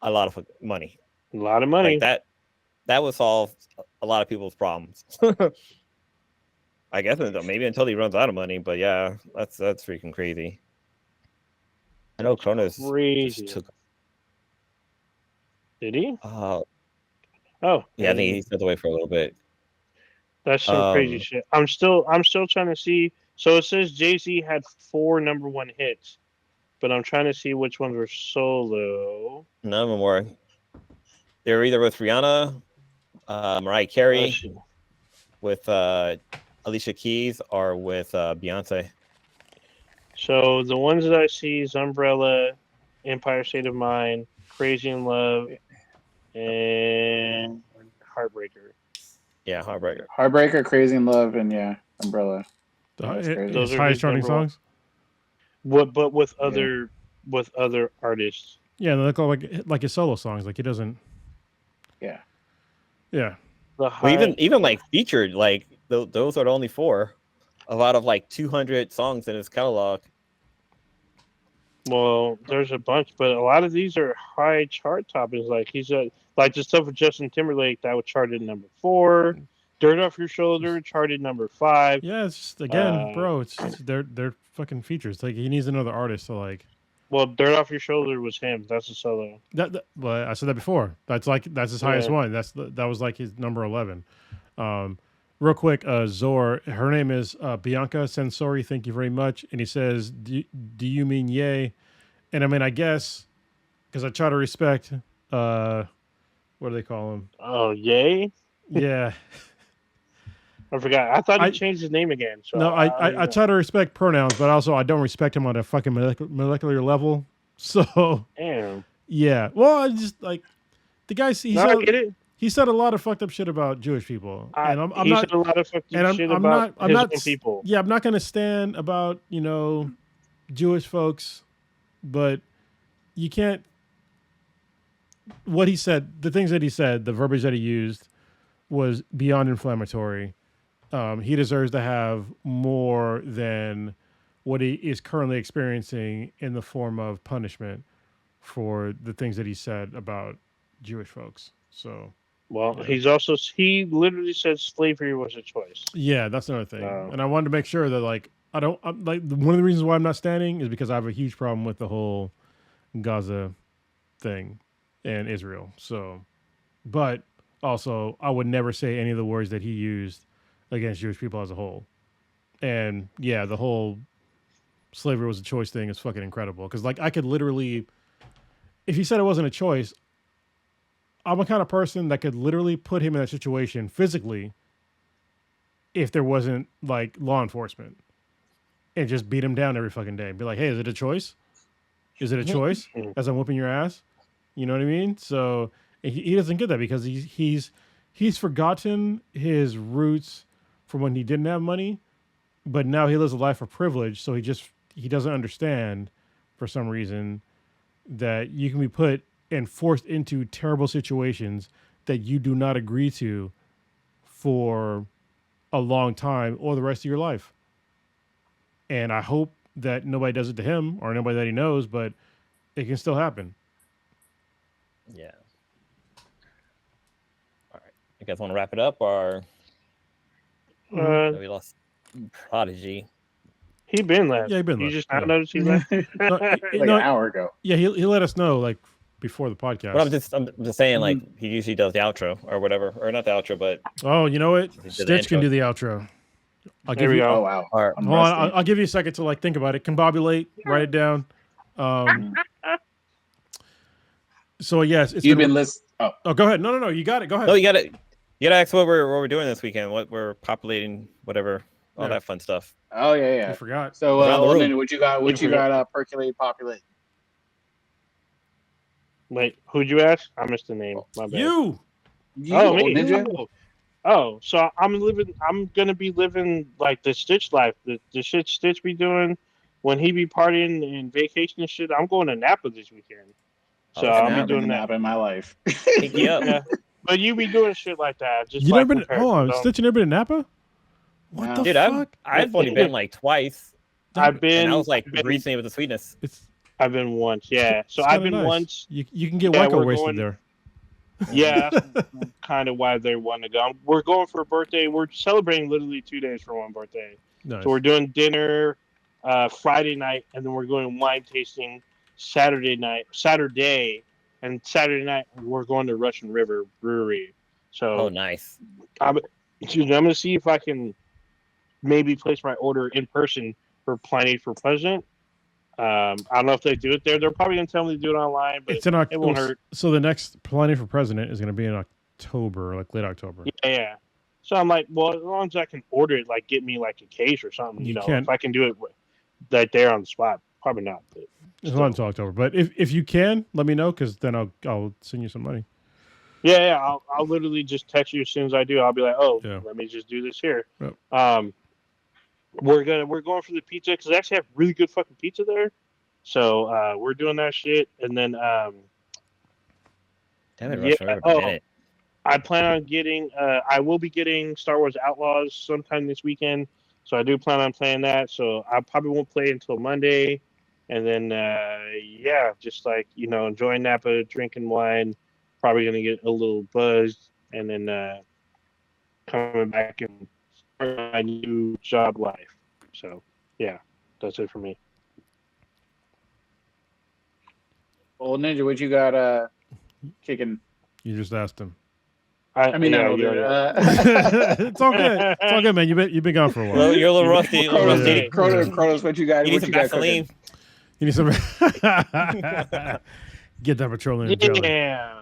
a lot of money. A lot of money. Like that would solve a lot of people's problems. I guess maybe until he runs out of money, but yeah, that's freaking crazy. I know Cronus took. Did he? Yeah, I think he stepped away for a little bit. That's some crazy shit. I'm still trying to see. So it says Jay-Z had 4 number 1 hits, but I'm trying to see which ones were solo. None of them were. They were either with Rihanna, Mariah Carey, with Alicia Keys, or with Beyonce. So the ones that I see is Umbrella, Empire State of Mind, Crazy in Love, and Heartbreaker. Yeah, Heartbreaker, Crazy in Love, and Umbrella. Those are highest charting songs. But with other artists. Yeah, they look like his solo songs. Like he doesn't. Yeah. Yeah. Well, even like featured, like those are the only 4. A lot of like 200 songs in his catalog. Well, there's a bunch, but a lot of these are high chart toppings. Like he's like the stuff with Justin Timberlake that was charted number 4. Dirt Off Your Shoulder charted number 5. Yeah, it's just, again, bro. It's they're fucking features. Like he needs another artist to like. Well, Dirt Off Your Shoulder was him. That's a solo. Well, I said that before. That's his highest one. That was like his number 11. Real quick, Zor, her name is Bianca Sensori. Thank you very much. And he says, do you mean yay? And I mean, I guess, because I try to respect, what do they call him? Oh, yay? Yeah. I forgot. I thought he changed his name again. So no, I try to respect pronouns, but also I don't respect him on a fucking molecular level. So, damn. Yeah. Well, I just like, the guy, I get it. He said a lot of fucked up shit about Jewish people, and I'm he not. Said a lot of fucked up shit about I'm not people. Yeah, I'm not going to stand about Jewish folks, but you can't. What he said, the things that he said, the verbiage that he used, was beyond inflammatory. He deserves to have more than what he is currently experiencing in the form of punishment for the things that he said about Jewish folks. So, well, he literally said slavery was a choice. Yeah, that's another thing. And I wanted to make sure that like one of the reasons why I'm not standing is because I have a huge problem with the whole Gaza thing and Israel. So, but also I would never say any of the words that he used against Jewish people as a whole. And yeah, the whole slavery was a choice thing is fucking incredible. Because like I could literally, if he said it wasn't a choice, I'm a kind of person that could literally put him in that situation physically if there wasn't like law enforcement and just beat him down every fucking day and be like, hey, is it a choice? Is it a choice as I'm whooping your ass? You know what I mean? So he doesn't get that because he's forgotten his roots from when he didn't have money, but now he lives a life of privilege. So he doesn't understand for some reason that you can be put and forced into terrible situations that you do not agree to for a long time or the rest of your life. And I hope that nobody does it to him or nobody that he knows, but it can still happen. Yeah. All right. You guys want to wrap it up or we lost Prodigy? He been left. Yeah, he been you left. just not noticed he left? Like an hour ago. Yeah, he let us know like before the podcast. But I'm just saying, like he usually does the outro or whatever, or not the outro, but you know what? Stitch can do the outro. I'll give you. Oh wow! Right. Hold on, I'll give you a second to like think about it. Combobulate, write it down. So yes, you've been listening. Oh, go ahead. No, you got it. Go ahead. No, you gotta ask what we're doing this weekend. What we're populating, whatever, all that fun stuff. Oh yeah. I forgot. So then what you got? Percolate, populate. Wait, who'd you ask? I missed the name. My bad. You. Oh, me. Ninja. Oh, so I'm gonna be living like the Stitch life. The shit Stitch be doing when he be partying and vacation and shit. I'm going to Napa this weekend. So I'll be doing that in my life. Yeah. But you be doing shit like that. Just you like never been? Hold on, Stitch, you never been in Napa? What the Dude, fuck? I've only been like twice. I've been. And I was like recently with the sweetness. I've been once, yeah. So I've been nice. once. You can get Waco wasted there. Yeah, that's kind of why they want to go. We're going for a birthday. We're celebrating literally 2 days for one birthday. Nice. So we're doing dinner Friday night, and then we're going wine tasting Saturday, and Saturday night we're going to Russian River Brewery. So nice. I'm gonna see if I can maybe place my order in person for Pliny for President. I don't know if they do it there. They're probably gonna tell me to do it online, but it won't hurt. So the next Pliny for President is gonna be in October, like late October. Yeah. So I'm like, well, as long as I can order it, like get me like a case or something, if I can do it right there on the spot, probably not. But it's not until October. But if you can, let me know because then I'll send you some money. Yeah. I'll literally just text you as soon as I do. I'll be like, let me just do this here. Yep. We're going for the pizza because they actually have really good fucking pizza there. So we're doing that shit, and then I plan on getting. I will be getting Star Wars Outlaws sometime this weekend. So I do plan on playing that. So I probably won't play until Monday, and then just like enjoying Napa, drinking wine. Probably gonna get a little buzzed, and then coming back and start my new job life. So yeah, that's it for me. Well, Ninja, what you got kicking? You just asked him. It's all good. It's all good, man. You've been gone for a while. You're a little rusty. Kronos, what you got? You need some Vaseline. You need some. Get that petroleum jelly. Yeah.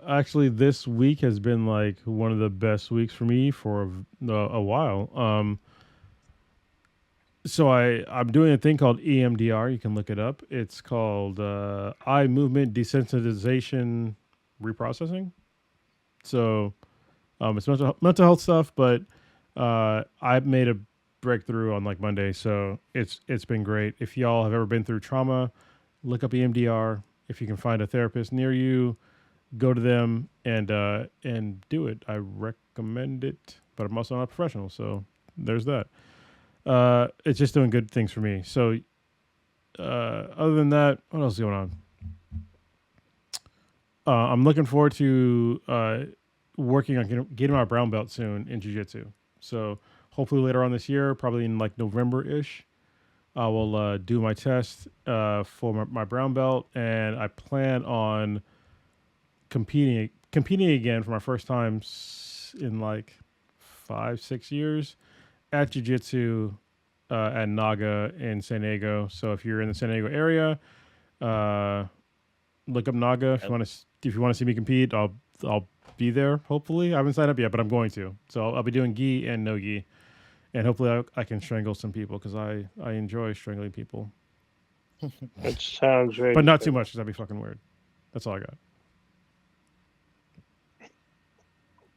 Actually, this week has been like one of the best weeks for me for a while. So I'm doing a thing called EMDR. You can look it up. It's called eye movement desensitization reprocessing. So it's mental health stuff, but I made a breakthrough on like Monday, so it's been great. If y'all have ever been through trauma, look up EMDR. If you can find a therapist near you, go to them and do it. I recommend it, but I'm also not a professional, so there's that. it's just doing good things for me. So other than that, what else is going on? I'm looking forward to working on getting my brown belt soon in jiu-jitsu. So hopefully later on this year, probably in like November-ish, I will do my test for my brown belt, and I plan on competing again for my first time in like 5-6 years at jiu-jitsu at Naga in San Diego. So if you're in the San Diego area, look up Naga if you want to see me compete. I'll be there. Hopefully, I haven't signed up yet, but I'm going to. So I'll be doing gi and no gi, and hopefully I can strangle some people because I enjoy strangling people. That sounds very. But not too much because that'd be fucking weird. That's all I got.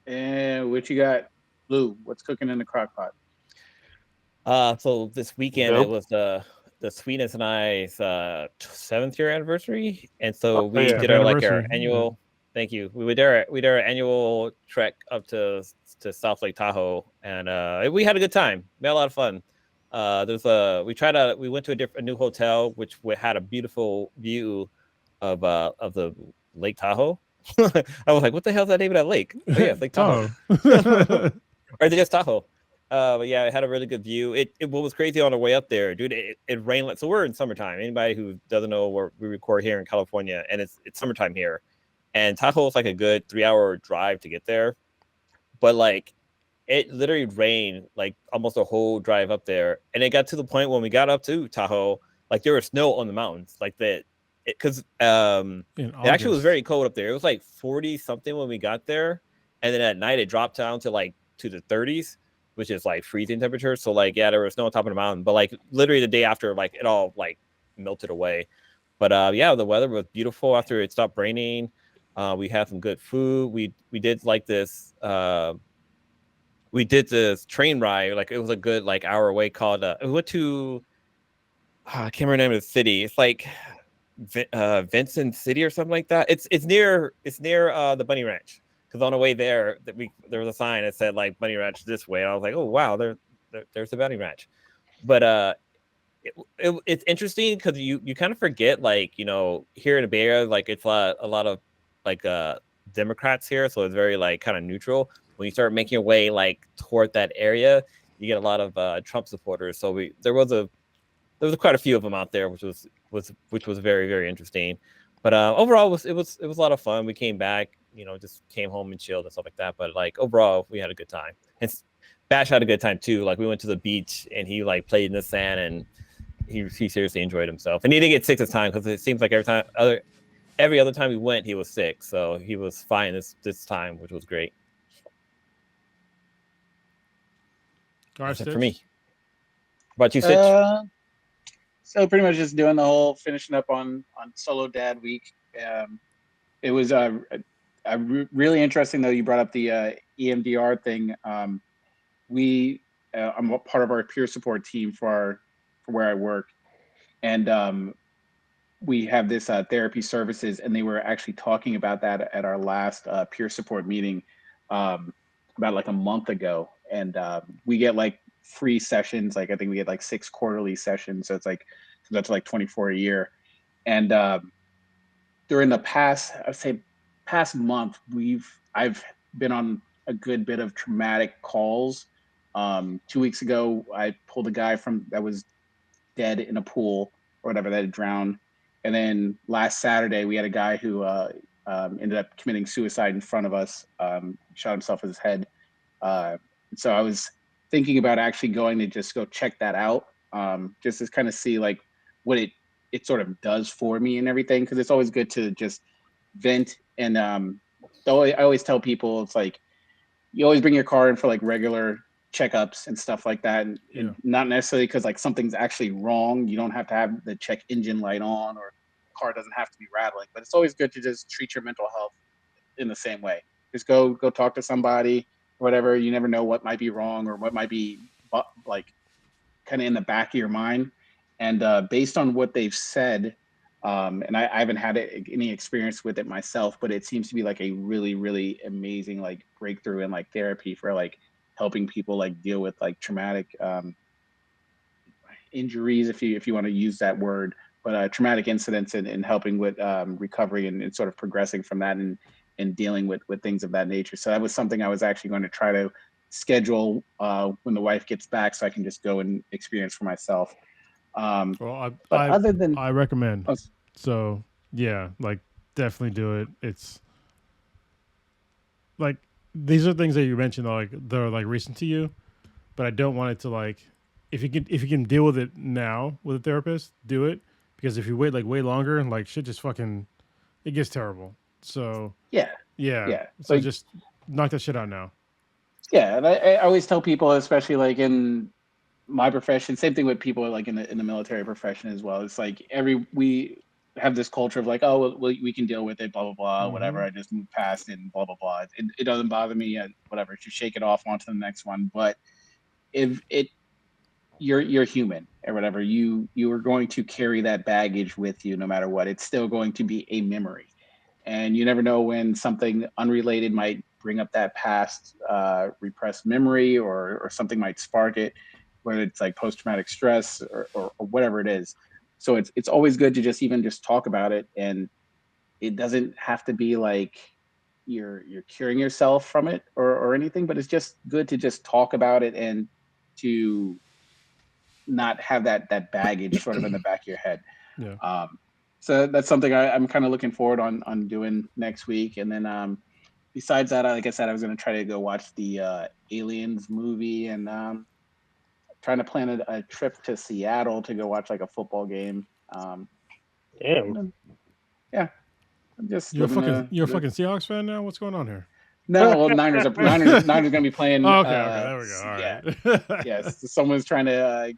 And what you got, Lou? What's cooking in the crock pot? So this weekend it was the Sweetness and I's 7th year anniversary, and so we did our annual. Thank you. We did our annual trek up to South Lake Tahoe, and we had a good time. We had a lot of fun. We went to a new hotel which had a beautiful view of the Lake Tahoe. I was like, what the hell is that name of that lake? Oh, yeah, it's Lake Tahoe. Or just Tahoe. But yeah, it had a really good view. What was crazy on the way up there, dude, it rained. So we're in summertime. Anybody who doesn't know where we record here in California, and it's summertime here. And Tahoe is like a good 3-hour drive to get there. But like it literally rained like almost a whole drive up there. And it got to the point when we got up to Tahoe, like there was snow on the mountains. Like that, because it actually was very cold up there. It was like 40 something when we got there. And then at night it dropped down to the 30s, which is like freezing temperature. So like, yeah, there was snow on top of the mountain, but like literally the day after, like it all like melted away. But yeah, the weather was beautiful after it stopped raining. We had some good food. We did like this. We did this train ride. Like it was a good like hour away. Called we went to. I can't remember the name of the city. It's like Vincent City or something like that. It's near the Bunny Ranch. Because on the way there, there was a sign that said like Bunny Ranch this way. And I was like, oh wow, there's the Bunny Ranch. But it's interesting because you kind of forget, like, you know, here in the Bay Area, like it's a lot of like Democrats here, so it's very like kind of neutral. When you start making your way like toward that area, you get a lot of Trump supporters. So there was quite a few of them out there, which was very, very interesting. But overall, it was a lot of fun. We came back, you know, just came home and chilled and stuff like that. But like overall, we had a good time. And Bash had a good time too. Like we went to the beach and he like played in the sand and he seriously enjoyed himself. And he didn't get sick this time because it seems like every other time we went, he was sick. So he was fine this time, which was great. That's it for me. What about you, Stitch? So pretty much just doing the whole finishing up on Solo Dad Week. It was really interesting though. You brought up the EMDR thing. I'm a part of our peer support team for where I work, and we have this therapy services, and they were actually talking about that at our last peer support meeting about like a month ago. And we get like free sessions. Like I think we get like 6 quarterly sessions. So that's like 24 a year. And during the past month, I've been on a good bit of traumatic calls. 2 weeks ago, I pulled a guy that was dead in a pool or whatever, that had drowned. And then last Saturday, we had a guy who ended up committing suicide in front of us, shot himself in his head. So I was thinking about actually going to just go check that out, just to kind of see like what it sort of does for me and everything. Because it's always good to just vent. And I always tell people, it's like you always bring your car in for like regular checkups and stuff like that, and not necessarily because like something's actually wrong. You don't have to have the check engine light on, or the car doesn't have to be rattling. But it's always good to just treat your mental health in the same way. Just go talk to somebody, whatever. You never know what might be wrong or what might be like kind of in the back of your mind. And based on what they've said, and I haven't had any experience with it myself, but it seems to be like a really, really amazing like breakthrough in like therapy for like helping people like deal with like traumatic injuries, if you want to use that word, but traumatic incidents and helping with recovery and sort of progressing from that and dealing with things of that nature. So that was something I was actually going to try to schedule when the wife gets back, so I can just go and experience for myself. Well, I recommend. So yeah, like definitely do it. It's like these are things that you mentioned, like they're like recent to you, but I don't want it to like if you can deal with it now with a therapist, do it, because if you wait like way longer, like shit just fucking it gets terrible. So yeah. So just knock that shit out now. Yeah, and I always tell people, especially like in my profession, same thing with people like in the military profession as well. It's like we have this culture of like, oh, well, we can deal with it, blah blah blah, whatever. I just move past it and blah blah blah. It doesn't bother me, whatever. Just shake it off, on to the next one. But if you're human or whatever, you are going to carry that baggage with you no matter what. It's still going to be a memory, and you never know when something unrelated might bring up that past repressed memory, or something might spark it, whether it's like post-traumatic stress or whatever it is. So it's always good to just talk about it, and it doesn't have to be like you're curing yourself from it or anything, but it's just good to just talk about it and to not have that baggage sort of in the back of your head. Yeah. So that's something I'm kind of looking forward on doing next week. And then besides that, like I said, I was going to try to go watch the Aliens movie, and trying to plan a trip to Seattle to go watch like a football game. Damn. Yeah. I'm just you're a fucking Seahawks fan now? What's going on here? No, well, Niners going to be playing. Okay, there we go. All right. Yeah. Yes, someone's trying to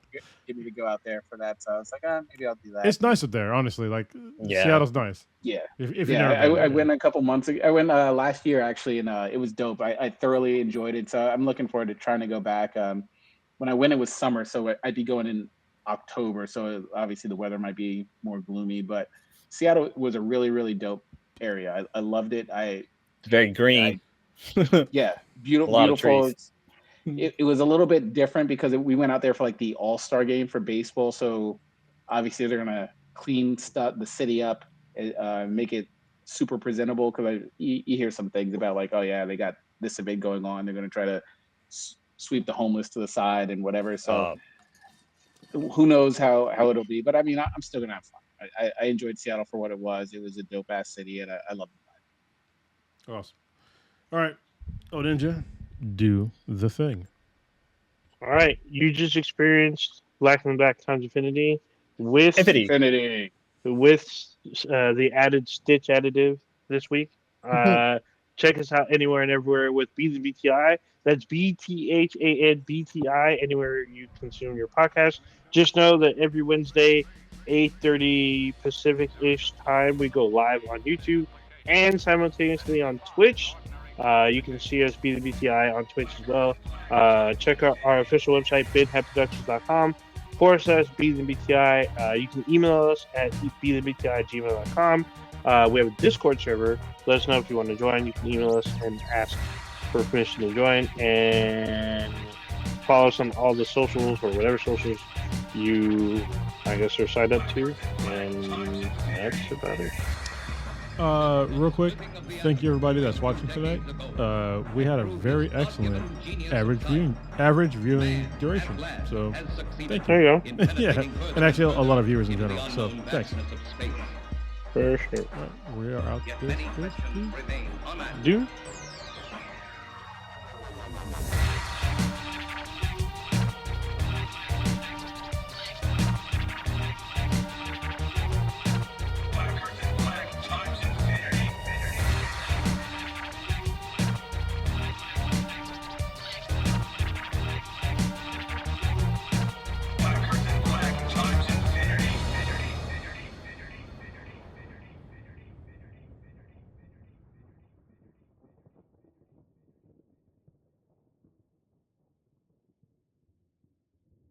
get me to go out there for that. So I was like, maybe I'll do that. It's nice up there, honestly. Like Seattle's nice. Yeah. If I went a couple months ago. I went last year actually, and it was dope. I thoroughly enjoyed it. So I'm looking forward to trying to go back. When I went, it was summer, so I'd be going in October. So obviously the weather might be more gloomy, but Seattle was a really, really dope area. I loved it. It's very green. Beautiful. It was a little bit different because we went out there for like the All-Star game for baseball. So obviously they're gonna clean the city up, make it super presentable. Because you hear some things about like, oh yeah, they got this event going on. They're gonna try to sweep the homeless to the side and whatever. So who knows how it'll be? But I mean, I'm still gonna have fun. I enjoyed Seattle for what it was. It was a dope ass city, and I love it. Awesome. All right, Ninja, do the thing. All right, you just experienced Black and Black times Infinity with Infinity with the added Stitch additive this week. Check us out anywhere and everywhere with BTHAN. That's BTHAN anywhere you consume your podcast. Just know that every Wednesday, 8:30 Pacific-ish time, we go live on YouTube and simultaneously on Twitch. You can see us BTI on Twitch as well. Check out our official website, bidheadproductions.com/BTI. You can email us at btbti@gmail.com. We have a Discord server. Let us know if you want to join. You can email us and ask for permission to join, and follow us on all the socials or whatever socials you, I guess, are signed up to. And that's about it. Real quick, thank you everybody that's watching tonight. We had a very excellent average viewing duration. So thank you. There you go. Yeah, and actually a lot of viewers in general. So thanks. For sure. We are out this week. Do.